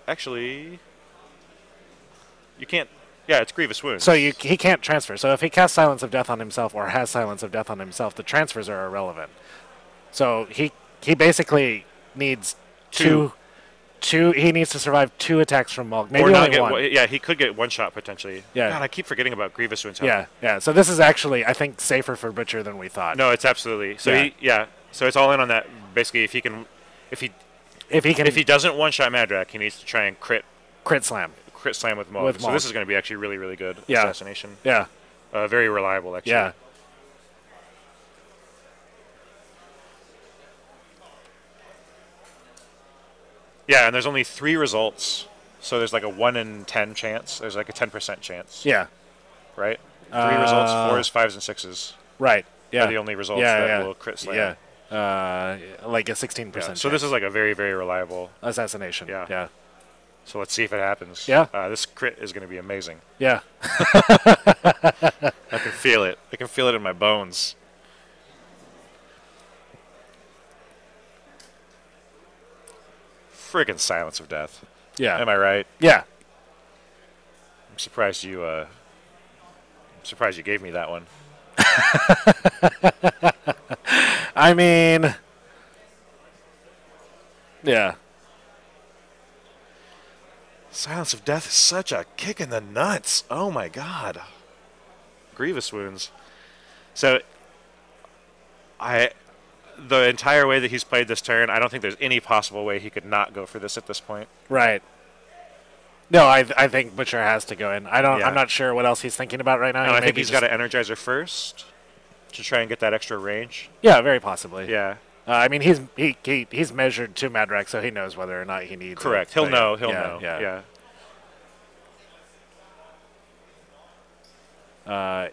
[SPEAKER 2] actually you can't. Yeah, it's grievous wounds.
[SPEAKER 1] So he can't transfer. So if he casts Silence of Death on himself or has Silence of Death on himself, the transfers are irrelevant. So he basically needs two. He needs to survive 2 attacks from Mulg. Maybe
[SPEAKER 2] or not
[SPEAKER 1] only
[SPEAKER 2] get
[SPEAKER 1] one.
[SPEAKER 2] Yeah, he could get one shot potentially.
[SPEAKER 1] Yeah.
[SPEAKER 2] God, I keep forgetting about grievous wounds.
[SPEAKER 1] Yeah. So this is actually, I think, safer for Butcher than we thought.
[SPEAKER 2] No, it's absolutely. So
[SPEAKER 1] Yeah.
[SPEAKER 2] So it's all in on that. Basically, if he doesn't one shot Madrak, he needs to try and crit
[SPEAKER 1] slam.
[SPEAKER 2] slam with Mulg.
[SPEAKER 1] With
[SPEAKER 2] So
[SPEAKER 1] Mulg.
[SPEAKER 2] this is going to be actually really, really good
[SPEAKER 1] Yeah.
[SPEAKER 2] assassination.
[SPEAKER 1] Yeah.
[SPEAKER 2] Very reliable, actually.
[SPEAKER 1] Yeah.
[SPEAKER 2] Yeah, and there's only 3 results. So there's like a 1 in 10 chance. There's like a 10% chance.
[SPEAKER 1] Yeah.
[SPEAKER 2] Right? 3 results, 4s, 5s, and 6s.
[SPEAKER 1] Right. Yeah.
[SPEAKER 2] Are the only results that will crit slam.
[SPEAKER 1] Yeah. Like a 16%
[SPEAKER 2] Yeah.
[SPEAKER 1] chance.
[SPEAKER 2] So this is like a very, very reliable
[SPEAKER 1] assassination.
[SPEAKER 2] Yeah.
[SPEAKER 1] Yeah.
[SPEAKER 2] So let's see if it happens.
[SPEAKER 1] Yeah.
[SPEAKER 2] This crit is going to be amazing.
[SPEAKER 1] Yeah.
[SPEAKER 2] I can feel it. I can feel it in my bones. Friggin' silence of death.
[SPEAKER 1] Yeah.
[SPEAKER 2] Am I right?
[SPEAKER 1] Yeah.
[SPEAKER 2] I'm surprised you. Surprised you gave me that one.
[SPEAKER 1] I mean, yeah.
[SPEAKER 2] Silence of death is such a kick in the nuts. Oh my god. Grievous wounds. So, the entire way that he's played this turn, I don't think there's any possible way he could not go for this at this point.
[SPEAKER 1] Right. No, I think Butcher has to go in.
[SPEAKER 2] Yeah.
[SPEAKER 1] I'm not sure what else he's thinking about right now.
[SPEAKER 2] And I think he's got an Energizer first to try and get that extra range.
[SPEAKER 1] Yeah, very possibly.
[SPEAKER 2] Yeah.
[SPEAKER 1] I mean, he's measured to Madrak, so he knows whether or not he needs.
[SPEAKER 2] Correct. He'll know. He'll know.
[SPEAKER 1] Yeah.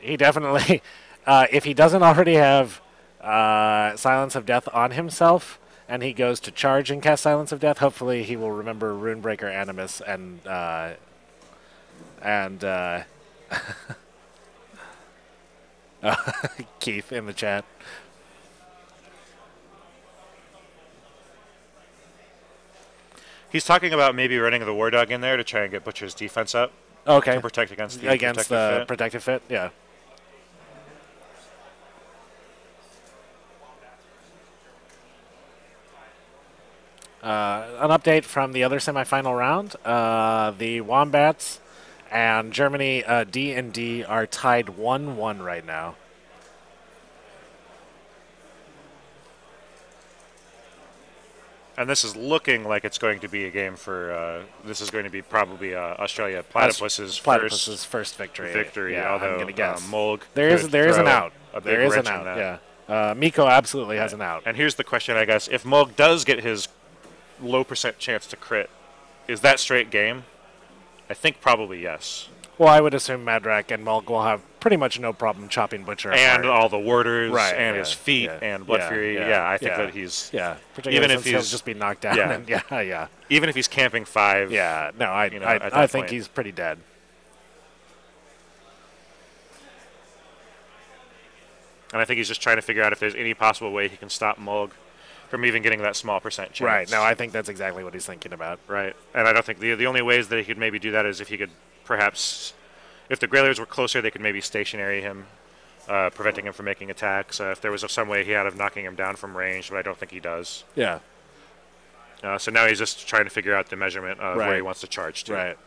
[SPEAKER 1] He definitely, if he doesn't already have Silence of Death on himself, and he goes to charge and cast Silence of Death, hopefully he will remember Runebreaker Animus and Keith in the chat.
[SPEAKER 2] He's talking about maybe running the War Dog in there to try and get Butcher's defense up.
[SPEAKER 1] Okay.
[SPEAKER 2] To protect against the
[SPEAKER 1] protective fit, yeah. An update from the other semifinal round. The Wombats and Germany D&D are tied 1-1 right now.
[SPEAKER 2] And this is looking like it's going to be a game for. This is going to be probably Australia Platypus's
[SPEAKER 1] first victory.
[SPEAKER 2] Yeah, although
[SPEAKER 1] I'm gonna guess.
[SPEAKER 2] Mulg
[SPEAKER 1] there is an out.
[SPEAKER 2] There is an out.
[SPEAKER 1] Yeah. Miko absolutely has an out.
[SPEAKER 2] And here's the question, I guess: if Mulg does get his low % chance to crit, is that straight game? I think probably yes.
[SPEAKER 1] Well, I would assume Madrak and Mulg will have pretty much no problem chopping Butcher
[SPEAKER 2] and
[SPEAKER 1] apart.
[SPEAKER 2] all the warders and his feet
[SPEAKER 1] yeah,
[SPEAKER 2] and Blood Fury. Yeah, I think that he's
[SPEAKER 1] even if he'll just be knocked down.
[SPEAKER 2] Yeah, even if he's camping 5.
[SPEAKER 1] Yeah, no, I think he's pretty dead.
[SPEAKER 2] And I think he's just trying to figure out if there's any possible way he can stop Mulg from even getting that small % chance.
[SPEAKER 1] Right. No, I think that's exactly what he's thinking about.
[SPEAKER 2] Right. And I don't think the only ways that he could maybe do that is if he could perhaps, if the Grailers were closer, they could maybe stationary him, preventing him from making attacks. If there was some way he had of knocking him down from range, but I don't think he does.
[SPEAKER 1] Yeah.
[SPEAKER 2] So now he's just trying to figure out the measurement of where he wants to charge to.
[SPEAKER 1] Right.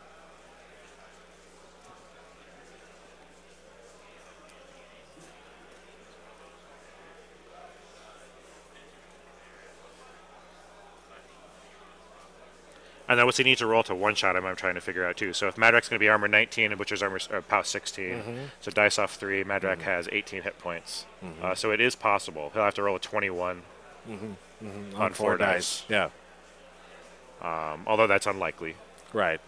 [SPEAKER 2] And then what's he need to roll to one-shot him, I'm trying to figure out, too. So if Madrak's going to be armor 19 and Butcher's armor POW 16, so dice off 3, Madrak has 18 hit points. So it is possible. He'll have to roll a 21 on 4 dice.
[SPEAKER 1] Yeah.
[SPEAKER 2] Although that's unlikely.
[SPEAKER 1] Right.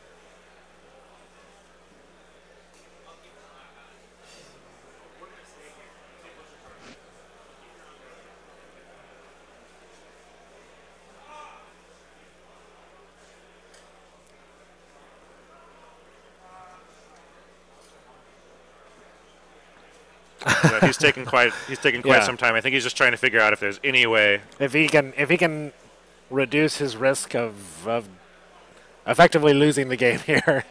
[SPEAKER 2] He's taking quite some time. I think he's just trying to figure out if there's any way
[SPEAKER 1] if he can reduce his risk of effectively losing the game here.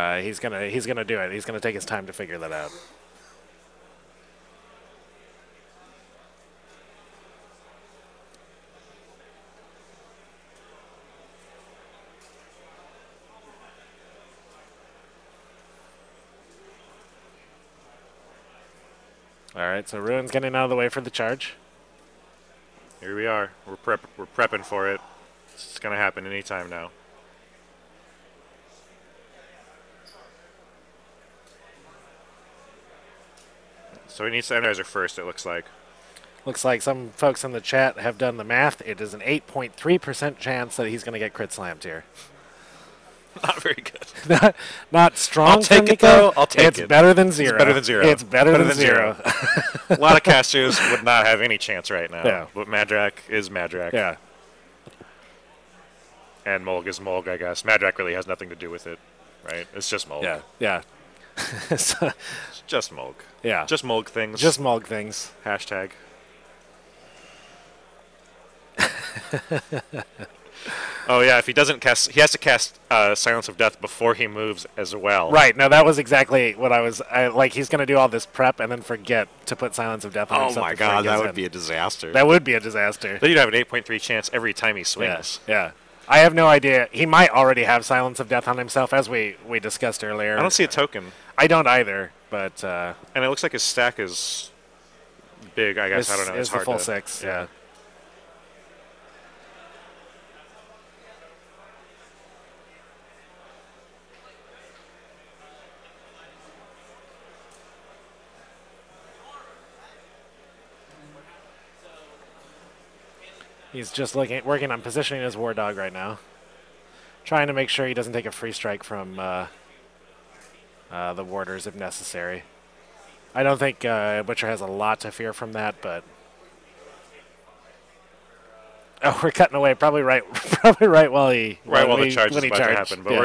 [SPEAKER 1] He's gonna do it. He's gonna take his time to figure that out. All right, so Ruin's getting out of the way for the charge.
[SPEAKER 2] Here we are. We're prepping for it. It's going to happen anytime now. So he needs to energizer first, it looks like.
[SPEAKER 1] Looks like some folks in the chat have done the math. It is an 8.3% chance that he's going to get crit slammed here.
[SPEAKER 2] Not very good.
[SPEAKER 1] Not strong.
[SPEAKER 2] I'll take
[SPEAKER 1] for
[SPEAKER 2] it, though. I'll take
[SPEAKER 1] it's
[SPEAKER 2] it.
[SPEAKER 1] Better than zero.
[SPEAKER 2] It's better than zero.
[SPEAKER 1] It's better than zero.
[SPEAKER 2] A lot of casters would not have any chance right now.
[SPEAKER 1] Yeah.
[SPEAKER 2] But Madrak is Madrak.
[SPEAKER 1] Yeah.
[SPEAKER 2] And Mulg is Mulg, I guess. Madrak really has nothing to do with it, right? It's just Mulg.
[SPEAKER 1] Yeah. Yeah.
[SPEAKER 2] It's just Mulg.
[SPEAKER 1] Yeah.
[SPEAKER 2] Just Mulg things.
[SPEAKER 1] Just Mulg things.
[SPEAKER 2] Hashtag. Oh, yeah, if he doesn't cast, he has to cast Silence of Death before he moves as well.
[SPEAKER 1] Right. No, that was exactly what I was like. He's going to do all this prep and then forget to put Silence of Death on
[SPEAKER 2] Oh,
[SPEAKER 1] himself.
[SPEAKER 2] my
[SPEAKER 1] before he
[SPEAKER 2] God, that
[SPEAKER 1] gets
[SPEAKER 2] would
[SPEAKER 1] in.
[SPEAKER 2] be a disaster.
[SPEAKER 1] That would be a disaster.
[SPEAKER 2] Then you'd have an 8.3 chance every time he
[SPEAKER 1] Yeah.
[SPEAKER 2] swings.
[SPEAKER 1] Yeah. I have no idea. He might already have Silence of Death on himself, as we discussed earlier.
[SPEAKER 2] I don't see a token.
[SPEAKER 1] I don't either, but
[SPEAKER 2] And it looks like his stack is big, I guess. I don't know.
[SPEAKER 1] It's the
[SPEAKER 2] hard
[SPEAKER 1] full
[SPEAKER 2] to,
[SPEAKER 1] 6, yeah. He's just working on positioning his War Dog right now. Trying to make sure he doesn't take a free strike from the warders if necessary. I don't think Butcher has a lot to fear from that, but... Oh, we're cutting away probably right while he...
[SPEAKER 2] Right while the charge is
[SPEAKER 1] when he
[SPEAKER 2] about to
[SPEAKER 1] charged.
[SPEAKER 2] happen. But
[SPEAKER 1] Yeah.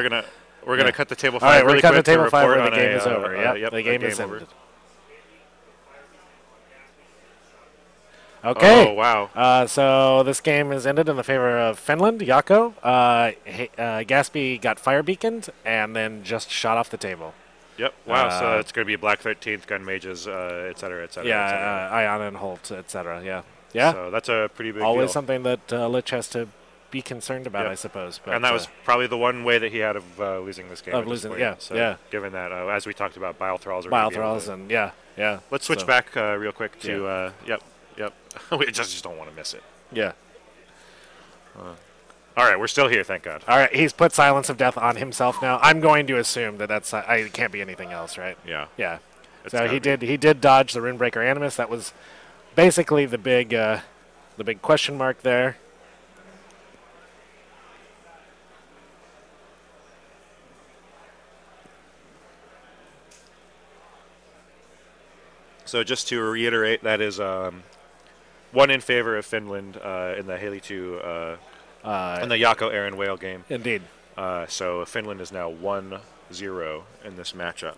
[SPEAKER 2] we're gonna cut the table 5
[SPEAKER 1] All right,
[SPEAKER 2] really
[SPEAKER 1] we're cutting
[SPEAKER 2] quick
[SPEAKER 1] the table
[SPEAKER 2] to
[SPEAKER 1] 5
[SPEAKER 2] report
[SPEAKER 1] where the
[SPEAKER 2] on
[SPEAKER 1] game
[SPEAKER 2] a,
[SPEAKER 1] is over.
[SPEAKER 2] yep,
[SPEAKER 1] The game is
[SPEAKER 2] over.
[SPEAKER 1] ended. Okay.
[SPEAKER 2] Oh, wow.
[SPEAKER 1] So this game is ended in the favor of Finland, Yako. Gatsby got fire beaconed and then just shot off the table.
[SPEAKER 2] Yep. Wow. So it's going to be Black 13th, Gun Mages, et cetera, et cetera.
[SPEAKER 1] Yeah,
[SPEAKER 2] et cetera.
[SPEAKER 1] Ion and Holt, etc. Yeah. Yeah.
[SPEAKER 2] So that's a pretty big
[SPEAKER 1] Always
[SPEAKER 2] deal.
[SPEAKER 1] something that Lich has to be concerned about,
[SPEAKER 2] Yep.
[SPEAKER 1] I suppose. But,
[SPEAKER 2] And that was probably the one way that he had of losing this game.
[SPEAKER 1] Of
[SPEAKER 2] at this
[SPEAKER 1] losing,
[SPEAKER 2] point.
[SPEAKER 1] yeah,
[SPEAKER 2] So
[SPEAKER 1] yeah.
[SPEAKER 2] Given that, as we talked about, Bile Thralls are gonna
[SPEAKER 1] Bile
[SPEAKER 2] be able
[SPEAKER 1] Thralls
[SPEAKER 2] to-
[SPEAKER 1] and yeah.
[SPEAKER 2] Let's switch
[SPEAKER 1] So,
[SPEAKER 2] back real quick to yep. We just don't want to miss it.
[SPEAKER 1] Yeah.
[SPEAKER 2] All right, we're still here, thank God.
[SPEAKER 1] All right, he's put Silence of Death on himself now. I'm going to assume that that's it can't be anything else, right?
[SPEAKER 2] Yeah.
[SPEAKER 1] Yeah.
[SPEAKER 2] It's
[SPEAKER 1] So
[SPEAKER 2] gotta be.
[SPEAKER 1] he did dodge the Runebreaker Animus. That was basically the big question mark there.
[SPEAKER 2] So just to reiterate, that is one in favor of Finland in the Haley 2 in the Yako Aaron Whale game.
[SPEAKER 1] Indeed.
[SPEAKER 2] So Finland is now 1-0 in this matchup.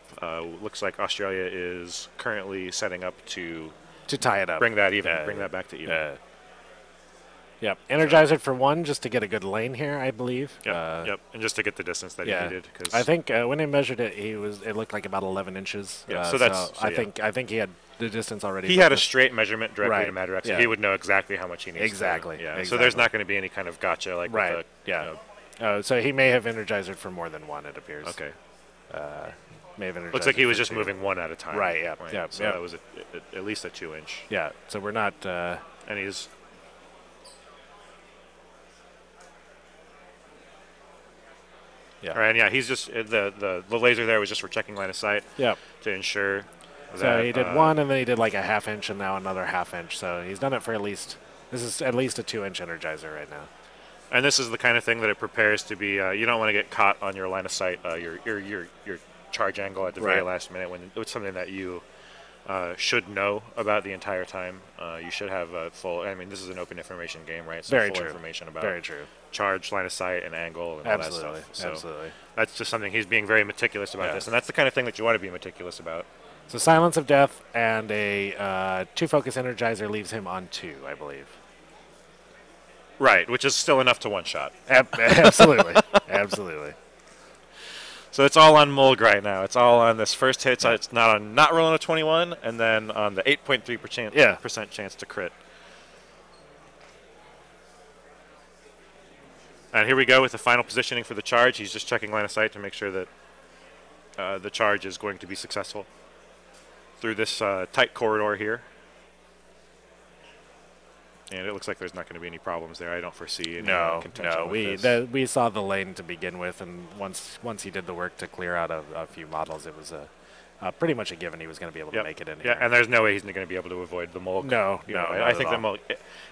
[SPEAKER 2] Looks like Australia is currently setting up to
[SPEAKER 1] To tie it up.
[SPEAKER 2] bring that even, bring that back to even.
[SPEAKER 1] Yep. Energize it for 1 just to get a good lane here, I believe.
[SPEAKER 2] Yep, and just to get the distance that he needed. Cause
[SPEAKER 1] I think when he measured it, it looked like about 11 inches.
[SPEAKER 2] Yeah, so that's- so
[SPEAKER 1] I
[SPEAKER 2] yeah.
[SPEAKER 1] think he had the distance already.
[SPEAKER 2] he had a straight measurement directly
[SPEAKER 1] Right,
[SPEAKER 2] to Madrak, so
[SPEAKER 1] yeah.
[SPEAKER 2] he would know exactly how much he needs.
[SPEAKER 1] Exactly,
[SPEAKER 2] To, yeah. So
[SPEAKER 1] exactly.
[SPEAKER 2] there's not going to be any kind of gotcha like
[SPEAKER 1] Right.
[SPEAKER 2] with
[SPEAKER 1] Yeah. So he may have energized it for more than 1. It appears.
[SPEAKER 2] okay.
[SPEAKER 1] May have energized.
[SPEAKER 2] Looks like he
[SPEAKER 1] it
[SPEAKER 2] was
[SPEAKER 1] for
[SPEAKER 2] just
[SPEAKER 1] 2.
[SPEAKER 2] moving 1 at a time.
[SPEAKER 1] Right, yeah, yeah,
[SPEAKER 2] So
[SPEAKER 1] yeah.
[SPEAKER 2] that was at least a 2-inch.
[SPEAKER 1] Yeah. So we're not.
[SPEAKER 2] And he's
[SPEAKER 1] Yeah.
[SPEAKER 2] All right, and yeah, he's just the laser there was just for checking line of sight
[SPEAKER 1] Yeah.
[SPEAKER 2] to ensure.
[SPEAKER 1] So
[SPEAKER 2] that,
[SPEAKER 1] he did 1, and then he did like a ½ inch, and now another ½ inch. So he's done it for at least. This is at least a 2-inch energizer right now.
[SPEAKER 2] And this is the kind of thing that it prepares to be. You don't want to get caught on your line of sight, your charge angle at the very
[SPEAKER 1] Right.
[SPEAKER 2] last minute when it's something that you should know about the entire time. You should have a full. I mean, this is an open information game, right? So
[SPEAKER 1] Very
[SPEAKER 2] full
[SPEAKER 1] true.
[SPEAKER 2] information about
[SPEAKER 1] Very true.
[SPEAKER 2] charge, line of sight, and angle, and all
[SPEAKER 1] Absolutely.
[SPEAKER 2] that stuff. So
[SPEAKER 1] Absolutely.
[SPEAKER 2] that's just something he's being very meticulous about
[SPEAKER 1] Yeah.
[SPEAKER 2] this, and that's the kind of thing that you want to be meticulous about.
[SPEAKER 1] So Silence of Death and a 2 focus energizer leaves him on 2, I believe.
[SPEAKER 2] Right, which is still enough to one shot.
[SPEAKER 1] Absolutely. Absolutely.
[SPEAKER 2] So it's all on Mulg right now. It's all on this first hit. So it's not rolling a 21, and then on the 8.3% chance to crit. And here we go with the final positioning for the charge. He's just checking line of sight to make sure that the charge is going to be successful through this tight corridor here. And it looks like there's not going to be any problems there. I don't foresee any contention with this.
[SPEAKER 1] We saw the lane to begin with, and once he did the work to clear out a few models, it pretty much a given he was going to be able to make it in
[SPEAKER 2] Yeah,
[SPEAKER 1] here.
[SPEAKER 2] and there's no way he's going to be able to avoid the Mulk.
[SPEAKER 1] No,
[SPEAKER 2] I think the Mulk.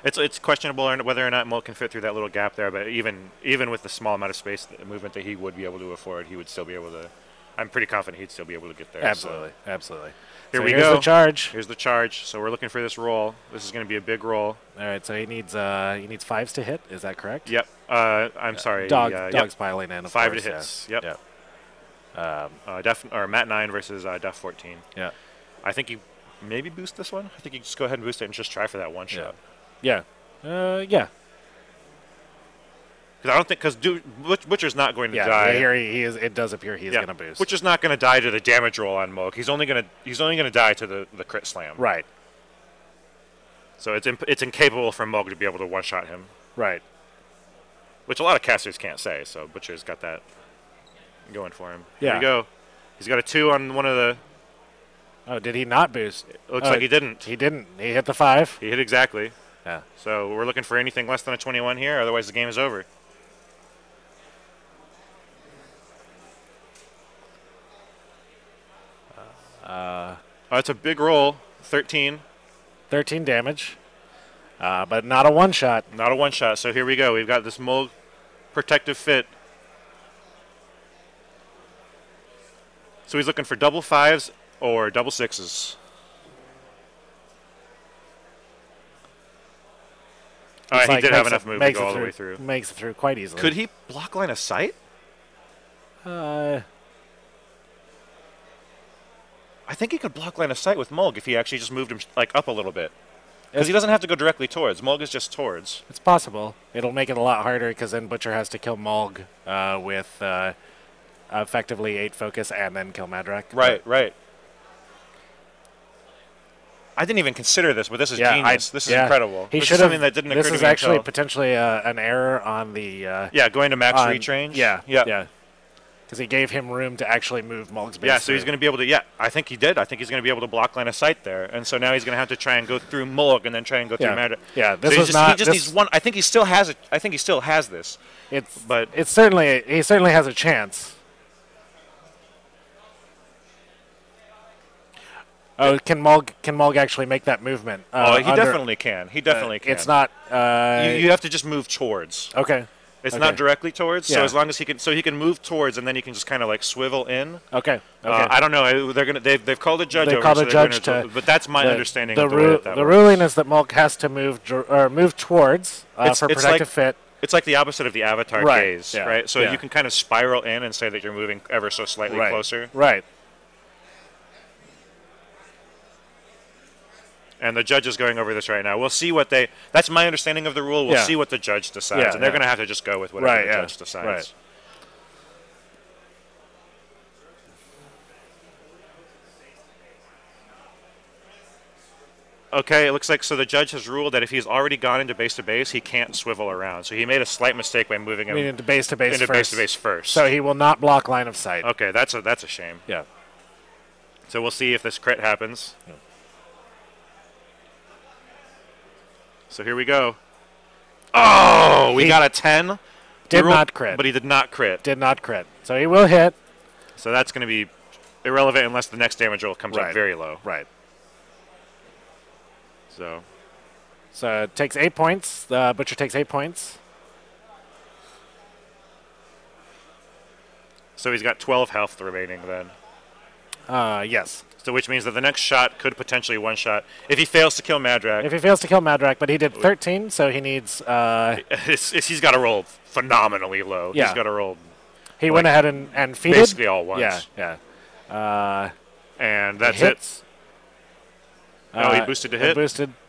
[SPEAKER 2] It's questionable whether or not Mulk can fit through that little gap there. But even with the small amount of space movement that he would be able to afford, he would still be able to. I'm pretty confident he'd still be able to get there.
[SPEAKER 1] Absolutely, absolutely.
[SPEAKER 2] Here
[SPEAKER 1] so
[SPEAKER 2] we
[SPEAKER 1] here's
[SPEAKER 2] go.
[SPEAKER 1] The charge.
[SPEAKER 2] Here's the charge. So we're looking for this roll. This is going to be a big roll.
[SPEAKER 1] All right, so he needs 5s to hit. Is that correct?
[SPEAKER 2] Yep. I'm sorry.
[SPEAKER 1] Dog's piling in. Of
[SPEAKER 2] 5
[SPEAKER 1] course,
[SPEAKER 2] to hits.
[SPEAKER 1] Yeah.
[SPEAKER 2] Yep.
[SPEAKER 1] Yep.
[SPEAKER 2] Mat 9 versus Def 14.
[SPEAKER 1] Yeah.
[SPEAKER 2] I think you maybe boost this one. I think you just go ahead and boost it and just try for that one shot.
[SPEAKER 1] Yeah. Yeah.
[SPEAKER 2] Because I don't think Butcher's not going to die.
[SPEAKER 1] Yeah, here he is. It does appear he's going to boost.
[SPEAKER 2] Butcher's not going to die to the damage roll on Mulk. He's only going to die to the crit slam.
[SPEAKER 1] Right.
[SPEAKER 2] So it's incapable for Mulk to be able to one shot him.
[SPEAKER 1] Right.
[SPEAKER 2] Which a lot of casters can't say. So Butcher's got that going for him.
[SPEAKER 1] Yeah.
[SPEAKER 2] Here we go. He's got a 2 on one of the.
[SPEAKER 1] Oh, did he not boost?
[SPEAKER 2] It looks like he didn't.
[SPEAKER 1] He didn't. He hit the 5.
[SPEAKER 2] He hit exactly.
[SPEAKER 1] Yeah.
[SPEAKER 2] So we're looking for anything less than a 21 here. Otherwise, the game is over. It's a big roll. 13.
[SPEAKER 1] 13 damage. But not a one-shot.
[SPEAKER 2] Not a one-shot. So here we go. We've got this Mulk protective fit. So he's looking for double 5s or double 6s. All right, he did have enough movement to go all the way through.
[SPEAKER 1] Makes it through quite easily.
[SPEAKER 2] Could he block line of sight?
[SPEAKER 1] Uh,
[SPEAKER 2] I think he could block line of sight with Mulg if he actually just moved him like up a little bit. Because he doesn't have to go directly towards. Mulg is just towards.
[SPEAKER 1] It's possible. It'll make it a lot harder because then Butcher has to kill Mulg with effectively 8 focus and then kill Madrak.
[SPEAKER 2] Right, right. I didn't even consider this, but this is genius. This is incredible.
[SPEAKER 1] He
[SPEAKER 2] should something that didn't occur to me.
[SPEAKER 1] This is actually potentially an error on the.
[SPEAKER 2] Going to max reach range.
[SPEAKER 1] Yeah. Because he gave him room to actually move Mulg's base.
[SPEAKER 2] Yeah, so he's going to be able to. Yeah, I think he did. I think he's going to be able to block line of sight there, and so now he's going to have to try and go through Mulg and then try and go through Madrak.
[SPEAKER 1] Yeah, this
[SPEAKER 2] so
[SPEAKER 1] was not.
[SPEAKER 2] He just needs one. I think he still has it. I think he still has this.
[SPEAKER 1] He certainly has a chance. Oh, can Mulg actually make that movement?
[SPEAKER 2] He definitely can. He definitely can.
[SPEAKER 1] It's not.
[SPEAKER 2] You have to just move towards.
[SPEAKER 1] Okay.
[SPEAKER 2] It's not directly towards. So as long as he can move towards, and then he can just kind of like swivel in.
[SPEAKER 1] Okay.
[SPEAKER 2] I don't know. They've called a judge.
[SPEAKER 1] They called a judge
[SPEAKER 2] but that's my understanding.
[SPEAKER 1] The ruling is that Mulg has to move towards for protective fit.
[SPEAKER 2] It's like the opposite of the avatar gaze, right? So you can kind of spiral in and say that you're moving ever so slightly closer.
[SPEAKER 1] Right.
[SPEAKER 2] And the judge is going over this right now. We'll see what they. That's my understanding of the rule. We'll see what the judge decides, and they're going to have to just go with whatever the judge decides. Right. Okay, it looks like the judge has ruled that if he's already gone into base to base, he can't swivel around. So he made a slight mistake by moving him
[SPEAKER 1] into base to base
[SPEAKER 2] first.
[SPEAKER 1] So he will not block line of sight.
[SPEAKER 2] Okay, that's a shame.
[SPEAKER 1] Yeah.
[SPEAKER 2] So we'll see if this crit happens. Yeah. So here we go. Oh, we got a 10.
[SPEAKER 1] Did not crit.
[SPEAKER 2] But he did not crit.
[SPEAKER 1] Did not crit. So he will hit.
[SPEAKER 2] So that's going to be irrelevant unless the next damage roll comes up very low.
[SPEAKER 1] Right.
[SPEAKER 2] So
[SPEAKER 1] it takes 8 points. The Butcher takes 8 points.
[SPEAKER 2] So he's got 12 health remaining then.
[SPEAKER 1] Yes.
[SPEAKER 2] So which means that the next shot could potentially one-shot if he fails to kill Madrak.
[SPEAKER 1] If he fails to kill Madrak, but he did 13, so he needs...
[SPEAKER 2] he's got to roll phenomenally low.
[SPEAKER 1] Yeah.
[SPEAKER 2] He's got to roll...
[SPEAKER 1] He went ahead and feeded.
[SPEAKER 2] Basically all ones.
[SPEAKER 1] Yeah.
[SPEAKER 2] And that's it. No, he boosted to hit.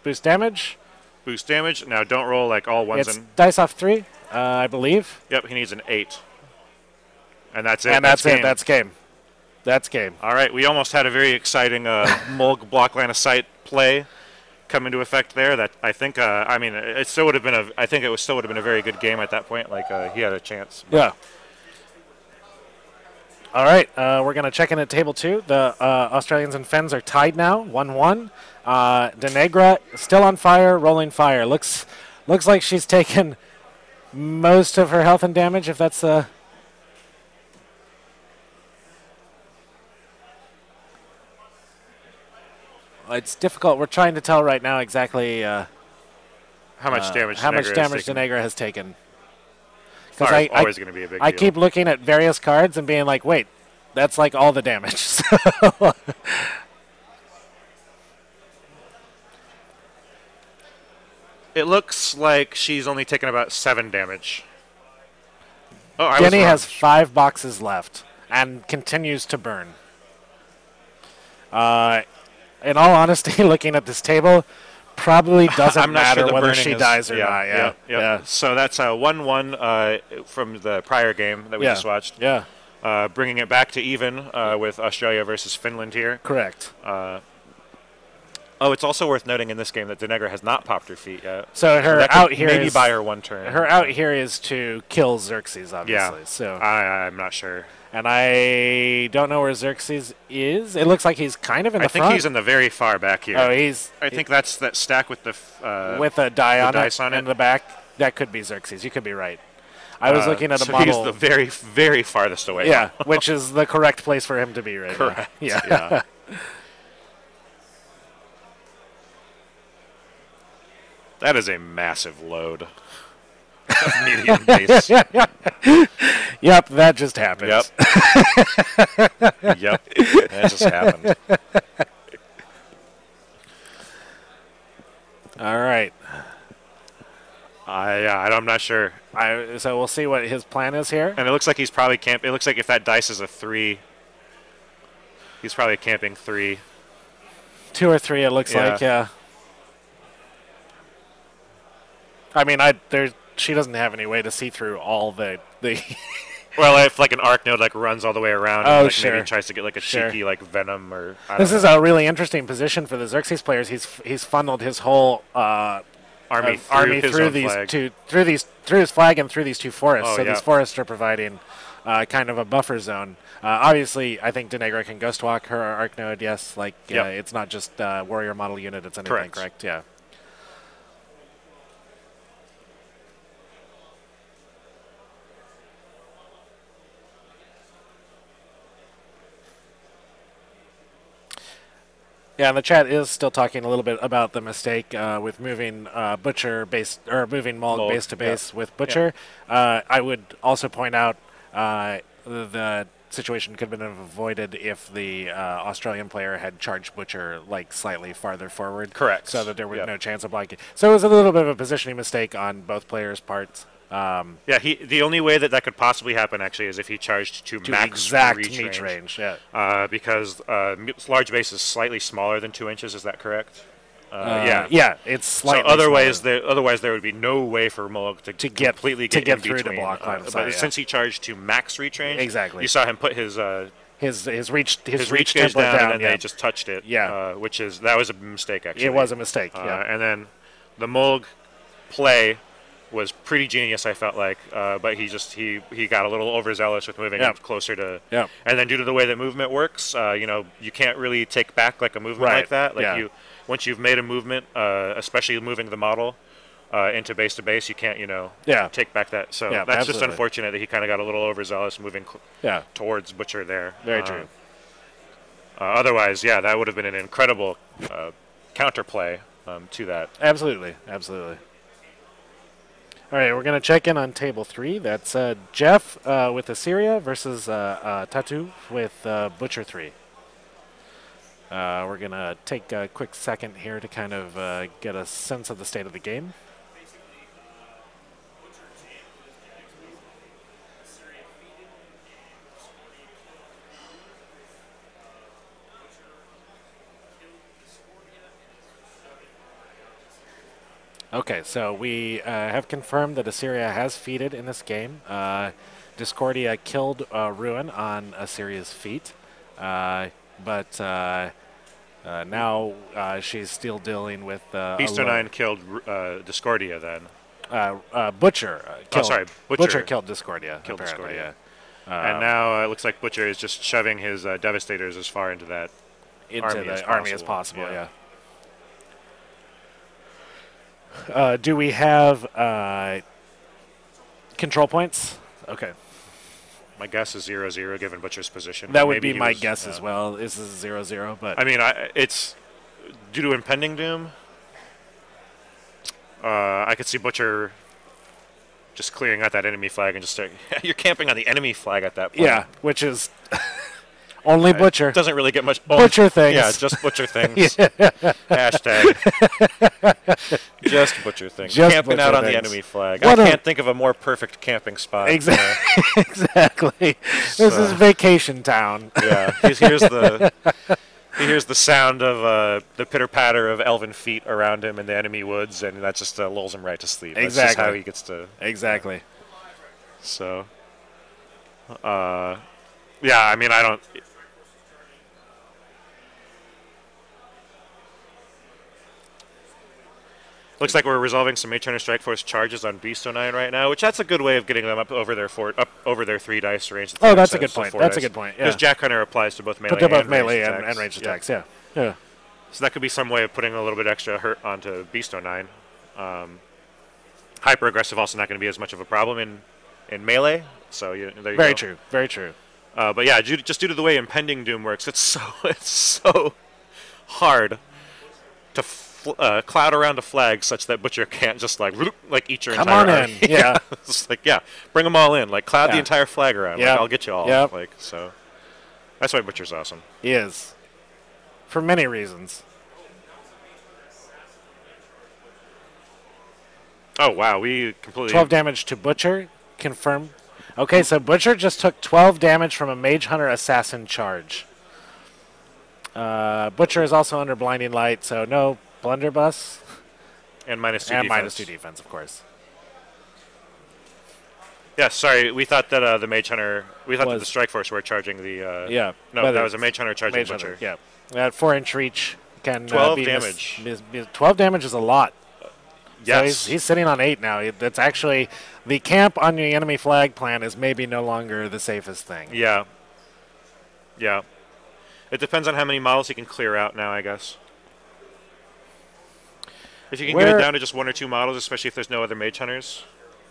[SPEAKER 1] Boost damage.
[SPEAKER 2] Boost damage. Now don't roll like all ones.
[SPEAKER 1] It's dice off 3, I believe.
[SPEAKER 2] Yep, he needs an 8. And that's it.
[SPEAKER 1] And that's it. That's game. That's game.
[SPEAKER 2] All right, we almost had a very exciting Mulg block line of sight play come into effect there. That I think, it still would have been I think it still would have been a very good game at that point. Like he had a chance.
[SPEAKER 1] Yeah. All right, we're gonna check in at table 2. The Australians and Fens are tied now, 1-1. Denegra still on fire, rolling fire. Looks like she's taken most of her health and damage. If that's It's difficult. We're trying to tell right now exactly
[SPEAKER 2] how much damage
[SPEAKER 1] Denegra has taken.
[SPEAKER 2] Because
[SPEAKER 1] I
[SPEAKER 2] always going to be a big
[SPEAKER 1] I
[SPEAKER 2] deal.
[SPEAKER 1] keep looking at various cards and being like, wait, that's like all the damage. So
[SPEAKER 2] it looks like she's only taken about 7 damage. Oh, I was
[SPEAKER 1] Jenny
[SPEAKER 2] wrong.
[SPEAKER 1] has 5 boxes left and continues to burn. In all honesty, looking at this table, probably doesn't matter
[SPEAKER 2] sure
[SPEAKER 1] whether she dies or not.
[SPEAKER 2] Yeah. So that's a 1-1 from the prior game that we just watched.
[SPEAKER 1] Yeah.
[SPEAKER 2] Bringing it back to even with Australia versus Finland here.
[SPEAKER 1] Correct.
[SPEAKER 2] It's also worth noting in this game that Denegra has not popped her feet yet.
[SPEAKER 1] So her out here
[SPEAKER 2] maybe
[SPEAKER 1] is
[SPEAKER 2] buy her 1 turn.
[SPEAKER 1] Her out here is to kill Xerxes, obviously.
[SPEAKER 2] Yeah.
[SPEAKER 1] So
[SPEAKER 2] I'm not sure.
[SPEAKER 1] And I don't know where Xerxes is. It looks like he's kind of in the front.
[SPEAKER 2] I think he's in the very far back here.
[SPEAKER 1] Oh,
[SPEAKER 2] I think that's that stack with the
[SPEAKER 1] with a die on
[SPEAKER 2] dice on it
[SPEAKER 1] in the back. That could be Xerxes. You could be right. I was looking at a
[SPEAKER 2] so
[SPEAKER 1] model.
[SPEAKER 2] He's the very, very farthest away.
[SPEAKER 1] Yeah, which is the correct place for him to be right
[SPEAKER 2] Correct.
[SPEAKER 1] now. Yeah.
[SPEAKER 2] That is a massive load. Medium base.
[SPEAKER 1] Yep, that just happened.
[SPEAKER 2] Yep. Yep. That just happened.
[SPEAKER 1] All right.
[SPEAKER 2] I'm not sure.
[SPEAKER 1] So we'll see what his plan is here.
[SPEAKER 2] And it looks like he's probably camping. It looks like if that dice is a 3, he's probably camping 3.
[SPEAKER 1] 2 or 3, it looks like. Yeah. I mean, she doesn't have any way to see through all the.
[SPEAKER 2] Well, if like an arc node like runs all the way around, and like maybe tries to get like a cheeky like venom or.
[SPEAKER 1] This is a really interesting position for the Xerxes players. He's funneled his whole
[SPEAKER 2] army
[SPEAKER 1] through his flag and through these 2 forests. These forests are providing kind of a buffer zone. Obviously, I think Denegra can ghost walk her arc node. Yes, it's not just warrior model unit. It's anything. Correct. Yeah. Yeah, and the chat is still talking a little bit about the mistake with moving Butcher base or moving Mulg base to base with Butcher. I would also point out the situation could have been avoided if the Australian player had charged Butcher like slightly farther forward.
[SPEAKER 2] Correct.
[SPEAKER 1] So that there was no chance of blocking. So it was a little bit of a positioning mistake on both players' parts.
[SPEAKER 2] The only way that could possibly happen actually is if he charged to max
[SPEAKER 1] exact
[SPEAKER 2] reach
[SPEAKER 1] range.
[SPEAKER 2] Because large base is slightly smaller than 2 inches. Is that correct?
[SPEAKER 1] It's slightly.
[SPEAKER 2] So otherwise there would be no way for Mulg to completely get
[SPEAKER 1] through
[SPEAKER 2] between.
[SPEAKER 1] To block line of sight,
[SPEAKER 2] but since he charged to max reach range,
[SPEAKER 1] exactly,
[SPEAKER 2] you saw him put his
[SPEAKER 1] reach
[SPEAKER 2] gauge down, and they just touched it.
[SPEAKER 1] Yeah,
[SPEAKER 2] that was a mistake actually.
[SPEAKER 1] It was a mistake.
[SPEAKER 2] And then the Mulg play was pretty genius, I felt like, but he got a little overzealous with moving up closer to.
[SPEAKER 1] Yeah.
[SPEAKER 2] And then due to the way that movement works, you can't really take back like a movement like that. Like once you've made a movement, especially moving the model into base to base, you can't take back that. So that's just unfortunate that he kind of got a little overzealous moving towards Butcher there.
[SPEAKER 1] Very true.
[SPEAKER 2] Otherwise, that would have been an incredible counterplay to that.
[SPEAKER 1] Absolutely. All right, we're going to check in on table 3. That's Jeff with Assyria versus Tatu with Butcher 3. We're going to take a quick second here to kind of get a sense of the state of the game. Okay, so we have confirmed that Assyria has feated in this game. Discordia killed Ruin on Assyria's feat, but now she's still dealing with...
[SPEAKER 2] Beast 09 killed Discordia then.
[SPEAKER 1] Butcher killed...
[SPEAKER 2] Butcher
[SPEAKER 1] killed Discordia.
[SPEAKER 2] Killed Discordia. And now it looks like Butcher is just shoving his Devastators as far into that
[SPEAKER 1] army as possible, do we have control points? Okay.
[SPEAKER 2] My guess is 0-0 given Butcher's position.
[SPEAKER 1] That would be my guess as well. This is 0-0, but
[SPEAKER 2] I mean, it's due to impending doom, I could see Butcher just clearing out that enemy flag and just start. You're camping on the enemy flag at that point.
[SPEAKER 1] Yeah, which is only Butcher.
[SPEAKER 2] It doesn't really get much.
[SPEAKER 1] Butcher things.
[SPEAKER 2] Yeah, just Butcher things. Hashtag. Just Butcher things.
[SPEAKER 1] Just
[SPEAKER 2] Camping
[SPEAKER 1] Butcher
[SPEAKER 2] out on
[SPEAKER 1] things.
[SPEAKER 2] the enemy flag.
[SPEAKER 1] What
[SPEAKER 2] I can't think of a more perfect camping spot.
[SPEAKER 1] Exactly. Exactly. This is vacation town.
[SPEAKER 2] Yeah. He hears the sound of the pitter-patter of elven feet around him in the enemy woods, and that just lulls him right to sleep. That's just how he gets to...
[SPEAKER 1] Exactly.
[SPEAKER 2] So... yeah, I mean, I don't... Looks like we're resolving some Mage Hunter Strike Force charges on Beast 09 right now, which that's a good way of getting them up over their 3 dice range.
[SPEAKER 1] Oh, that's a good point. That's a good point. Yeah.
[SPEAKER 2] Because Jack Hunter applies to both melee,
[SPEAKER 1] and ranged attacks. Yeah. Yeah.
[SPEAKER 2] So that could be some way of putting a little bit extra hurt onto Beast 09. Hyper aggressive also not going to be as much of a problem in melee. So there you go.
[SPEAKER 1] Very true. Very true.
[SPEAKER 2] But yeah, just due to the way impending doom works, it's so hard to cloud around a flag such that Butcher can't just like eat your entire army.
[SPEAKER 1] In. Yeah.
[SPEAKER 2] It's like, yeah, bring them all in. Like cloud the entire flag around.
[SPEAKER 1] Yep.
[SPEAKER 2] Like, I'll get you all.
[SPEAKER 1] Yep.
[SPEAKER 2] Like, so that's why Butcher's awesome.
[SPEAKER 1] He is. For many reasons.
[SPEAKER 2] Oh wow, we completely
[SPEAKER 1] 12 damage to Butcher. Confirm. Okay, so Butcher just took 12 damage from a Mage Hunter Assassin charge. Butcher is also under Blinding Light, so no Blunderbuss.
[SPEAKER 2] and -2 defense.
[SPEAKER 1] And -2 defense, of course.
[SPEAKER 2] Yeah, sorry, we thought that the Mage Hunter, that the Strike Force were charging the.
[SPEAKER 1] Yeah.
[SPEAKER 2] No, that was a Mage Hunter charging Butcher.
[SPEAKER 1] Yeah. At 4-inch reach can
[SPEAKER 2] 12
[SPEAKER 1] be
[SPEAKER 2] damage.
[SPEAKER 1] 12 damage is a lot.
[SPEAKER 2] Yes.
[SPEAKER 1] So he's sitting on 8 now. That's actually the camp on the enemy flag plan is maybe no longer the safest thing.
[SPEAKER 2] Yeah. Yeah. It depends on how many models he can clear out now, I guess. If you can get it down to just 1 or 2 models, especially if there's no other Mage Hunters.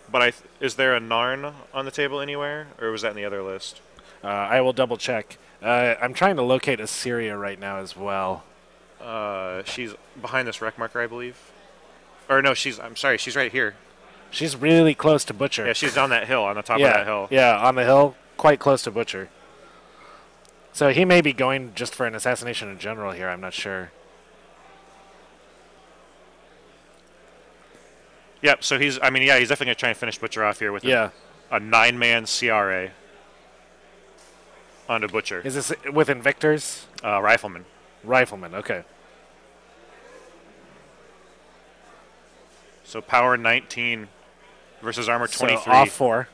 [SPEAKER 2] But is there a Narn on the table anywhere, or was that in the other list?
[SPEAKER 1] I will double check. I'm trying to locate Assyria right now as well.
[SPEAKER 2] She's behind this wreck marker, I believe. Or no, I'm sorry, she's right here.
[SPEAKER 1] She's really close to Butcher.
[SPEAKER 2] Yeah, she's on that hill, on the top of that hill.
[SPEAKER 1] Yeah, on the hill, quite close to Butcher. So he may be going just for an assassination in general here, I'm not sure.
[SPEAKER 2] Yep, so he's definitely going to try and finish Butcher off here with a 9-man CRA onto Butcher.
[SPEAKER 1] Is this with Invictors?
[SPEAKER 2] Rifleman.
[SPEAKER 1] Rifleman, okay.
[SPEAKER 2] So power 19 versus armor 23.
[SPEAKER 1] So off 4.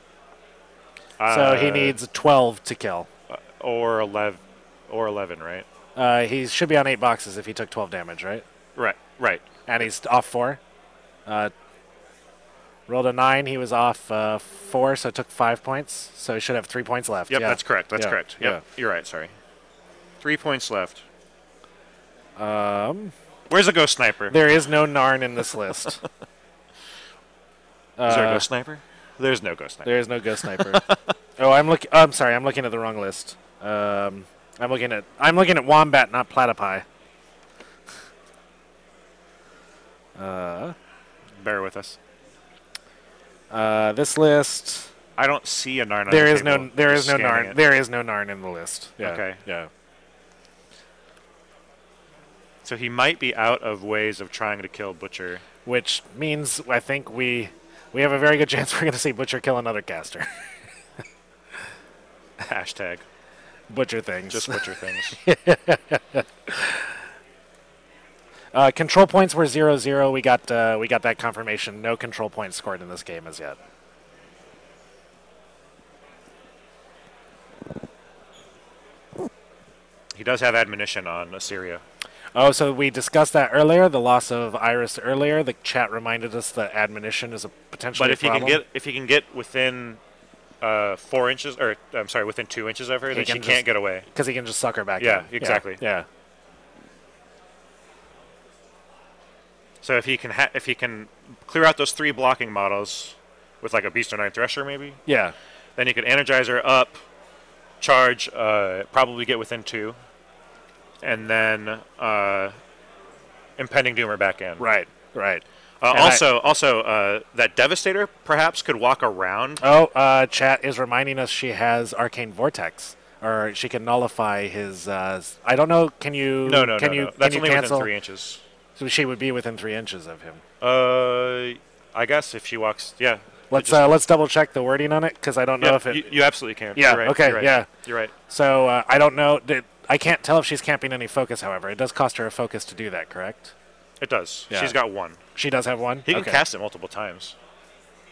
[SPEAKER 1] So he needs 12 to kill.
[SPEAKER 2] Or 11, right?
[SPEAKER 1] He should be on 8 boxes if he took 12 damage, right?
[SPEAKER 2] Right.
[SPEAKER 1] And he's off 4. Rolled a 9. He was off 4, so it took 5 points. So he should have 3 points left.
[SPEAKER 2] Yep,
[SPEAKER 1] yeah.
[SPEAKER 2] That's correct. That's
[SPEAKER 1] yeah.
[SPEAKER 2] correct. Yep,
[SPEAKER 1] Yeah.
[SPEAKER 2] You're right. Sorry. 3 points left.
[SPEAKER 1] Where's
[SPEAKER 2] the Ghost Sniper?
[SPEAKER 1] There is no Narn in this list.
[SPEAKER 2] Is there a Ghost Sniper? There's no Ghost Sniper.
[SPEAKER 1] There is no Ghost Sniper. I'm sorry. I'm looking at the wrong list. I'm looking at Wombat, not Platypus.
[SPEAKER 2] Bear with us.
[SPEAKER 1] This list.
[SPEAKER 2] I don't see a Narn on
[SPEAKER 1] There
[SPEAKER 2] the
[SPEAKER 1] is
[SPEAKER 2] table.
[SPEAKER 1] no. There is
[SPEAKER 2] Just
[SPEAKER 1] no
[SPEAKER 2] scanning
[SPEAKER 1] Narn.
[SPEAKER 2] it.
[SPEAKER 1] There is no Narn in the list. Yeah.
[SPEAKER 2] Okay.
[SPEAKER 1] Yeah.
[SPEAKER 2] So he might be out of ways of trying to kill Butcher.
[SPEAKER 1] Which means I think we have a very good chance we're going to see Butcher kill another caster.
[SPEAKER 2] Hashtag.
[SPEAKER 1] Butcher things.
[SPEAKER 2] Just Butcher things.
[SPEAKER 1] Control points were 0-0. We got that confirmation. No control points scored in this game as yet.
[SPEAKER 2] He does have admonition on Assyria.
[SPEAKER 1] Oh, so we discussed that earlier. The loss of Iris earlier. The chat reminded us that admonition is a potential.
[SPEAKER 2] But if
[SPEAKER 1] problem.
[SPEAKER 2] he can get within 4 inches, or I'm sorry, within 2 inches of her, then she can't get away.
[SPEAKER 1] Because he can just suck her back.
[SPEAKER 2] Yeah,
[SPEAKER 1] in.
[SPEAKER 2] exactly.
[SPEAKER 1] Yeah.
[SPEAKER 2] So if he can clear out those 3 blocking models with like a Beast 09 Thresher maybe.
[SPEAKER 1] Yeah.
[SPEAKER 2] Then he could energize her up, charge, probably get within 2, and then impending doom are back in.
[SPEAKER 1] Right. Right.
[SPEAKER 2] Also, that Devastator perhaps could walk around.
[SPEAKER 1] Oh, chat is reminding us she has Arcane Vortex, or she can nullify his. I don't know. Can you?
[SPEAKER 2] No.
[SPEAKER 1] Can you?
[SPEAKER 2] That's
[SPEAKER 1] can you
[SPEAKER 2] only
[SPEAKER 1] cancel?
[SPEAKER 2] within 3 inches.
[SPEAKER 1] So she would be within 3 inches of him.
[SPEAKER 2] I guess if she walks, yeah.
[SPEAKER 1] Let's double check the wording on it because I don't know if it.
[SPEAKER 2] You absolutely can.
[SPEAKER 1] Yeah.
[SPEAKER 2] You're right,
[SPEAKER 1] Okay.
[SPEAKER 2] you're right,
[SPEAKER 1] Yeah.
[SPEAKER 2] You're right.
[SPEAKER 1] So I don't know. I can't tell if she's camping any focus. However, it does cost her a focus to do that. Correct?
[SPEAKER 2] It does.
[SPEAKER 1] Yeah.
[SPEAKER 2] She's got 1.
[SPEAKER 1] She does have 1.
[SPEAKER 2] He can
[SPEAKER 1] Okay.
[SPEAKER 2] cast it multiple times.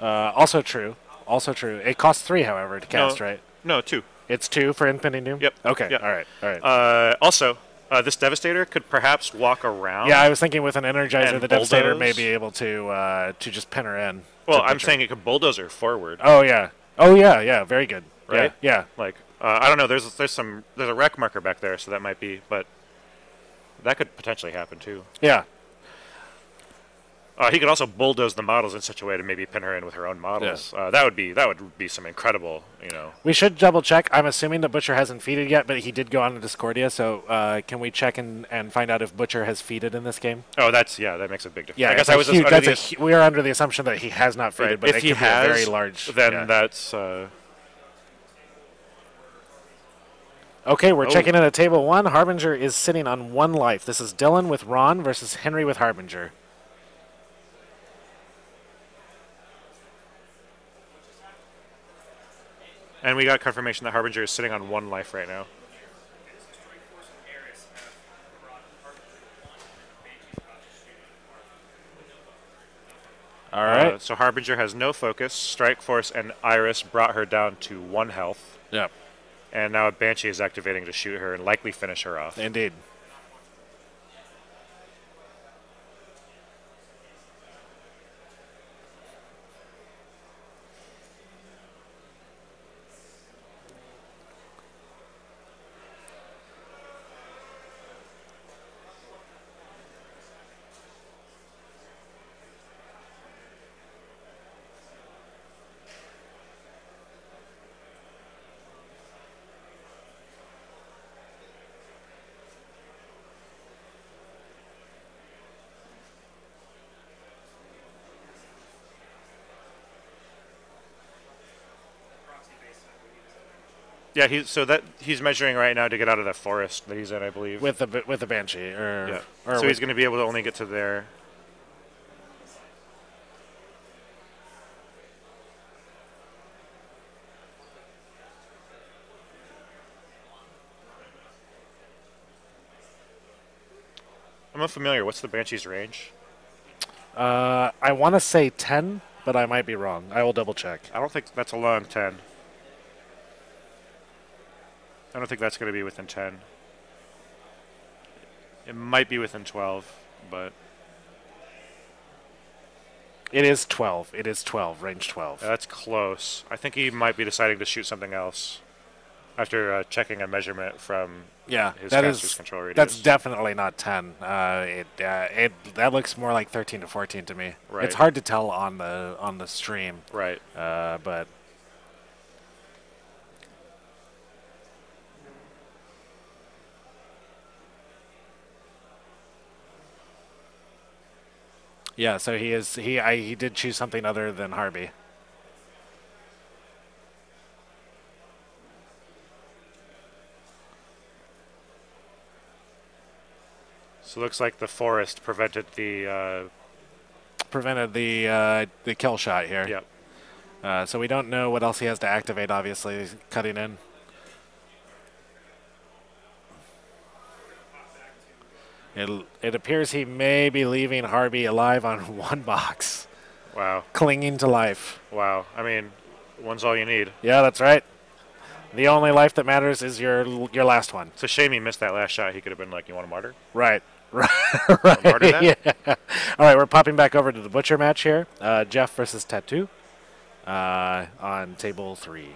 [SPEAKER 1] Also true. Also true. It costs 3, however, to cast. Right?
[SPEAKER 2] No, 2.
[SPEAKER 1] It's 2 for Impending Doom.
[SPEAKER 2] Yep.
[SPEAKER 1] Okay.
[SPEAKER 2] Yep.
[SPEAKER 1] All right. All right.
[SPEAKER 2] Also, this Devastator could perhaps walk around.
[SPEAKER 1] Yeah, I was thinking with an Energizer,
[SPEAKER 2] and
[SPEAKER 1] the Devastator may
[SPEAKER 2] bulldoze.
[SPEAKER 1] be able to just pin her in.
[SPEAKER 2] Well,
[SPEAKER 1] to
[SPEAKER 2] I'm
[SPEAKER 1] Butcher.
[SPEAKER 2] saying it could bulldoze her forward.
[SPEAKER 1] Oh yeah. Oh yeah. Yeah. Very good.
[SPEAKER 2] Right?
[SPEAKER 1] Yeah.
[SPEAKER 2] Like, I don't know. There's a wreck marker back there, so that might be, but that could potentially happen too.
[SPEAKER 1] Yeah.
[SPEAKER 2] He could also bulldoze the models in such a way to maybe pin her in with her own models. That would be some incredible,
[SPEAKER 1] We should double check. I'm assuming the Butcher hasn't feeded yet, but he did go on to Discordia. So can we check and find out if Butcher has feeded in this game?
[SPEAKER 2] Oh, that makes a big difference.
[SPEAKER 1] Yeah,
[SPEAKER 2] I guess I was just under the
[SPEAKER 1] we are under the assumption that he has not feeded,
[SPEAKER 2] right.
[SPEAKER 1] but
[SPEAKER 2] If
[SPEAKER 1] it
[SPEAKER 2] he
[SPEAKER 1] could
[SPEAKER 2] has,
[SPEAKER 1] be a very large.
[SPEAKER 2] then
[SPEAKER 1] yeah.
[SPEAKER 2] that's.
[SPEAKER 1] Okay, we're checking in at table 1. Harbinger is sitting on 1 life. This is Dylan with Ron versus Henry with Harbinger.
[SPEAKER 2] And we got confirmation that Harbinger is sitting on 1 life right now.
[SPEAKER 1] All right.
[SPEAKER 2] So Harbinger has no focus. Strike Force and Iris brought her down to 1 health.
[SPEAKER 1] Yep.
[SPEAKER 2] And now a Banshee is activating to shoot her and likely finish her off.
[SPEAKER 1] Indeed.
[SPEAKER 2] Yeah, he's measuring right now to get out of that forest that he's in, I believe.
[SPEAKER 1] With the Banshee,
[SPEAKER 2] yeah.
[SPEAKER 1] or
[SPEAKER 2] So he's going to be able to only get to there. I'm unfamiliar. What's the Banshee's range?
[SPEAKER 1] I want to say 10, but I might be wrong. I will double check.
[SPEAKER 2] I don't think that's a long 10. I don't think that's going to be within 10. It might be within 12, but...
[SPEAKER 1] It is 12. It is 12, range 12.
[SPEAKER 2] That's close. I think he might be deciding to shoot something else after checking a measurement from his caster's control radius.
[SPEAKER 1] That's definitely not 10. That looks more like 13 to 14 to me.
[SPEAKER 2] Right.
[SPEAKER 1] It's hard to tell on the stream.
[SPEAKER 2] Right.
[SPEAKER 1] But... Yeah, so he did choose something other than Harby.
[SPEAKER 2] So it looks like the forest prevented the
[SPEAKER 1] kill shot here.
[SPEAKER 2] Yep.
[SPEAKER 1] So we don't know what else he has to activate. Obviously, he's cutting in. It appears he may be leaving Harby alive on 1 box.
[SPEAKER 2] Wow.
[SPEAKER 1] Clinging to life.
[SPEAKER 2] Wow. I mean, 1's all you need.
[SPEAKER 1] Yeah, that's right. The only life that matters is your last one.
[SPEAKER 2] It's a shame he missed that last shot. He could have been like, you want a martyr?
[SPEAKER 1] Right. Right.
[SPEAKER 2] Martyr that?
[SPEAKER 1] Yeah. All right, we're popping back over to the Butcher match here. Jeff versus Tattoo on table 3.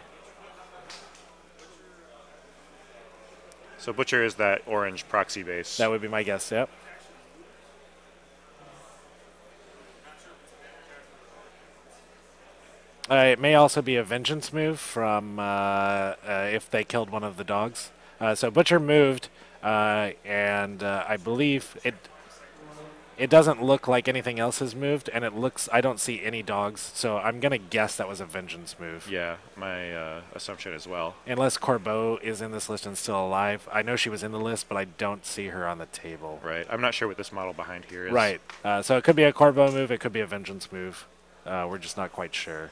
[SPEAKER 2] So Butcher is that orange proxy base.
[SPEAKER 1] That would be my guess, yep. It may also be a vengeance move from if they killed one of the dogs. So Butcher moved, and I believe it... It doesn't look like anything else has moved, and I don't see any dogs, so I'm going to guess that was a vengeance move.
[SPEAKER 2] Yeah, my assumption as well.
[SPEAKER 1] Unless Corbeau is in this list and still alive. I know she was in the list, but I don't see her on the table.
[SPEAKER 2] Right. I'm not sure what this model behind here is.
[SPEAKER 1] Right. So it could be a Corbeau move, it could be a vengeance move. We're just not quite sure.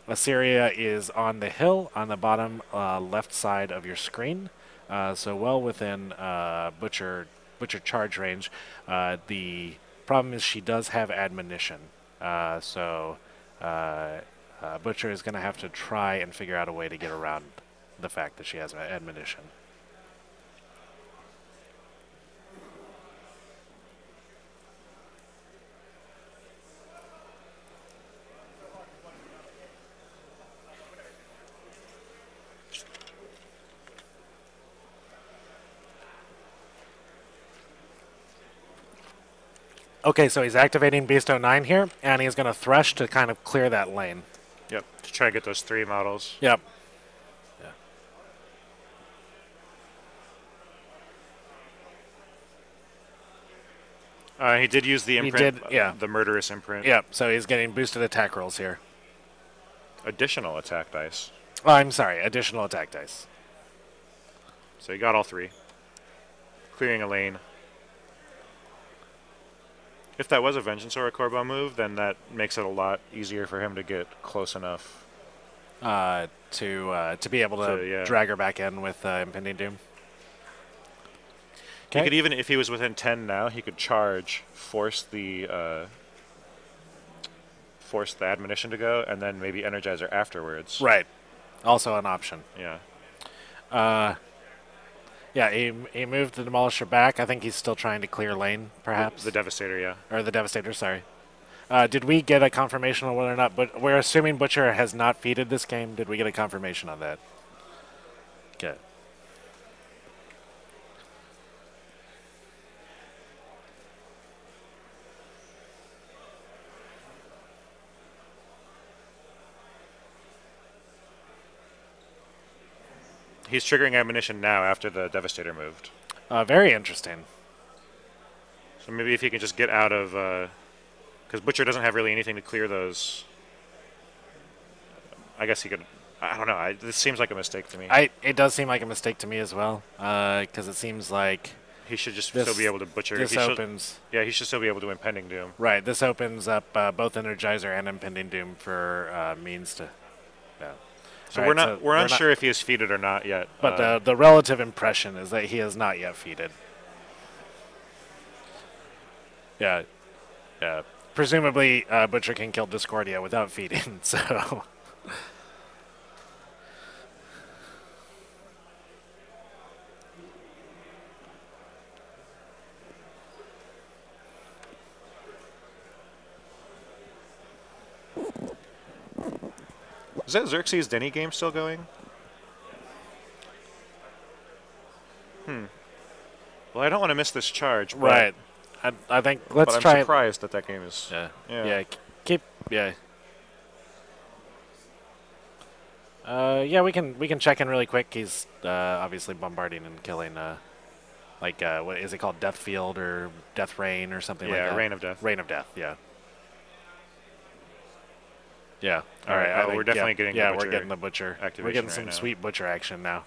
[SPEAKER 1] Assyria is on the hill on the bottom left side of your screen, so well within Butcher charge range. The problem is she does have admonition, so Butcher is going to have to try and figure out a way to get around the fact that she has admonition. Okay, so he's activating Beast 09 here, and he's going to Thresh to kind of clear that lane.
[SPEAKER 2] Yep, to try to get those 3 models.
[SPEAKER 1] Yep.
[SPEAKER 2] He did use the imprint, the murderous imprint.
[SPEAKER 1] Yep, so he's getting boosted attack rolls here.
[SPEAKER 2] Additional attack dice.
[SPEAKER 1] Oh, I'm sorry, additional attack dice.
[SPEAKER 2] So he got all 3. Clearing a lane. If that was a Vengeance or a Corbeau move, then that makes it a lot easier for him to get close enough.
[SPEAKER 1] To be able to drag her back in with Impending Doom.
[SPEAKER 2] He could even, if he was within 10 now, he could charge, force the admonition to go, and then maybe Energizer afterwards.
[SPEAKER 1] Right. Also an option.
[SPEAKER 2] Yeah.
[SPEAKER 1] Yeah, he moved the Demolisher back. I think he's still trying to clear lane, perhaps.
[SPEAKER 2] The Devastator, yeah.
[SPEAKER 1] Or the Devastator, sorry. Did we get a confirmation on whether or not... But we're assuming Butcher has not feeded this game. Did we get a confirmation on that? Okay.
[SPEAKER 2] He's triggering admonition now after the Devastator moved.
[SPEAKER 1] Very interesting.
[SPEAKER 2] So maybe if he can just get out of... Because Butcher doesn't have really anything to clear those. I guess he could... I don't know. This seems like a mistake to me.
[SPEAKER 1] It does seem like a mistake to me as well. Because it seems like...
[SPEAKER 2] He should just still be able to Butcher.
[SPEAKER 1] This opens...
[SPEAKER 2] Yeah, he should still be able to Impending Doom.
[SPEAKER 1] Right. This opens up both Energizer and Impending Doom for means to... Yeah.
[SPEAKER 2] So we're not sure if he is feeded or not yet.
[SPEAKER 1] But the relative impression is that he is not yet feeded. Yeah. Yeah. Presumably, Butcher can kill Discordia without feeding, so...
[SPEAKER 2] Is that Xerxes Denny game still going? Well, I don't want to miss this charge.
[SPEAKER 1] Right. I think let's try.
[SPEAKER 2] I'm surprised that that game is.
[SPEAKER 1] Yeah.
[SPEAKER 2] Yeah.
[SPEAKER 1] Yeah. Keep. Yeah. Yeah. We can check in really quick. He's obviously bombarding and killing. Like what is it called? Death Field or Death Rain or something like that.
[SPEAKER 2] Yeah, Rain of Death.
[SPEAKER 1] Rain of Death. Yeah. Yeah.
[SPEAKER 2] All right. We're definitely getting.
[SPEAKER 1] Yeah,
[SPEAKER 2] the Butcher
[SPEAKER 1] we're getting the Butcher.
[SPEAKER 2] Activation
[SPEAKER 1] We're getting
[SPEAKER 2] right
[SPEAKER 1] some
[SPEAKER 2] now.
[SPEAKER 1] sweet Butcher action now.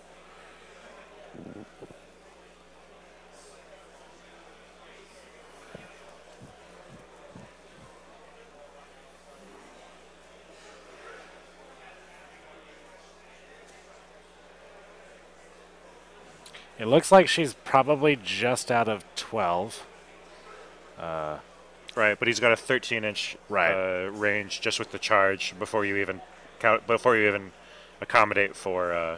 [SPEAKER 1] It looks like she's probably just out of 12.
[SPEAKER 2] Right, but he's got a 13-inch range just with the charge before you even accommodate for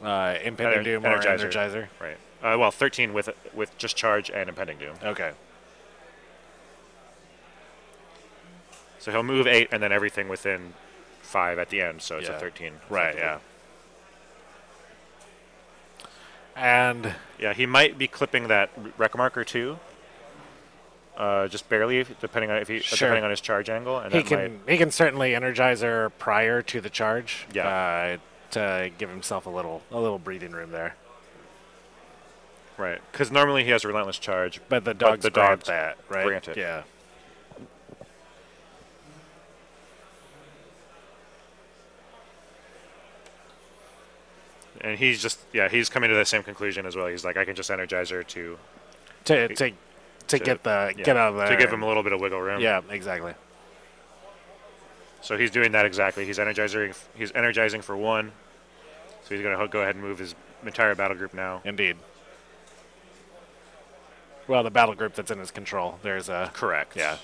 [SPEAKER 1] Impending Doom or Energizer.
[SPEAKER 2] Right. Well, 13 with just charge and Impending Doom.
[SPEAKER 1] Okay.
[SPEAKER 2] So he'll move 8 and then everything within 5 at the end, so it's a 13.
[SPEAKER 1] Right, yeah. And
[SPEAKER 2] yeah, he might be clipping that wreck marker too. Just barely, depending on depending on his charge angle, and
[SPEAKER 1] he can certainly energize her prior to the charge. Yeah. To give himself a little breathing room there.
[SPEAKER 2] Right. Because normally he has a relentless charge.
[SPEAKER 1] But the dogs grant that, right?
[SPEAKER 2] Grant it.
[SPEAKER 1] Yeah.
[SPEAKER 2] And he's just, he's coming to the same conclusion as well. He's like, I can just energize her to
[SPEAKER 1] To get out of there.
[SPEAKER 2] To give him a little bit of wiggle room.
[SPEAKER 1] Yeah, exactly.
[SPEAKER 2] So he's doing that exactly. He's energizing for 1. So he's going to go ahead and move his entire battle group now.
[SPEAKER 1] Indeed. Well, the battle group that's in his control. There's a...
[SPEAKER 2] Correct.
[SPEAKER 1] Yeah.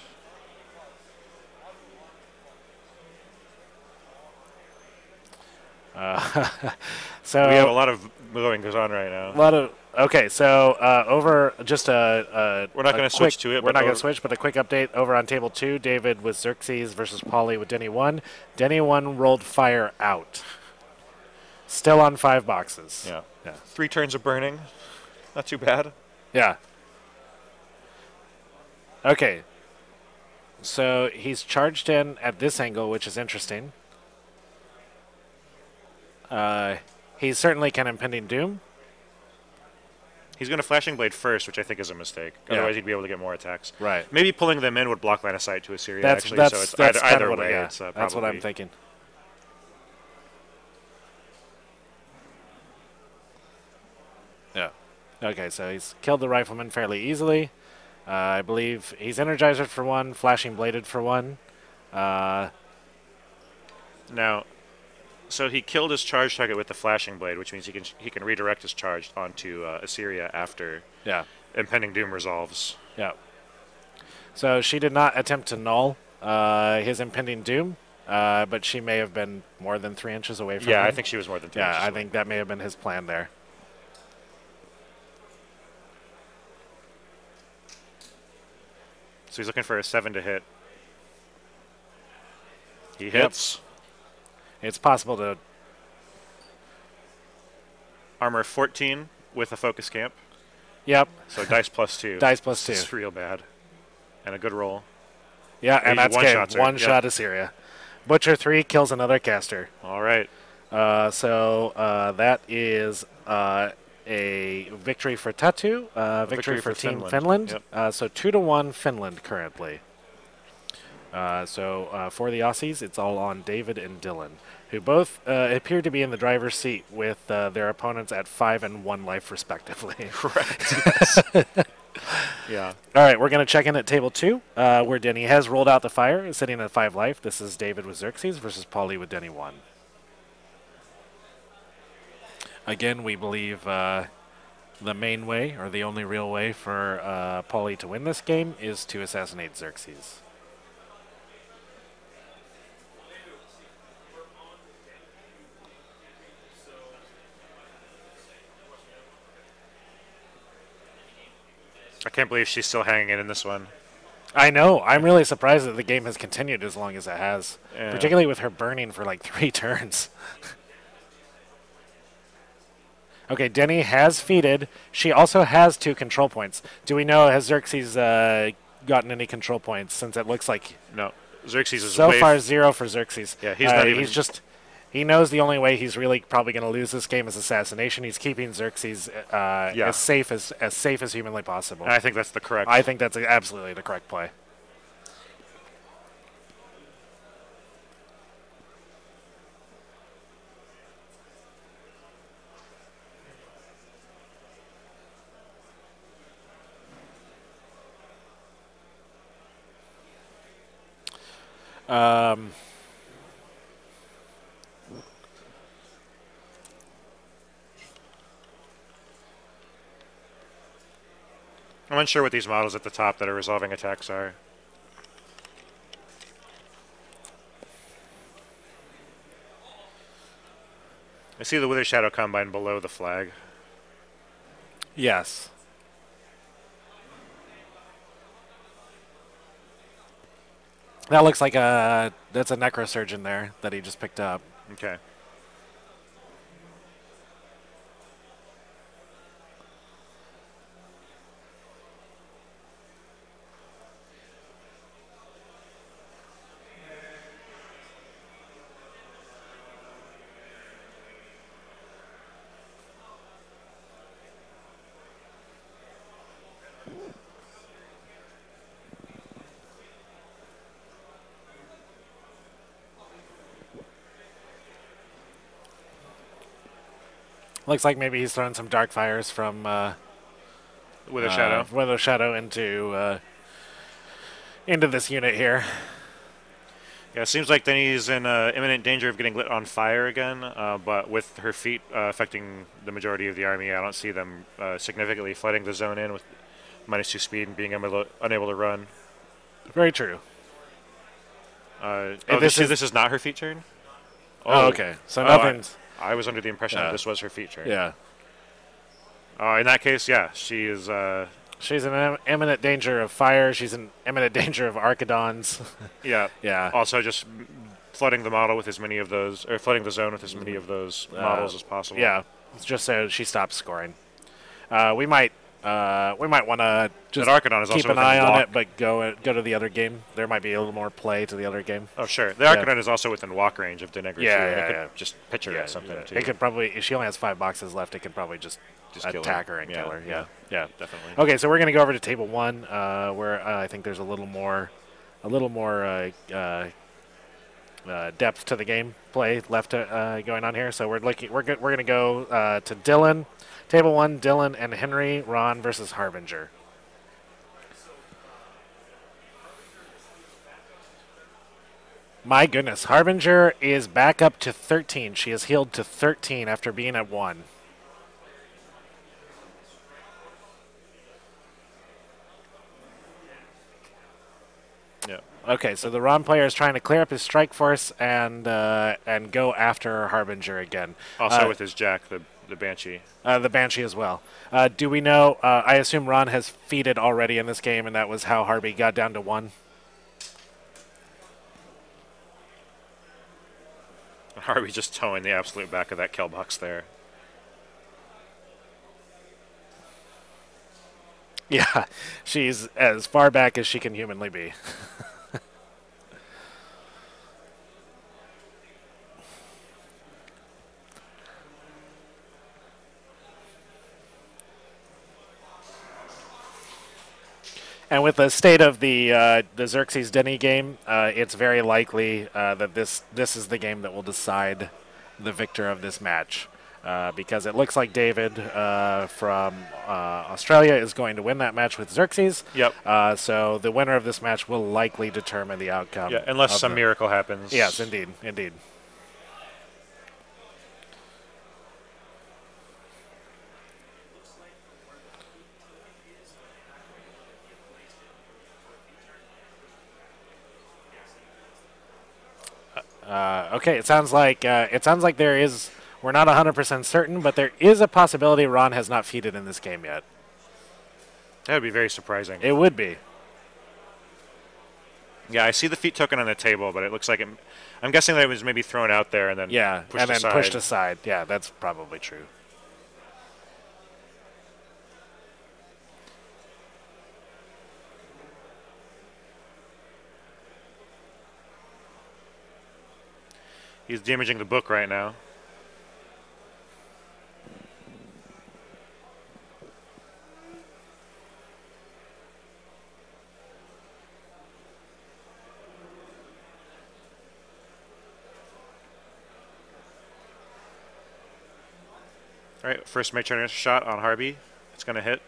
[SPEAKER 1] So
[SPEAKER 2] we have a lot of going on right now.
[SPEAKER 1] A lot of... Okay, so over just
[SPEAKER 2] we're not going to switch to it.
[SPEAKER 1] We're not going to switch, but a quick update over on table 2. David with Xerxes versus Polly with Denny 1. Denny 1 rolled fire out. Still on 5 boxes.
[SPEAKER 2] Yeah. 3 turns of burning. Not too bad.
[SPEAKER 1] Yeah. Okay. So he's charged in at this angle, which is interesting. He certainly can Impending Doom.
[SPEAKER 2] He's going to Flashing Blade first, which I think is a mistake. Otherwise, he'd be able to get more attacks.
[SPEAKER 1] Right.
[SPEAKER 2] Maybe pulling them in would block line of sight to Assyria,
[SPEAKER 1] That's
[SPEAKER 2] so it's either way.
[SPEAKER 1] Yeah.
[SPEAKER 2] It's,
[SPEAKER 1] that's what I'm thinking. Yeah. Okay, so he's killed the Rifleman fairly easily. I believe he's Energizer for 1, Flashing Bladed for 1.
[SPEAKER 2] Now, so he killed his charge target with the Flashing Blade, which means he can redirect his charge onto Assyria after Impending Doom resolves.
[SPEAKER 1] Yeah. So she did not attempt to null his Impending Doom, but she may have been more than 3 inches away from him.
[SPEAKER 2] Yeah, I think she was more than 3 inches
[SPEAKER 1] away.
[SPEAKER 2] I
[SPEAKER 1] think that may have been his plan there.
[SPEAKER 2] So he's looking for a 7 to hit. He hits.
[SPEAKER 1] Yep. It's possible to...
[SPEAKER 2] Armor 14 with a focus camp.
[SPEAKER 1] Yep.
[SPEAKER 2] So dice +2.
[SPEAKER 1] Dice +2.
[SPEAKER 2] It's real bad. And a good roll.
[SPEAKER 1] Yeah, and that's one
[SPEAKER 2] yep.
[SPEAKER 1] shot Assyria. Butcher 3 kills another caster.
[SPEAKER 2] All right.
[SPEAKER 1] So that is a victory for Tatu, victory for Team Finland.
[SPEAKER 2] Yep.
[SPEAKER 1] So 2-1 Finland currently. So for the Aussies, it's all on David and Dylan, who both appear to be in the driver's seat with their opponents at 5 and 1 life respectively.
[SPEAKER 2] Correct. Yeah.
[SPEAKER 1] All right, we're going to check in at table 2, where Denny has rolled out the fire, sitting at 5 life. This is David with Xerxes versus Polly with Denny 1. Again, we believe the main way, or the only real way for Polly to win this game is to assassinate Xerxes.
[SPEAKER 2] I can't believe she's still hanging in this one.
[SPEAKER 1] I know. I'm really surprised that the game has continued as long as it has, particularly with her burning for like 3 turns. Okay, Denny has feeded. She also has 2 control points. Do we know, has Xerxes gotten any control points, since it looks like...
[SPEAKER 2] No. Xerxes is
[SPEAKER 1] so far 0 for Xerxes.
[SPEAKER 2] Yeah, he's not even...
[SPEAKER 1] He's just... He knows the only way he's really probably going to lose this game is assassination. He's keeping Xerxes as safe as humanly possible.
[SPEAKER 2] I think that's the correct...
[SPEAKER 1] I think that's absolutely the correct play.
[SPEAKER 2] I'm unsure what these models at the top that are resolving attacks are. I see the Wither Shadow Combine below the flag.
[SPEAKER 1] Yes. That looks like that's a Necrosurgeon there that he just picked up.
[SPEAKER 2] Okay.
[SPEAKER 1] Looks like maybe he's throwing some dark fires from
[SPEAKER 2] with a shadow.
[SPEAKER 1] with a shadow into this unit here.
[SPEAKER 2] Yeah, it seems like then he's in imminent danger of getting lit on fire again, but with her feet affecting the majority of the army, I don't see them significantly flooding the zone in with -2 speed and being unable to run.
[SPEAKER 1] Very true.
[SPEAKER 2] This is not her feet turn?
[SPEAKER 1] Oh, okay. So nothing's...
[SPEAKER 2] I was under the impression that this was her feet turn.
[SPEAKER 1] Yeah.
[SPEAKER 2] In that case, yeah, she is...
[SPEAKER 1] She's in imminent danger of fire. She's in imminent danger of Archidons.
[SPEAKER 2] Yeah.
[SPEAKER 1] Yeah.
[SPEAKER 2] Also, just flooding the model with as many of those, or flooding the zone with as many of those models as possible.
[SPEAKER 1] Yeah. Just so she stops scoring. We might want to just keep an eye on it, but go to the other game. There might be a little more play to the other game.
[SPEAKER 2] Oh, sure. The Archidon is also within walk range of Denegri.
[SPEAKER 1] Yeah.
[SPEAKER 2] Just picture at something, too.
[SPEAKER 1] It could probably, if she only has 5 boxes left, it could probably just attack her and kill her. Yeah,
[SPEAKER 2] definitely.
[SPEAKER 1] Okay, so we're going to go over to table 1, where I think there's a little more depth to the game play left going on here. So we're going to go to Dylan. Table 1, Dylan and Henry, Ron versus Harbinger. My goodness, Harbinger is back up to 13. She is healed to 13 after being at 1.
[SPEAKER 2] Yeah.
[SPEAKER 1] Okay, so the Ron player is trying to clear up his strike force and go after Harbinger again.
[SPEAKER 2] Also with his Jack, the Banshee.
[SPEAKER 1] The Banshee as well. Do we know? I assume Ron has feeded already in this game, and that was how Harby got down to 1.
[SPEAKER 2] Harby just towing the absolute back of that kill box there.
[SPEAKER 1] Yeah, she's as far back as she can humanly be. And with the state of the Xerxes Denny game, it's very likely that this is the game that will decide the victor of this match, because it looks like David from Australia is going to win that match with Xerxes.
[SPEAKER 2] Yep.
[SPEAKER 1] So the winner of this match will likely determine the outcome.
[SPEAKER 2] Yeah, unless some miracle happens.
[SPEAKER 1] Yes, indeed, indeed. Okay, it sounds like there is. We're not 100% certain, but there is a possibility Ron has not feeded in this game yet.
[SPEAKER 2] That would be very surprising.
[SPEAKER 1] It would be.
[SPEAKER 2] Yeah, I see the feat token on the table, but it looks like I'm guessing that it was maybe thrown out there and then pushed
[SPEAKER 1] aside. Yeah, that's probably true.
[SPEAKER 2] He's damaging the book right now. All right, first Matrix shot on Harby. It's going to hit.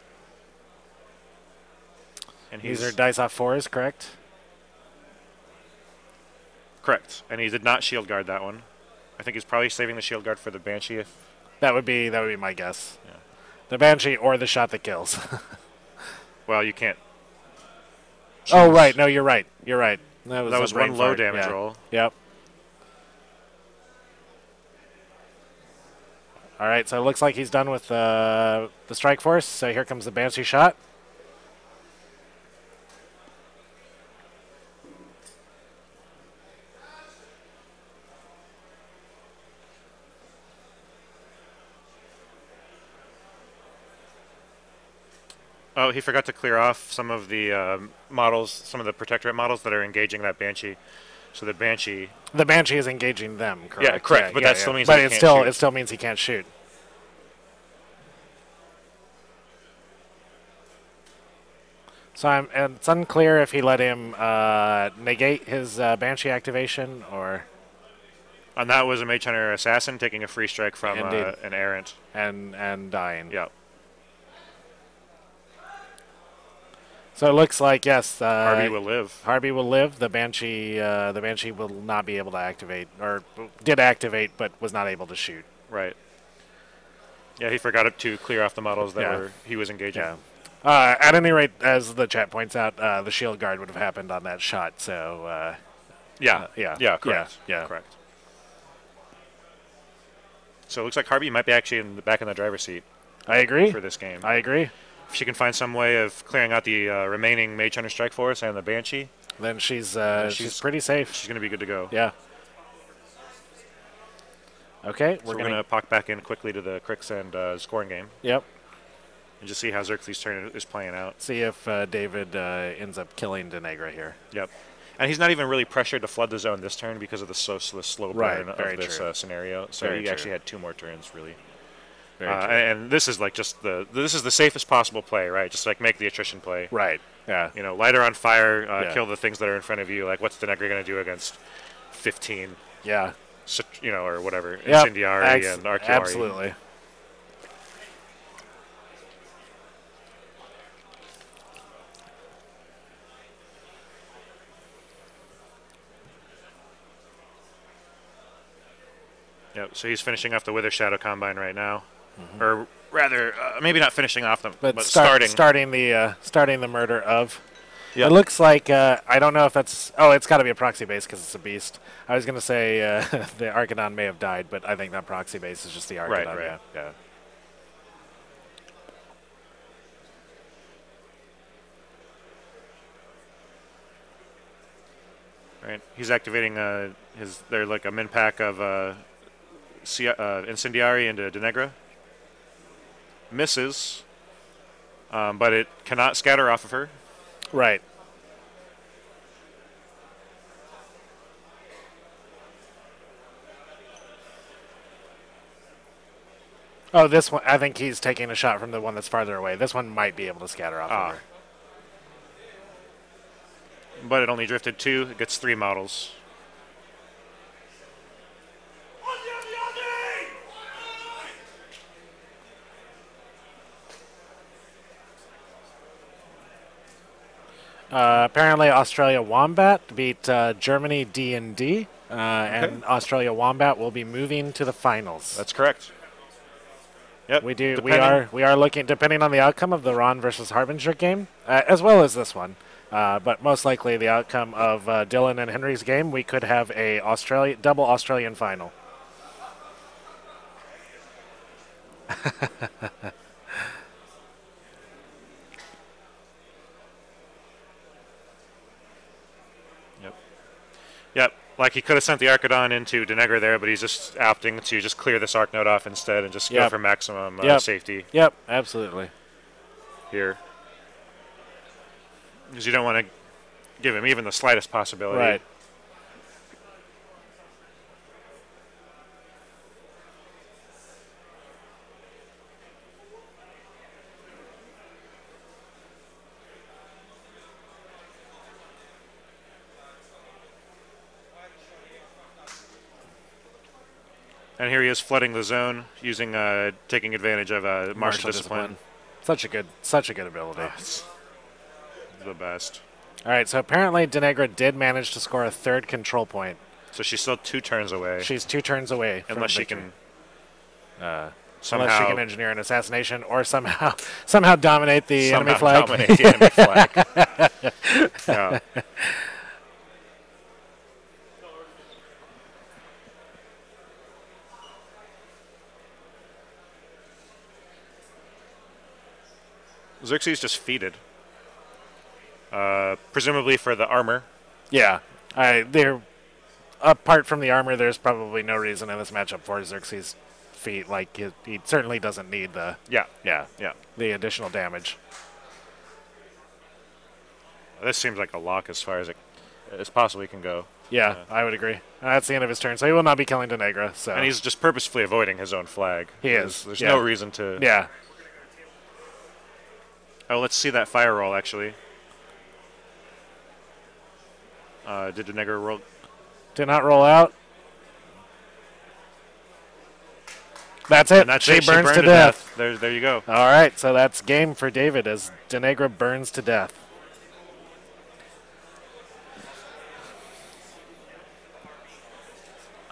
[SPEAKER 1] And these are dice off 4s, correct?
[SPEAKER 2] Correct, and he did not shield guard that one. I think he's probably saving the shield guard for the Banshee.
[SPEAKER 1] That would be my guess. Yeah. The Banshee or the shot that kills.
[SPEAKER 2] Well, you can't.
[SPEAKER 1] Oh right, no, you're right. You're right.
[SPEAKER 2] That was one low damage roll.
[SPEAKER 1] Yep. All right, so it looks like he's done with the strike force. So here comes the Banshee shot.
[SPEAKER 2] Oh, he forgot to clear off some of the models, some of the Protectorate models that are engaging that Banshee. So the Banshee...
[SPEAKER 1] The Banshee is engaging them, correct?
[SPEAKER 2] Yeah, correct, yeah, but that still means
[SPEAKER 1] he can't shoot. It still means he can't shoot. So it's unclear if he let him negate his Banshee activation, or...
[SPEAKER 2] And that was a Mage Hunter Assassin taking a free strike from an Errant.
[SPEAKER 1] And dying.
[SPEAKER 2] Yeah.
[SPEAKER 1] So it looks like, yes.
[SPEAKER 2] Harvey will live.
[SPEAKER 1] Harvey will live. The Banshee will not be able to activate, or did activate, but was not able to shoot.
[SPEAKER 2] Right. Yeah, he forgot to clear off the models that he was engaging.
[SPEAKER 1] Yeah. At any rate, as the chat points out, the shield guard would have happened on that shot. So.
[SPEAKER 2] Yeah, correct.
[SPEAKER 1] Yeah.
[SPEAKER 2] Correct. So it looks like Harvey might be actually back in the driver's seat.
[SPEAKER 1] I agree.
[SPEAKER 2] For this game.
[SPEAKER 1] I agree.
[SPEAKER 2] If she can find some way of clearing out the remaining Mage Hunter Strike Force and the Banshee,
[SPEAKER 1] then she's pretty safe.
[SPEAKER 2] She's going to be good to go.
[SPEAKER 1] Yeah. Okay,
[SPEAKER 2] we're going to pop back in quickly to the Crix and scoring game.
[SPEAKER 1] Yep.
[SPEAKER 2] And just see how Xerxes' turn is playing out.
[SPEAKER 1] See if David ends up killing Denegra here.
[SPEAKER 2] Yep. And he's not even really pressured to flood the zone this turn because of the slow burn of this scenario. So he actually had 2 more turns, really. And this is like this is the safest possible play, right? Just like make the attrition play.
[SPEAKER 1] Right. Yeah.
[SPEAKER 2] You know, light her on fire, kill the things that are in front of you. Like, what's Denegra going to do against 15?
[SPEAKER 1] Yeah.
[SPEAKER 2] You know, or whatever. Incendiary and Arcuari.
[SPEAKER 1] Absolutely.
[SPEAKER 2] Yep. So he's finishing off the Wither Shadow Combine right now. Or rather, maybe not finishing off them, but
[SPEAKER 1] starting the murder of. Yep. It looks like I don't know if that's. Oh, it's got to be a proxy base because it's a beast. I was going to say the Archidon may have died, but I think that proxy base is just the Archidon.
[SPEAKER 2] Right.
[SPEAKER 1] Yeah.
[SPEAKER 2] Right. He's activating they're like a min pack of Incendiary into Denegra. Misses, but it cannot scatter off of her.
[SPEAKER 1] Right. Oh, this one, I think he's taking a shot from the one that's farther away. This one might be able to scatter off of her.
[SPEAKER 2] But it only drifted 2. It gets 3 models.
[SPEAKER 1] Apparently, Australia Wombat beat Germany D&D, and Australia Wombat will be moving to the finals.
[SPEAKER 2] That's correct. Yep.
[SPEAKER 1] We are looking, depending on the outcome of the Ron versus Harbinger game, as well as this one, but most likely the outcome of Dylan and Henry's game, we could have a double Australian final.
[SPEAKER 2] Yep, like he could have sent the Archidon into Denegra there, but he's just opting to just clear this Arc Node off instead and just go for maximum safety.
[SPEAKER 1] Yep, absolutely.
[SPEAKER 2] Here. Because you don't want to give him even the slightest possibility.
[SPEAKER 1] Right.
[SPEAKER 2] And here he is flooding the zone, using taking advantage of martial discipline.
[SPEAKER 1] Such a good ability.
[SPEAKER 2] It's the best.
[SPEAKER 1] All right, so apparently Denegra did manage to score a 3rd control point.
[SPEAKER 2] So she's still 2 turns away.
[SPEAKER 1] She's 2 turns away.
[SPEAKER 2] Unless she can
[SPEAKER 1] somehow engineer an assassination or somehow dominate the enemy flag.
[SPEAKER 2] Dominate the enemy flag. Yeah. Xerxes just feeded. Presumably for the armor.
[SPEAKER 1] Yeah. Apart from the armor, there's probably no reason in this matchup for Xerxes' feat. Like, he certainly doesn't need the the additional damage.
[SPEAKER 2] This seems like a lock as far as it possibly can go.
[SPEAKER 1] Yeah, I would agree. That's the end of his turn, so he will not be killing Denegra. So.
[SPEAKER 2] And he's just purposefully avoiding his own flag.
[SPEAKER 1] He is.
[SPEAKER 2] There's no reason to...
[SPEAKER 1] Yeah.
[SPEAKER 2] Oh, let's see that fire roll, actually. Did Denegra roll?
[SPEAKER 1] Did not roll out. That's it.
[SPEAKER 2] And that's
[SPEAKER 1] she
[SPEAKER 2] it.
[SPEAKER 1] burns
[SPEAKER 2] burned
[SPEAKER 1] to death.
[SPEAKER 2] There you go.
[SPEAKER 1] All right, so that's game for David as Denegra burns to death.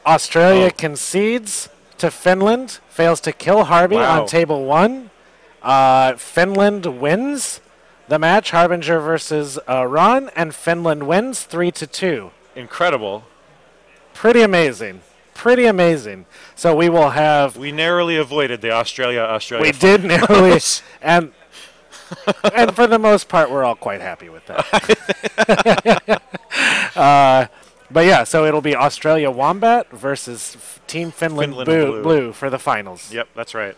[SPEAKER 1] Australia concedes to Finland, fails to kill Harvey on table 1. Finland wins the match, Harbinger versus Ron, and Finland wins 3-2.
[SPEAKER 2] Incredible.
[SPEAKER 1] Pretty amazing. Pretty amazing. So we will have...
[SPEAKER 2] We narrowly avoided the Australia
[SPEAKER 1] We did narrowly. And for the most part, we're all quite happy with that. But yeah, so it'll be Australia Wombat versus Team Finland, Blue for the finals.
[SPEAKER 2] Yep, that's right.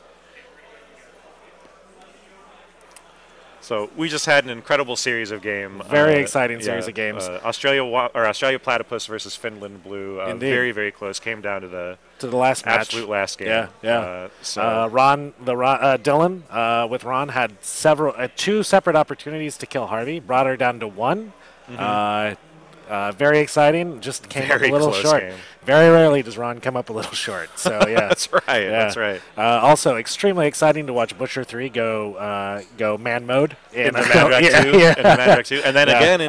[SPEAKER 2] So we just had an incredible series of games.
[SPEAKER 1] Very exciting series of games.
[SPEAKER 2] Australia Platypus versus Finland Blue. Very, very close. Came down to the
[SPEAKER 1] last match.
[SPEAKER 2] Absolute last game.
[SPEAKER 1] Yeah, yeah. Dylan with Ron had two separate opportunities to kill Harvey. Brought her down to 1. Very exciting. Just came up a little short.
[SPEAKER 2] Game.
[SPEAKER 1] Very rarely does Ron come up a little short. So yeah,
[SPEAKER 2] that's right.
[SPEAKER 1] Yeah.
[SPEAKER 2] That's right.
[SPEAKER 1] Also, extremely exciting to watch Butcher 3 go man mode
[SPEAKER 2] in the Mandrake 2, and then again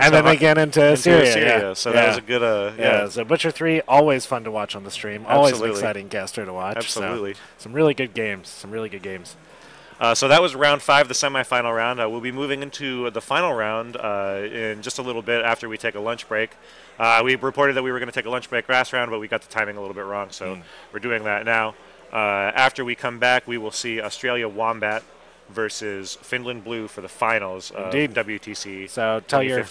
[SPEAKER 2] into
[SPEAKER 1] Syria.
[SPEAKER 2] Yeah. So that was a good.
[SPEAKER 1] So Butcher 3 always fun to watch on the stream. Always an exciting caster to watch.
[SPEAKER 2] Absolutely.
[SPEAKER 1] So, some really good games.
[SPEAKER 2] So that was round 5, the semifinal round. We'll be moving into the final round in just a little bit after we take a lunch break. We reported that we were going to take a lunch break last round, but we got the timing a little bit wrong, so we're doing that now. After we come back, we will see Australia Wombat versus Finland Blue for the finals of WTC.
[SPEAKER 1] So tell your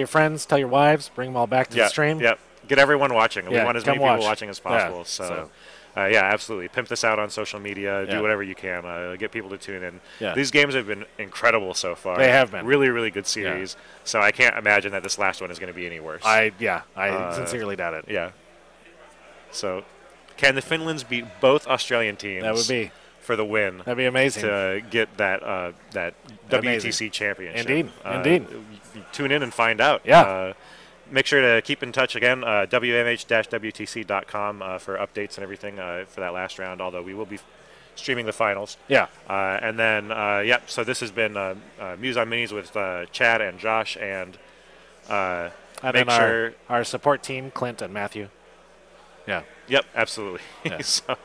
[SPEAKER 1] friends, tell your wives, bring them all back to the stream.
[SPEAKER 2] Yep. Get everyone watching. We want as many people watching as possible.
[SPEAKER 1] Yeah,
[SPEAKER 2] so. Absolutely. Pimp this out on social media. Do whatever you can. Get people to tune in.
[SPEAKER 1] Yeah.
[SPEAKER 2] These games have been incredible so far.
[SPEAKER 1] They have been.
[SPEAKER 2] Really, really good series. Yeah. So I can't imagine that this last one is going to be any worse.
[SPEAKER 1] I sincerely doubt it.
[SPEAKER 2] Yeah. So can the Finlands beat both Australian teams?
[SPEAKER 1] That would be.
[SPEAKER 2] For the win.
[SPEAKER 1] That'd be amazing.
[SPEAKER 2] To get that WTC championship.
[SPEAKER 1] Indeed.
[SPEAKER 2] Tune in and find out.
[SPEAKER 1] Yeah.
[SPEAKER 2] Make sure to keep in touch again, wmh-wtc.com for updates and everything for that last round, although we will be streaming the finals.
[SPEAKER 1] Yeah.
[SPEAKER 2] And then, so this has been Muse on Minis with Chad and Josh, and make sure...
[SPEAKER 1] Our support team, Clint and Matthew. Yeah.
[SPEAKER 2] Yep, absolutely.
[SPEAKER 1] Yeah.
[SPEAKER 2] So,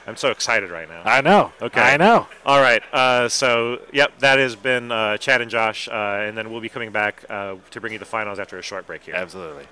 [SPEAKER 2] I'm so excited right now.
[SPEAKER 1] I know.
[SPEAKER 2] Okay.
[SPEAKER 1] I know.
[SPEAKER 2] All right. That has been Chad and Josh, and then we'll be coming back to bring you the finals after a short break here.
[SPEAKER 1] Absolutely.